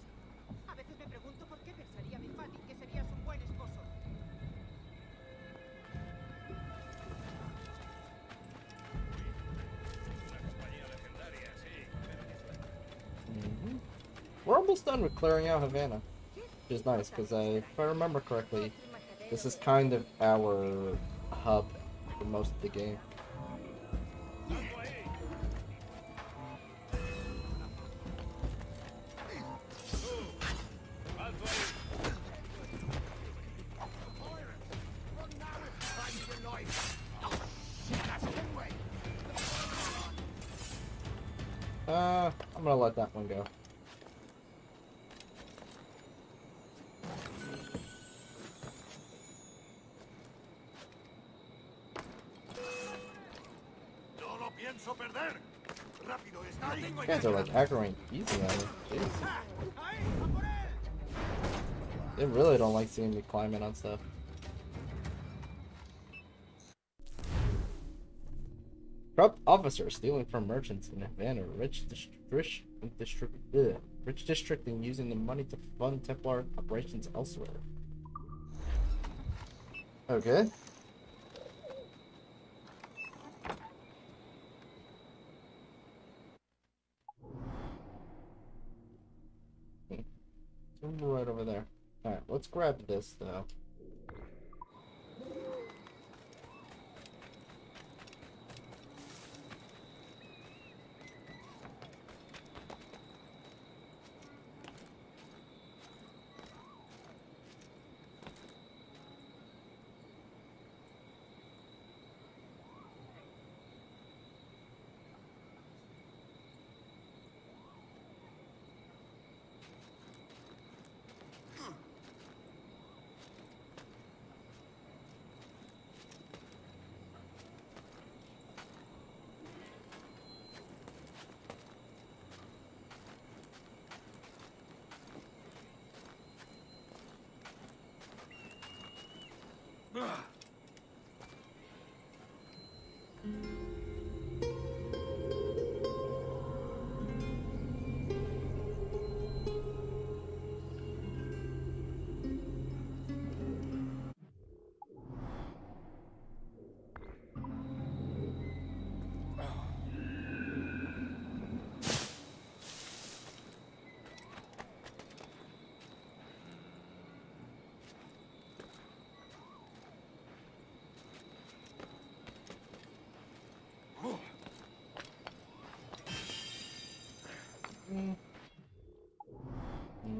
A veces me pregunto por qué pensaría mi Fati que serías un buen esposo. We're almost done with clearing out Havana, which is nice because if I remember correctly, this is kind of our hub for most of the game. I'm gonna let that one go. You guys are like aggroing easy on me. Jeez. They really don't like seeing me climbing on stuff. Corrupt officer stealing from merchants in Havana, rich district and using the money to fund Templar operations elsewhere. Okay. Right over there. Alright, let's grab this though.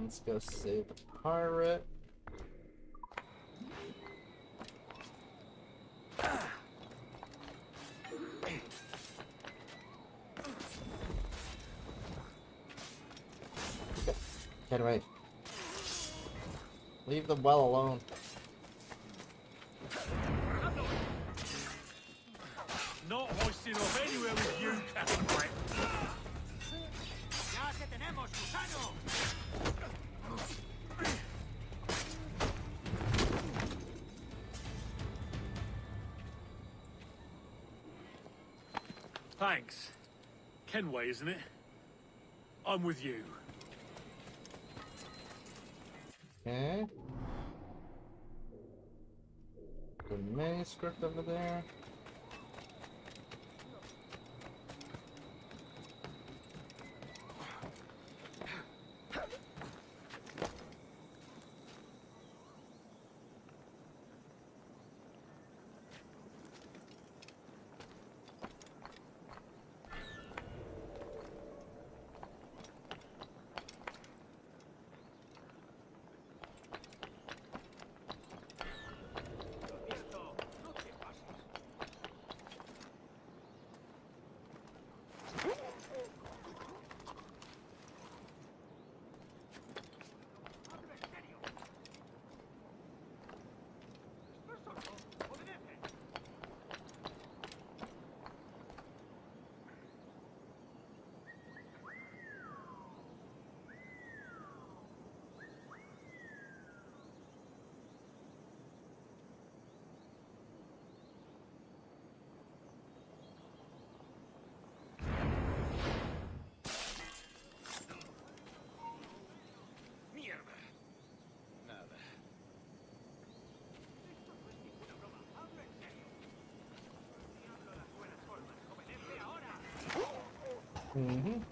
Let's go save the pirate. Get away. Leave them well alone. Not hoisting off anywhere with you, Captain Brett. Ya te tenemos, gusano. Thanks. Kenway, isn't it? I'm with you. Okay. The manuscript over there. Mm-hmm.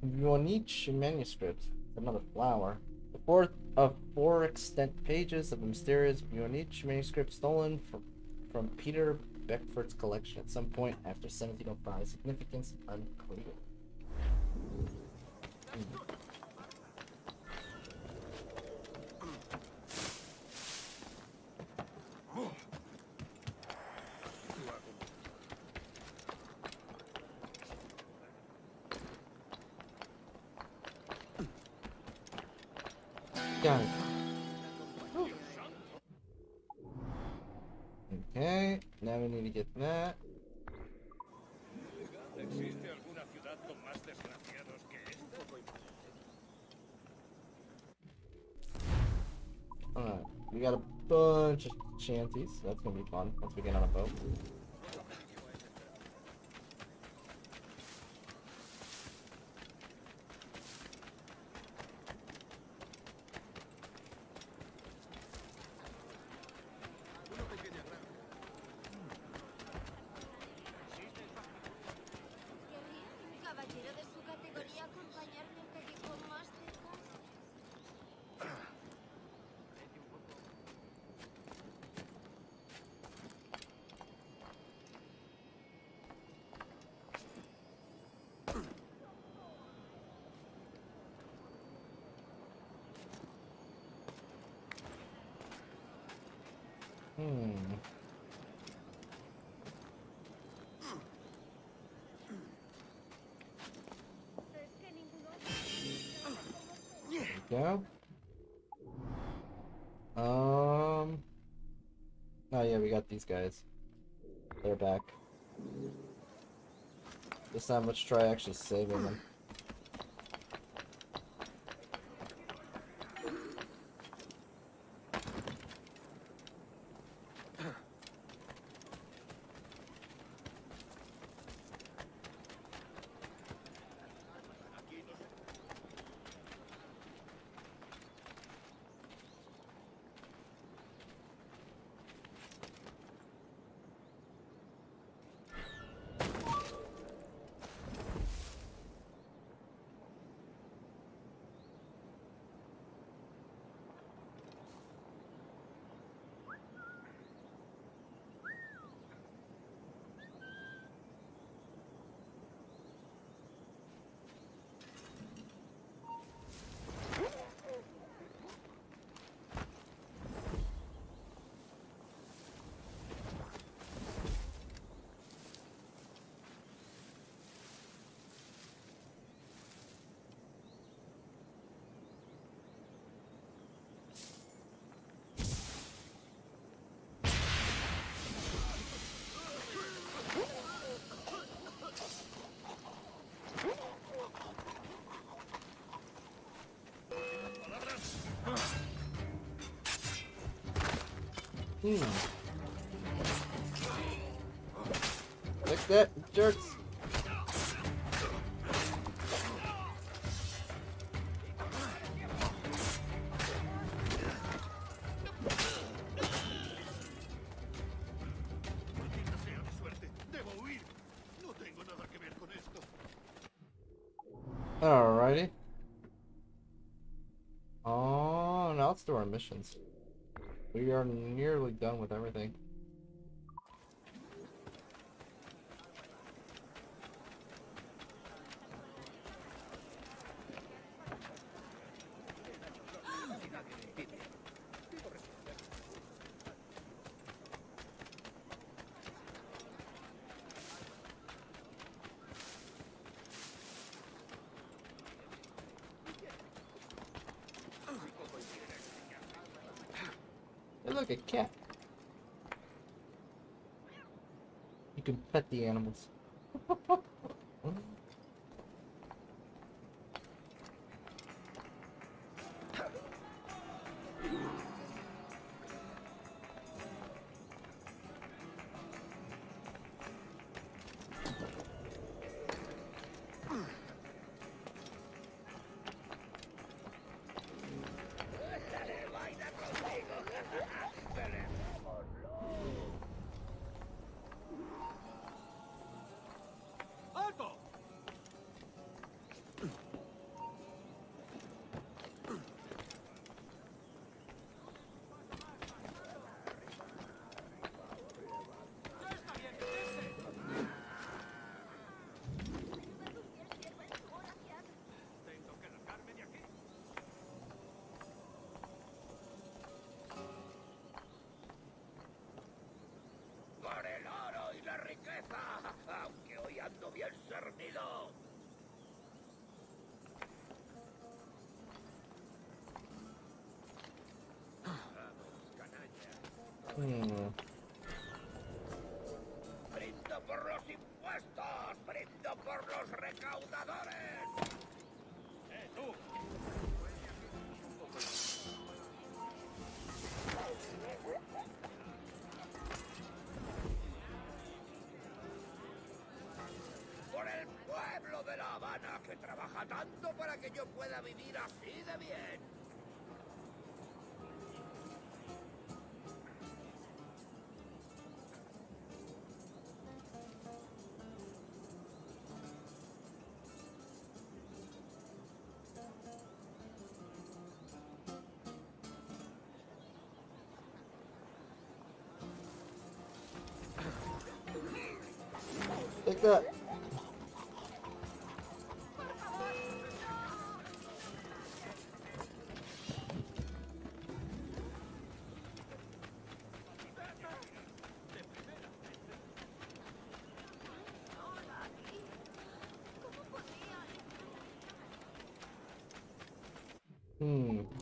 Voynich manuscript. Another flower. The fourth of 4 extant pages of a mysterious Voynich manuscript stolen from Peter Beckford's collection at some point after 1705. Significance unclear. Got it. Okay, now we need to get that. ¿Existe alguna ciudad con más desgraciados que esta? Alright, we got a bunch of shanties, so that's gonna be fun once we get on a boat. ¿Querría un caballero de su categoría acompañarme en pedir con más cerca? Go. Oh yeah, we got these guys. They're back. This time, let's try actually saving them. Like that, jerks. Alrighty. Oh, now let's do our missions. We are nearly done with everything. Hey, look, a cat. You can pet the animals. Por el oro y la riqueza, aunque hoy ando bien servido. Brindo por los impuestos, brindo por los recaudadores. Tú. Por el pueblo de La Habana, que trabaja tanto para que yo pueda vivir así de bien. Take that.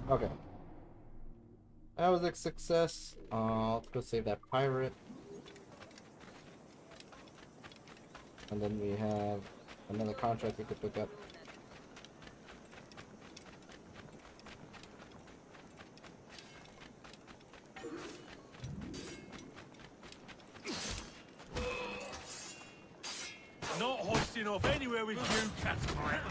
Okay. That was a success. Let's go save that pirate. And then we have another contract we could pick up. Not hoisting off anywhere with you, Catamaran.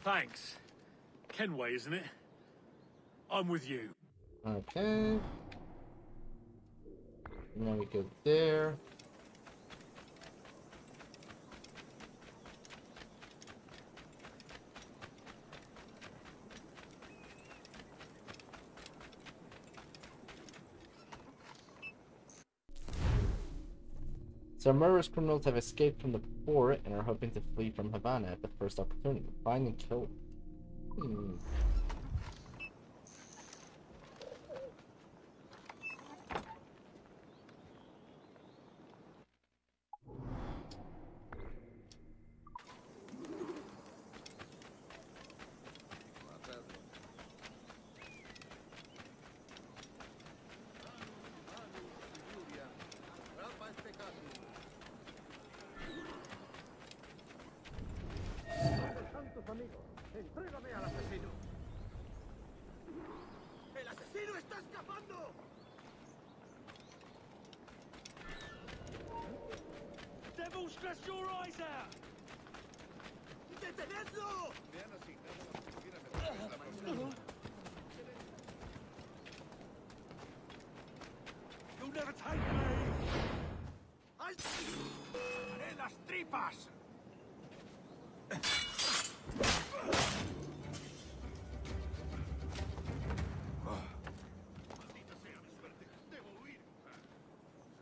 Thanks. Kenway, isn't it? I'm with you. Okay. And then we go there. Some murderous criminals have escaped from the port and are hoping to flee from Havana at the first opportunity. Find and kill them. amigo. Entrégame al asesino. ¡El asesino está escapando! Devil, stretch your eyes out! ¡Detenedlo! Me han asignado las primeras de la próxima. You'll never take me! ¡Haré las tripas!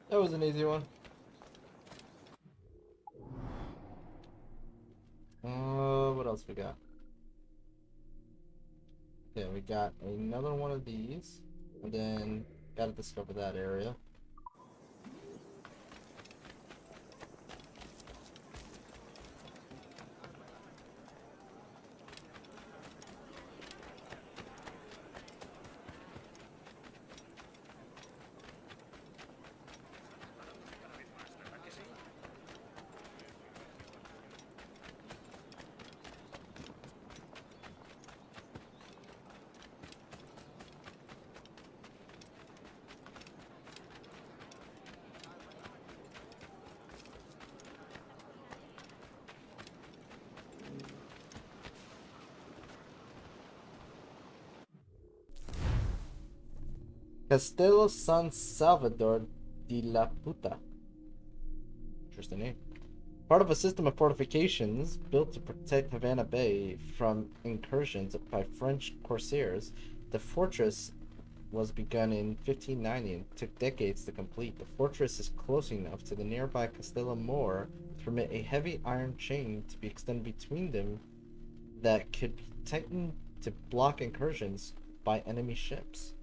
That was an easy one. What else we got? Okay, we got another one of these, and then gotta discover that area. Castelo San Salvador de la Puta. Interesting name. Part of a system of fortifications built to protect Havana Bay from incursions by French corsairs, the fortress was begun in 1590 and took decades to complete. The fortress is close enough to the nearby Castelo Mor to permit a heavy iron chain to be extended between them that could be tightened to block incursions by enemy ships.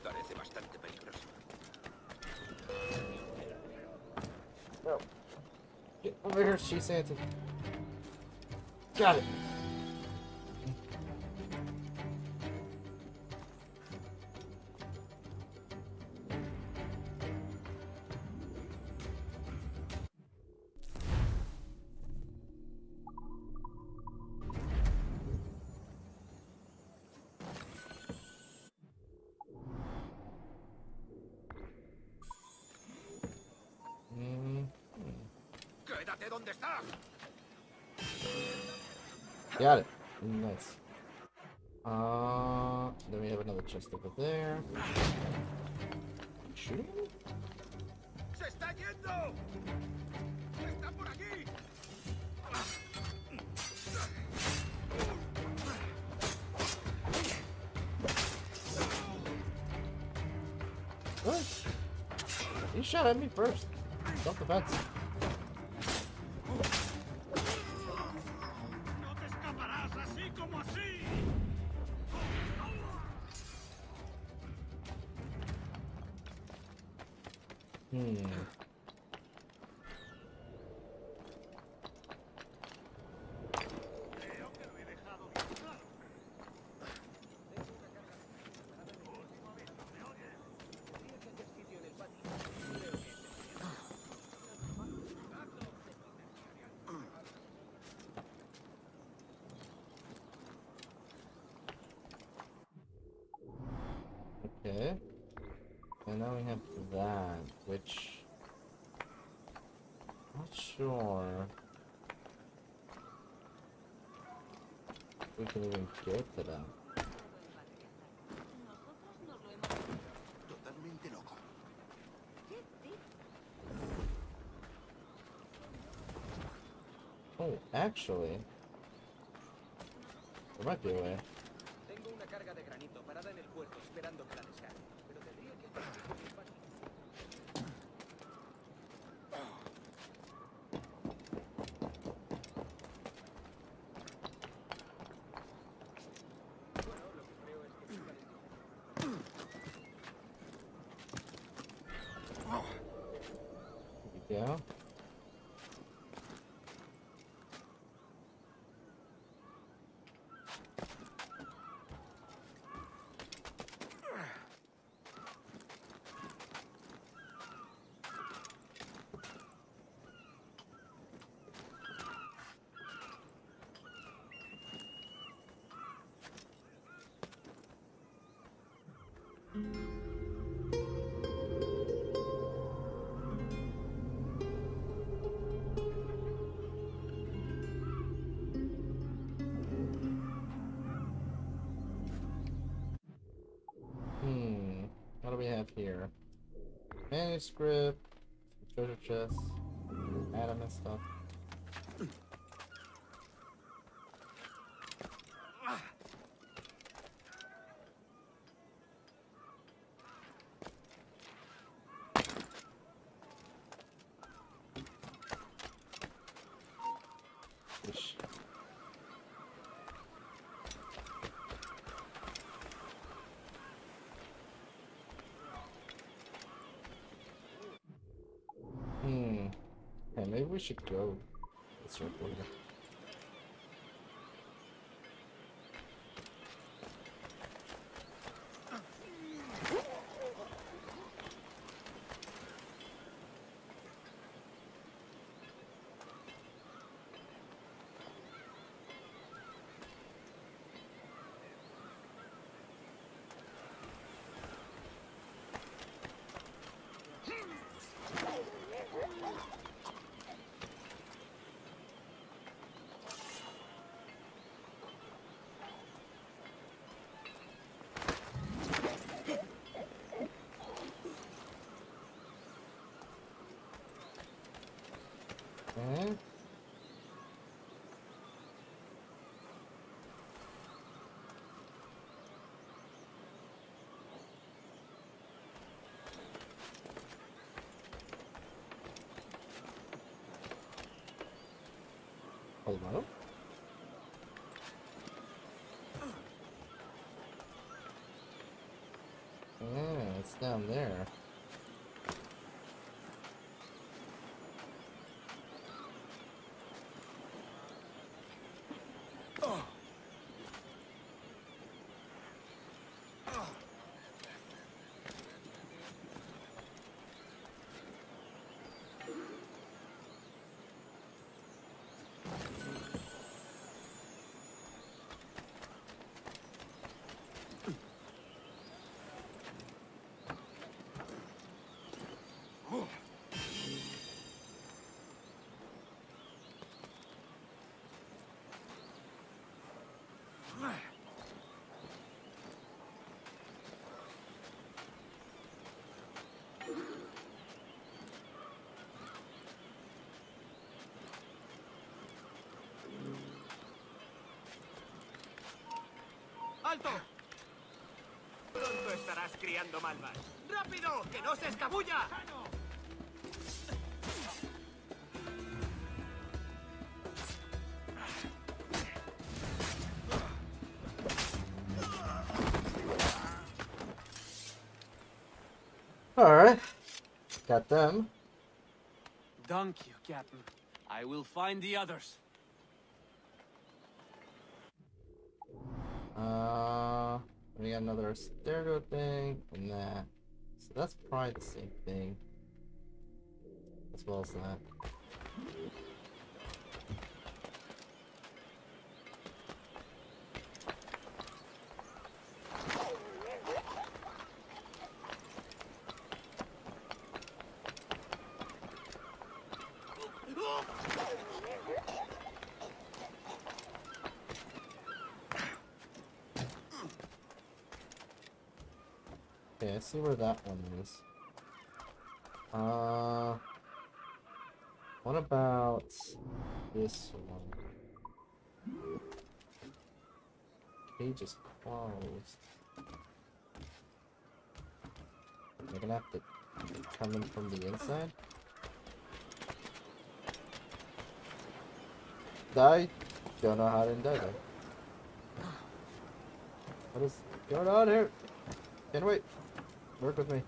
Parece bastante peligroso. Oh. Get over here, she Santa. Got it. ¡Quédate donde estás! Got it. Nice. Then we have another chest over there. Shooting him? ¡Se está yendo! ¡Está por aquí! What? You shot at me first. Self-defense. ¡No te escaparás así como así! Creo que lo he dejado bien claro. Tengo una carga preparada en el último vez. ¿Me oyes? Diría que haya sitio en el patio. Creo que Okay. And now we have that, which not sure if we can even get to that. Totalmente loco. Oh, actually, there might be a way. Tengo una carga de granito parada en el puerto esperando que la descargue. Pero tendría que hacer algo con el patio. Bueno, lo que creo es que está There we go. have here? Manuscript, treasure chest, Adam and stuff. Ish. Okay, maybe we should go this circle here. Okay. Hello? Yeah, it's down there. ¡Alto! Pronto estarás criando malvas. ¡Rápido! ¡Que no se escabulla! Alright. Got them. Thank you, Captain. I will find the others. We got another stereo thing and that. So that's probably the same thing. As well as that. Okay, I see where that one is. What about this one? Cage is closed. Am I gonna have to come in from the inside? Die? Don't know how to die though. What is going on here? Can't wait. Work with me.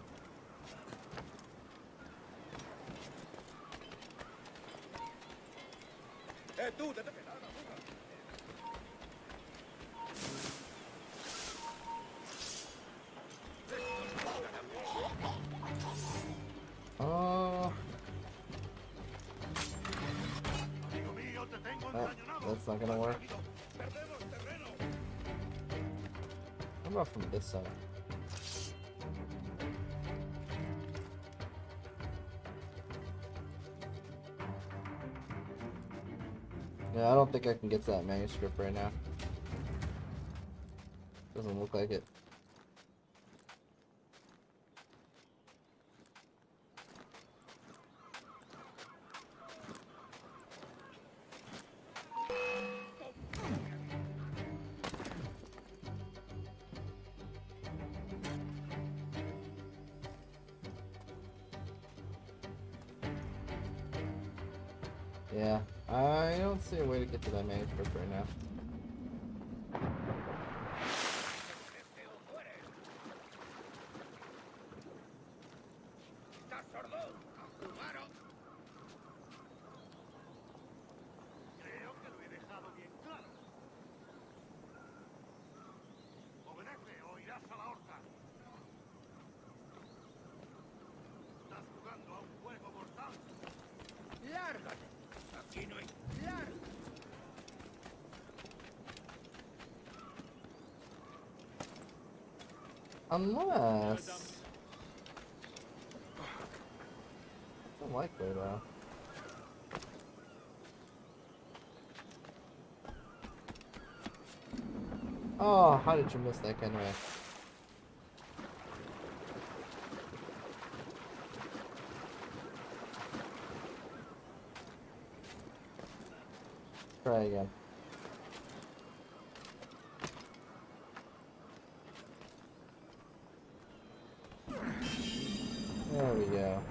That's not gonna work. How about from this side? Yeah, I don't think I can get to that manuscript right now. Doesn't look like it. Yeah, I don't see a way to get to that manuscript right now. ¿Estás sordo? ¡A jugar! Creo que lo he dejado bien claro. Obedece o irás a la horca. ¿Estás jugando a un juego mortal? ¡Lárgate! Aquí no hay... ¡Lárgate! Unless... It's unlikely though. Oh, how did you miss that kind of way? Try again. There we go.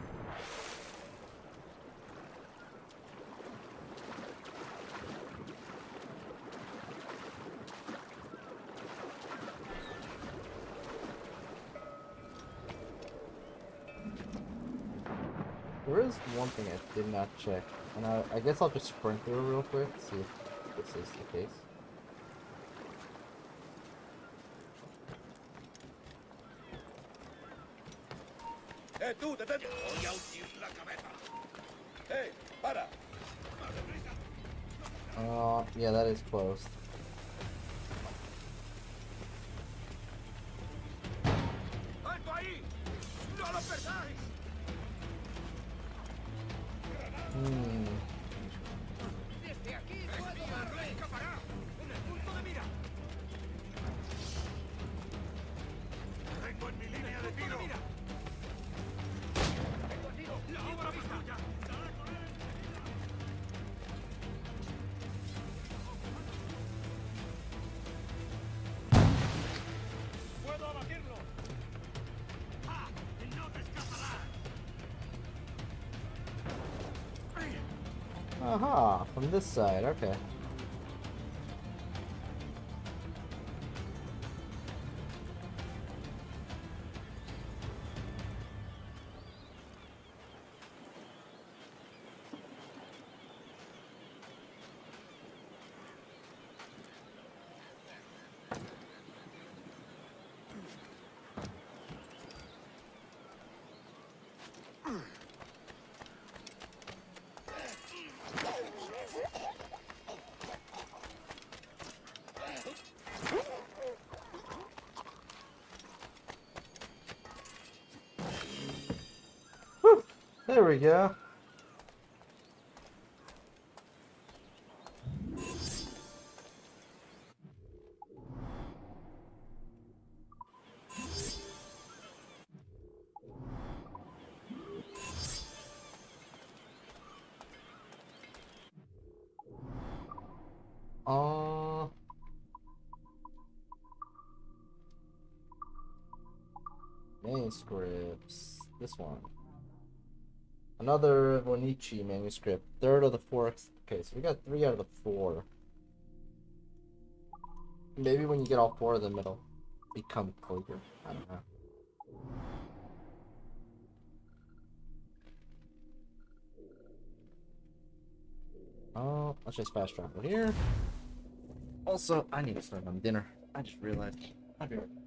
There is one thing I did not check, and I guess I'll just sprint through real quick, see if this is the case. Tú, detente. Voy a hundir la cabeza. Para. Yeah, that is close. ¡Alto ahí! ¡No lo perdáis! Desde aquí puedo darle. ¡Escapará! ¡En el punto de mira! Tengo en mi línea de tiro. ¡La obra vista! ¡Puedo abatirlo! ¡Ah! ¡No te escaparás! Aha, from this side, okay. Whew, there we go. Manuscripts. This one. Another Vonichi manuscript. Third of the four. Okay, so we got 3 out of the 4. Maybe when you get all 4 of them, it'll become clear. I don't know. Oh, let's just fast travel here. Also, I need to start on dinner. I just realized. I'll be right back.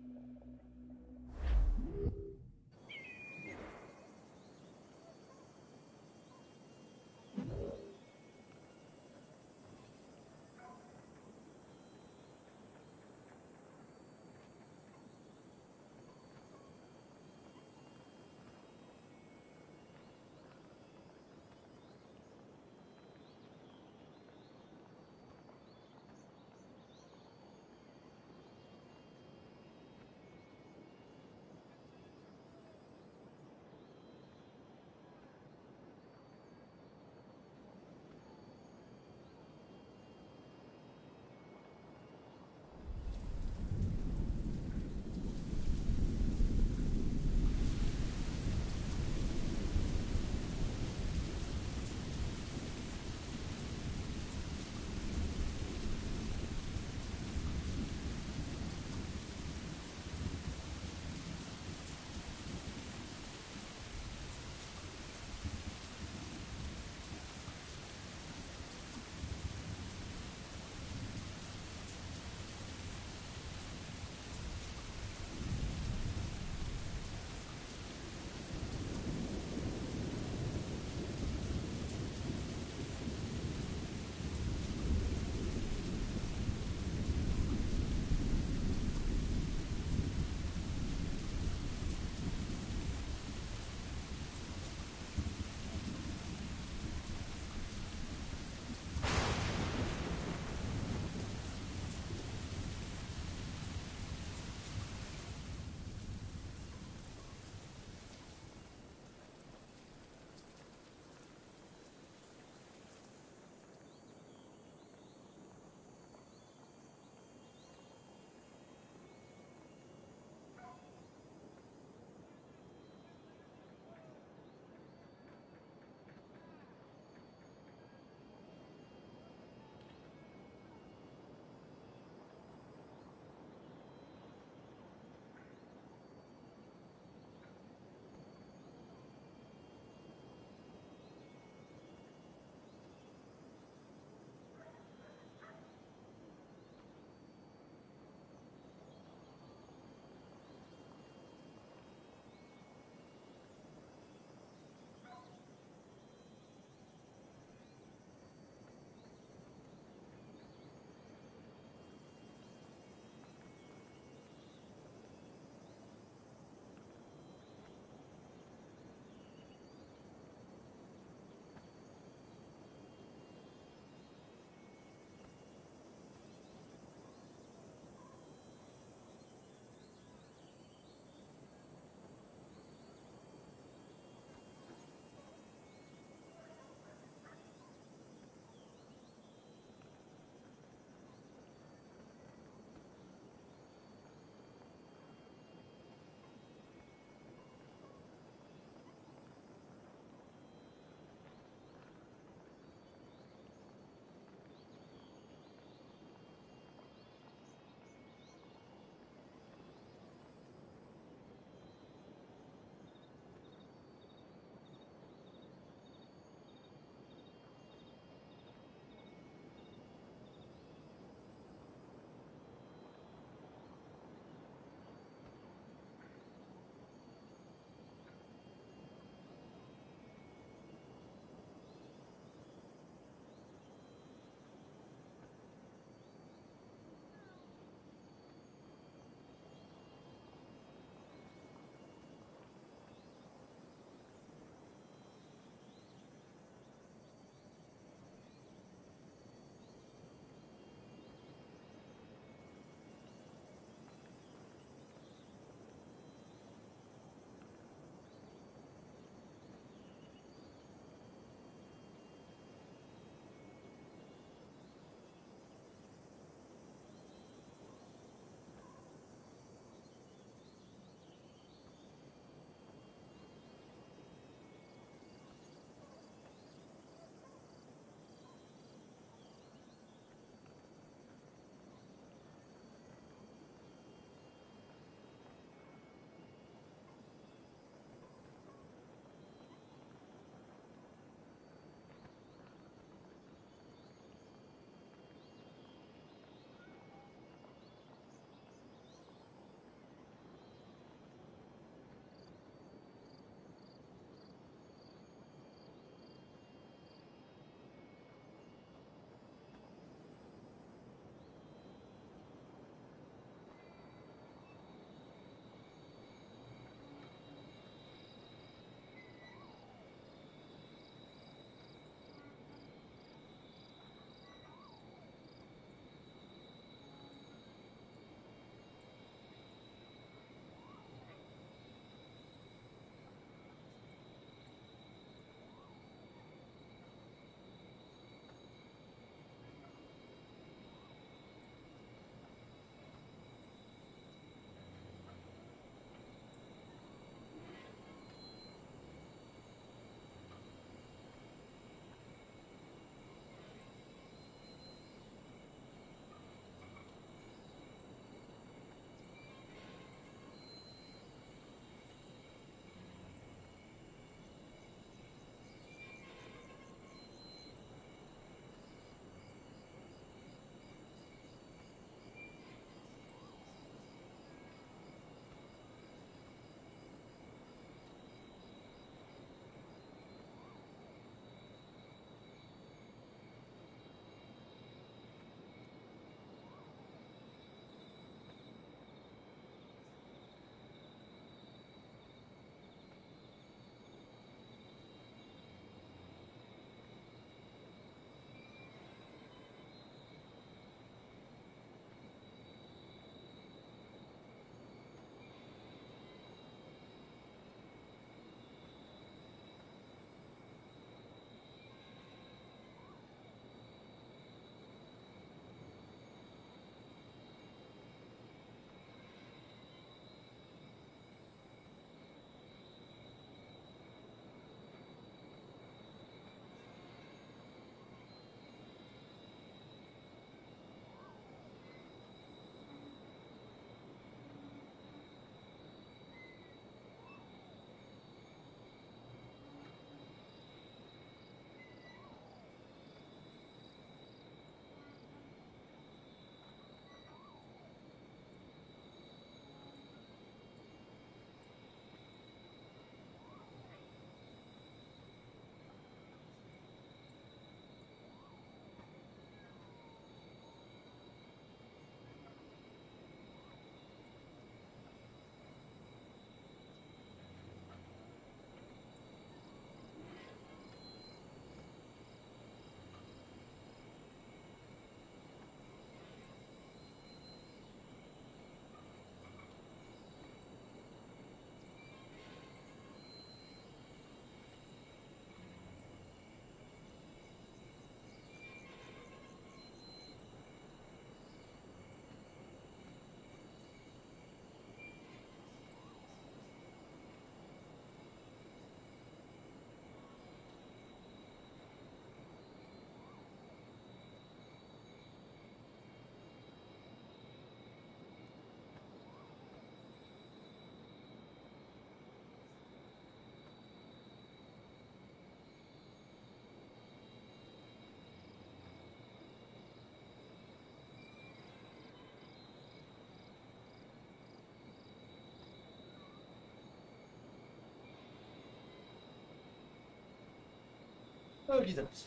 Okie dokes.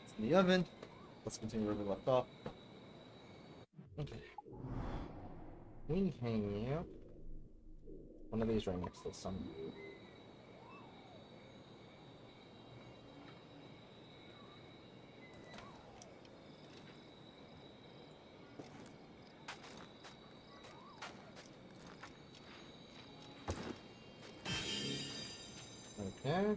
It's in the oven. Let's continue where we left off. Okay. We can hang out. One of these right next to some. Okay.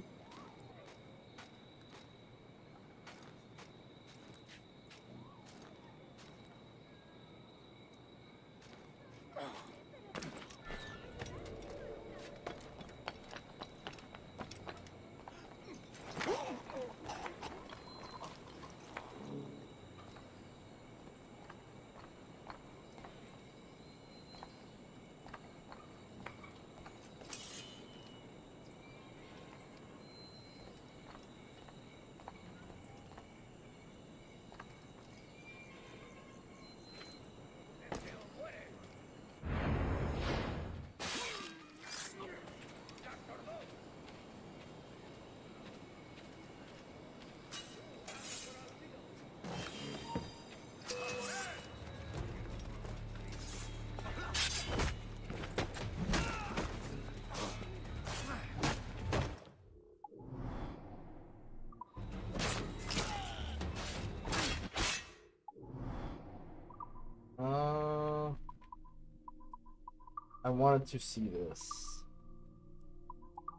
I wanted to see this.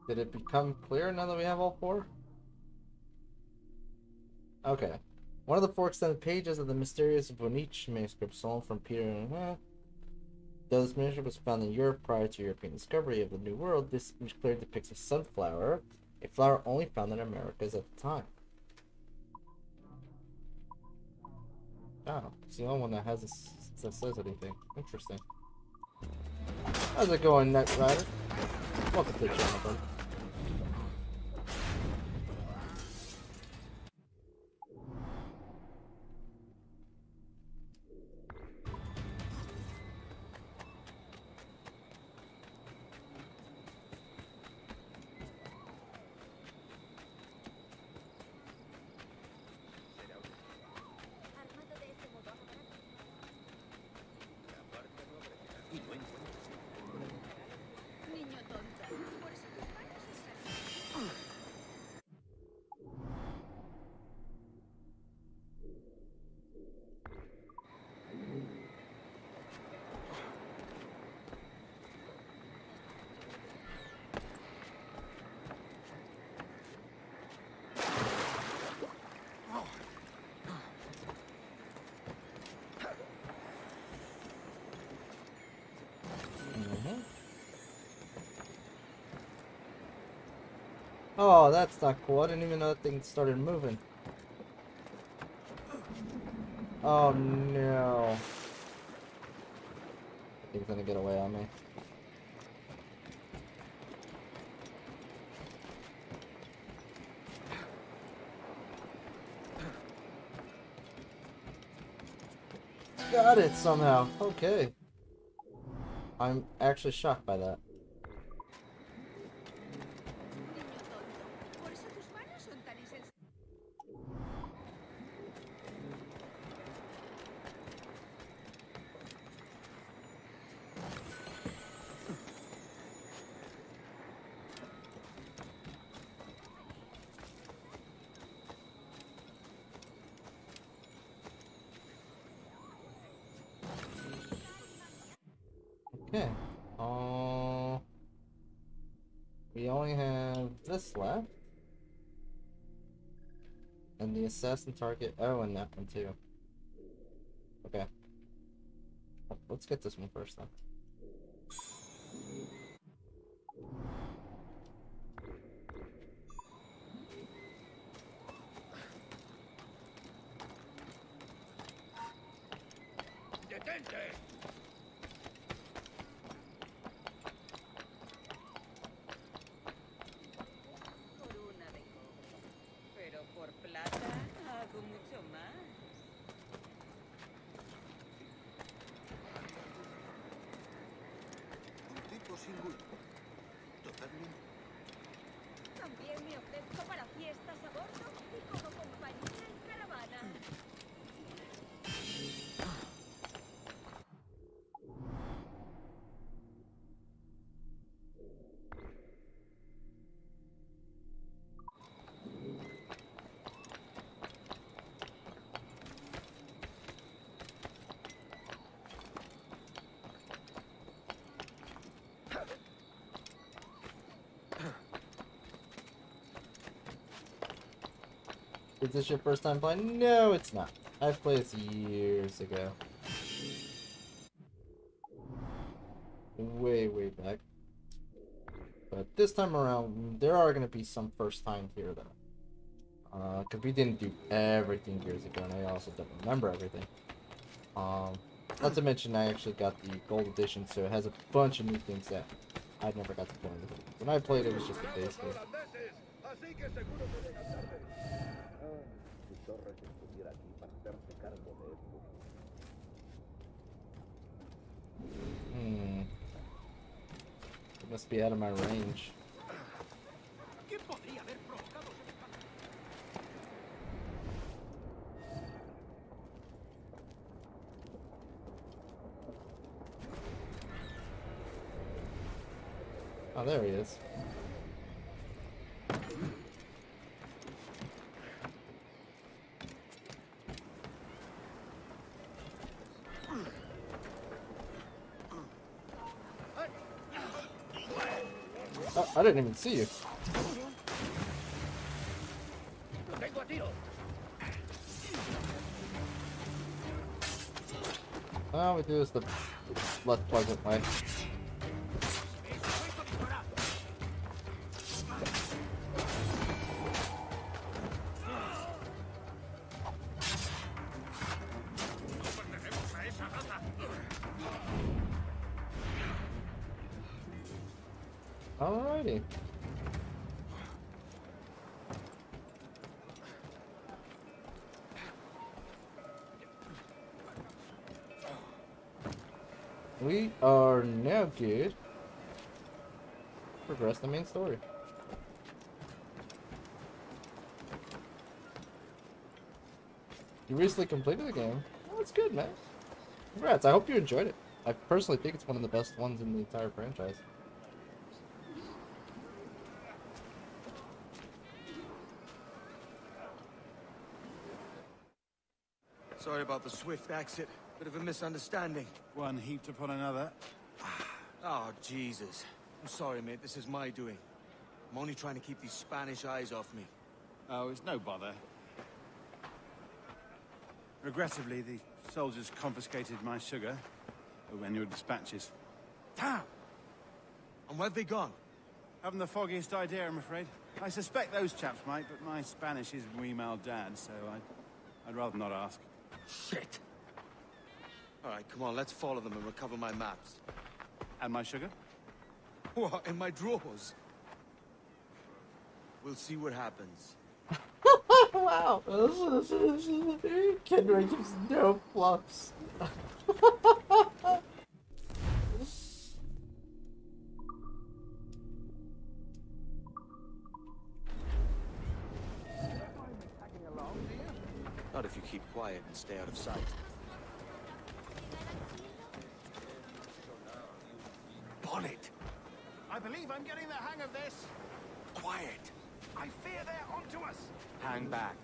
Did it become clear now that we have all four? Okay. One of the 4 extended pages of the mysterious Vonich manuscript stolen from Peter. Though this manuscript was found in Europe prior to European discovery of the New World, this image clearly depicts a sunflower, a flower only found in Americas at the time. Oh, it's the only one that has this, that says anything. Interesting. How's it going, Knight Rider? Welcome to the channel, bud. Niño tonta, por eso tus padres están... Oh, that's not cool. I didn't even know that thing started moving. Oh no. I think it's gonna get away on me. Got it somehow. Okay. I'm actually shocked by that. Por eso tus manos son tan insensibles. Okay. We only have this left. And the assassin target. Oh, and that one too. Okay. Let's get this one first then. ¡Detente! Por una de cobre. Pero por plata hago mucho más. Un tipo sin gusto. Totalmente. También me ofrezco. Is this your first time playing? No, it's not. I've played this years ago. Way, way back. But this time around, there are going to be some first times here, though. Because we didn't do everything years ago, and I also don't remember everything. Not to mention, I actually got the gold edition, so it has a bunch of new things that I never got to play. When I played, it was just a base game. It must be out of my range. Oh, there he is. Oh, I didn't even see you. All we do is the less pleasant way. Alrighty. We are now good. Progress the main story. You recently completed the game. Well, that's good, man. Congrats. I hope you enjoyed it. I personally think it's one of the best ones in the entire franchise. Sorry about the swift exit. Bit of a misunderstanding. One heaped upon another. Oh, Jesus. I'm sorry, mate. This is my doing. I'm only trying to keep these Spanish eyes off me. Oh, it's no bother. Regrettably, the soldiers confiscated my sugar when your dispatches. Damn! And where've they gone? Haven't the foggiest idea, I'm afraid. I suspect those chaps might, but my Spanish is wee mal dad, so I'd rather not ask. Shit! Alright, come on, let's follow them and recover my maps. And my sugar? What, in my drawers? We'll see what happens. Wow! Kendra gives no fluffs. Not if you keep quiet and stay out of sight. Bonnet! I believe I'm getting the hang of this. Quiet! I fear they're onto us. Hang back.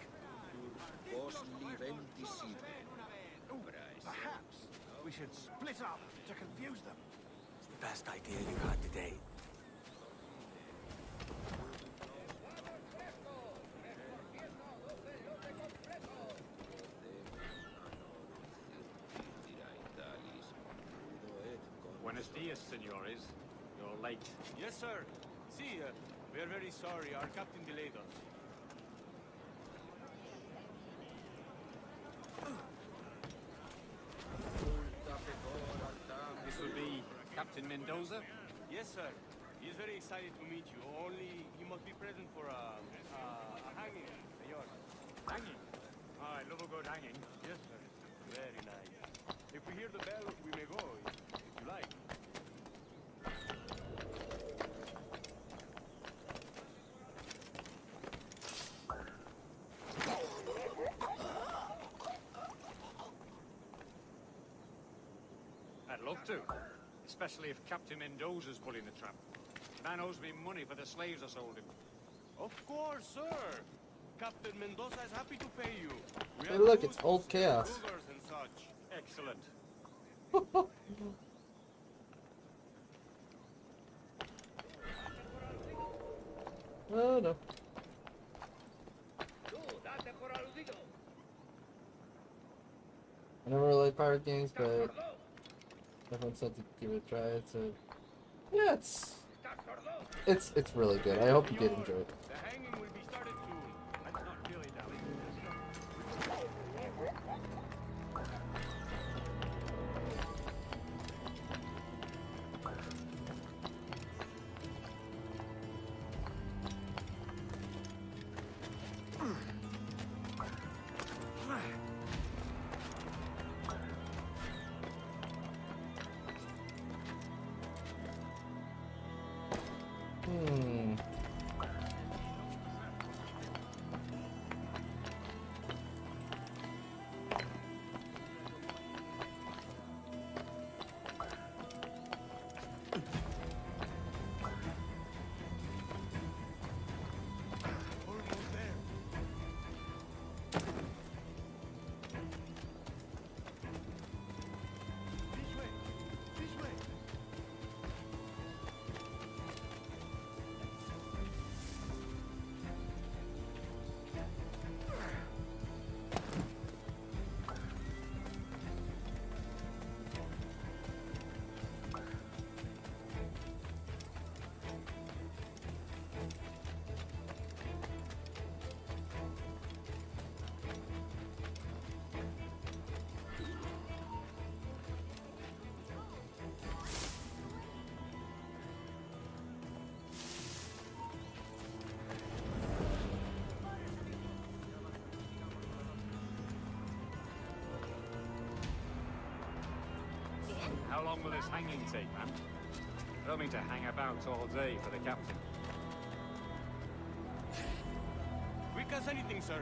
Perhaps we should split up to confuse them. It's the best idea you had today. Buenos dias, senores. You're late. Yes, sir. See, we are very sorry. Our captain delayed us. This will be Captain Mendoza? Yes, sir. He is very excited to meet you. Only he must be present for a hanging, senor. Hanging? Oh, I love a good hanging. Yes, sir. Very nice. If we hear the bell, we may go, if you like. I'd love to. Especially if Captain Mendoza's pulling the trap. Man owes me money for the slaves I sold him. Of course, sir. Captain Mendoza is happy to pay you. We Hey, have look, food, it's old chaos. burgers and such. Excellent. Oh no. like pirate games, but everyone said to give it a try. It's a yeah, it's really good. I hope you did enjoy it. The hanging will be started soon. Let's not dilly-dally. Hmm. How long will this hanging take, man? I don't mean to hang about all day for the captain. Quick as anything, sir.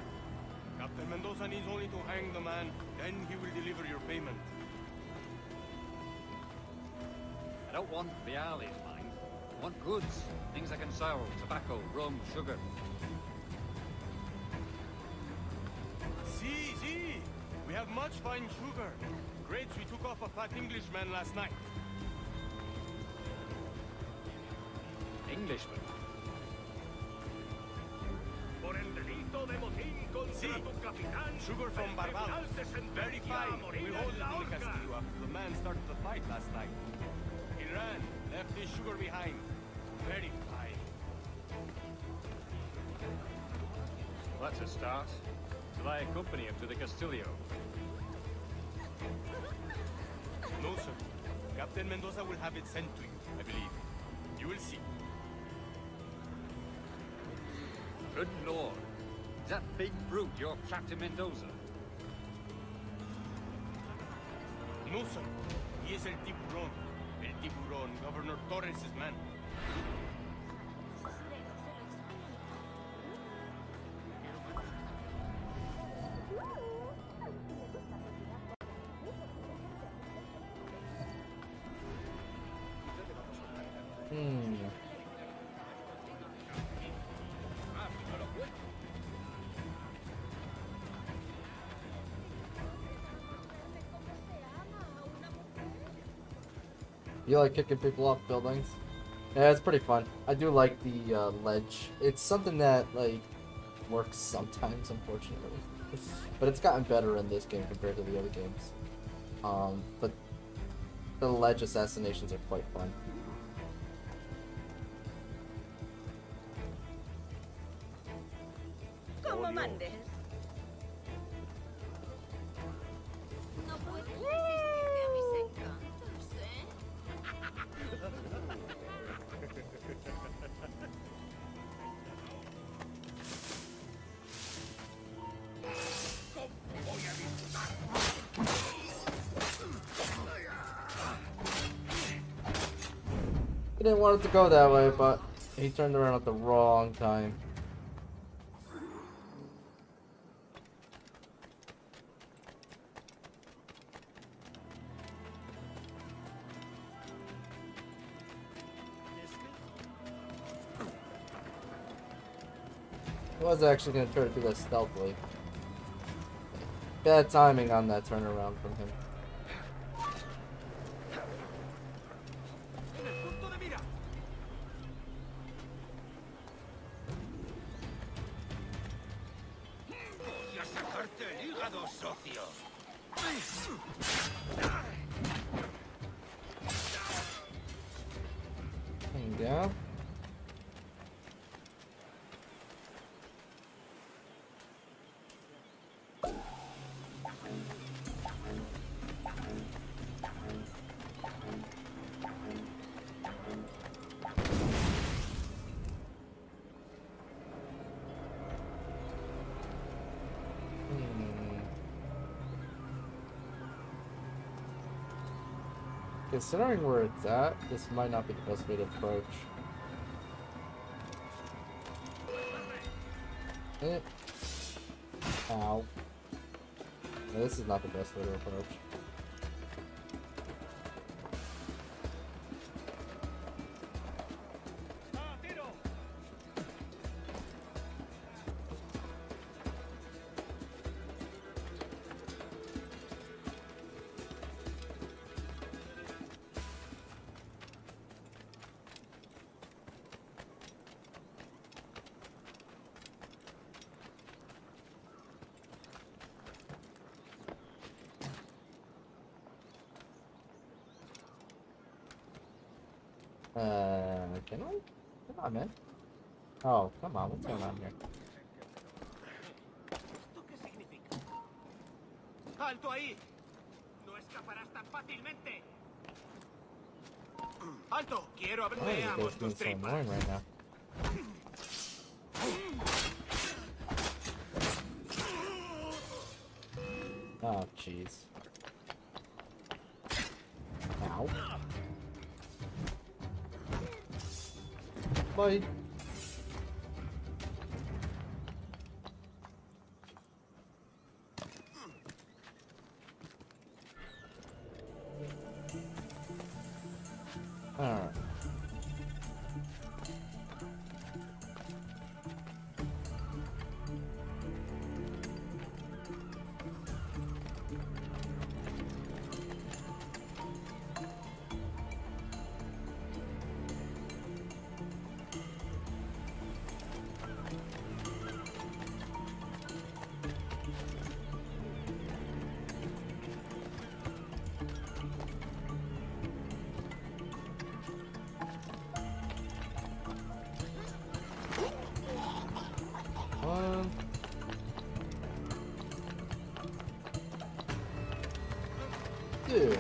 Captain Mendoza needs only to hang the man, then he will deliver your payment. I don't want reales, mind. I want goods. Things I can sell. Tobacco, rum, sugar. See. We have much fine sugar. Grapes we took off a fat Englishman last night. Englishman? Por el delito de motín contra tu capitán. Sugar from Barbados. Very fine. We hold it in the Castillo after the man started the fight last night. He ran, left his sugar behind. Very fine. Well, that's a start. Shall I accompany him to the Castillo? No, sir. Captain Mendoza will have it sent to you, I believe. You will see. Good lord. Is that big brute your Captain Mendoza? No, sir. He is El Tiburon. El Tiburon, Governor Torres' man. You like kicking people off buildings? Yeah, it's pretty fun. I do like the ledge. It's something that like works sometimes, unfortunately, but it's gotten better in this game compared to the other games. But the ledge assassinations are quite fun. Como mandes. No puedes resistirte a mis encantos, ¿eh? Voy a disfrutar. He didn't want it to go that way, but he turned around at the wrong time. I was actually going to try to do that stealthily. Bad timing on that turnaround from him. Voy a sacarte el hígado, socio. go. Considering where it's at, this might not be the best way to approach. Ow. No, this is not the best way to approach. Can I? Come on, man. Oh, come on. What's going on here? ¿Esto qué significa? ¡Alto ahí! ¡No escaparás tan fácilmente! ¡Alto! Quiero Why abrirme is ambos this being tus so tripas. annoying right now? Oh, jeez. Ow. Bye. Alright. Dude.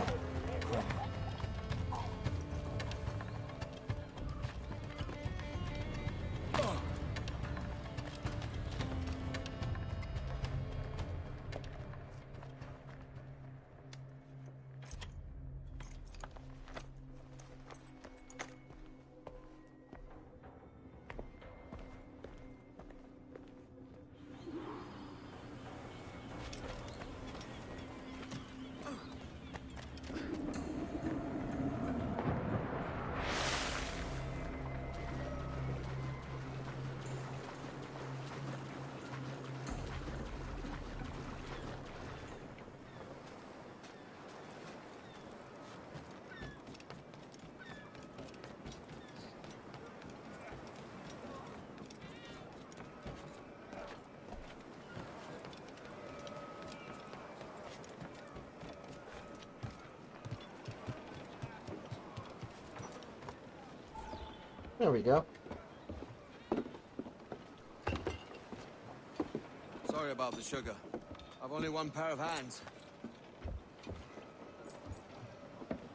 There we go. Sorry about the sugar. I've only one pair of hands.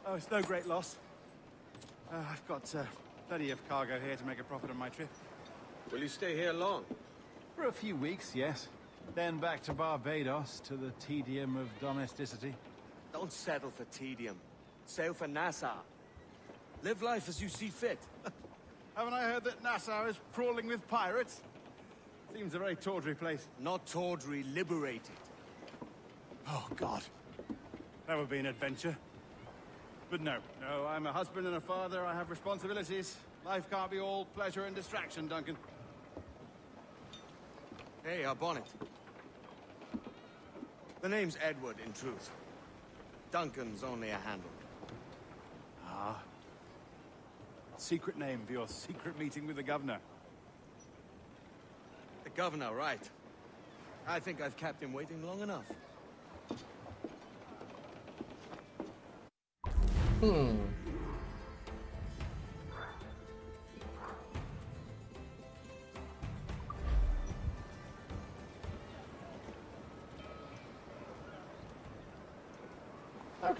Oh, it's no great loss. I've got plenty of cargo here to make a profit on my trip. Will you stay here long? For a few weeks, yes. Then back to Barbados, to the tedium of domesticity. Don't settle for tedium. Sail for Nassau. Live life as you see fit. Haven't I heard that Nassau is crawling with pirates? Seems a very tawdry place. Not tawdry, liberated. Oh, God. That would be an adventure. But no, I'm a husband and a father. I have responsibilities. Life can't be all pleasure and distraction, Duncan. Hey, our bonnet. The name's Edward, in truth. Duncan's only a handle. Ah. Secret name for your secret meeting with the governor. The governor, right. I think I've kept him waiting long enough.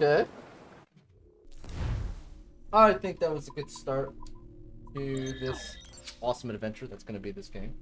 Okay. I think that was a good start to this awesome adventure that's going to be this game.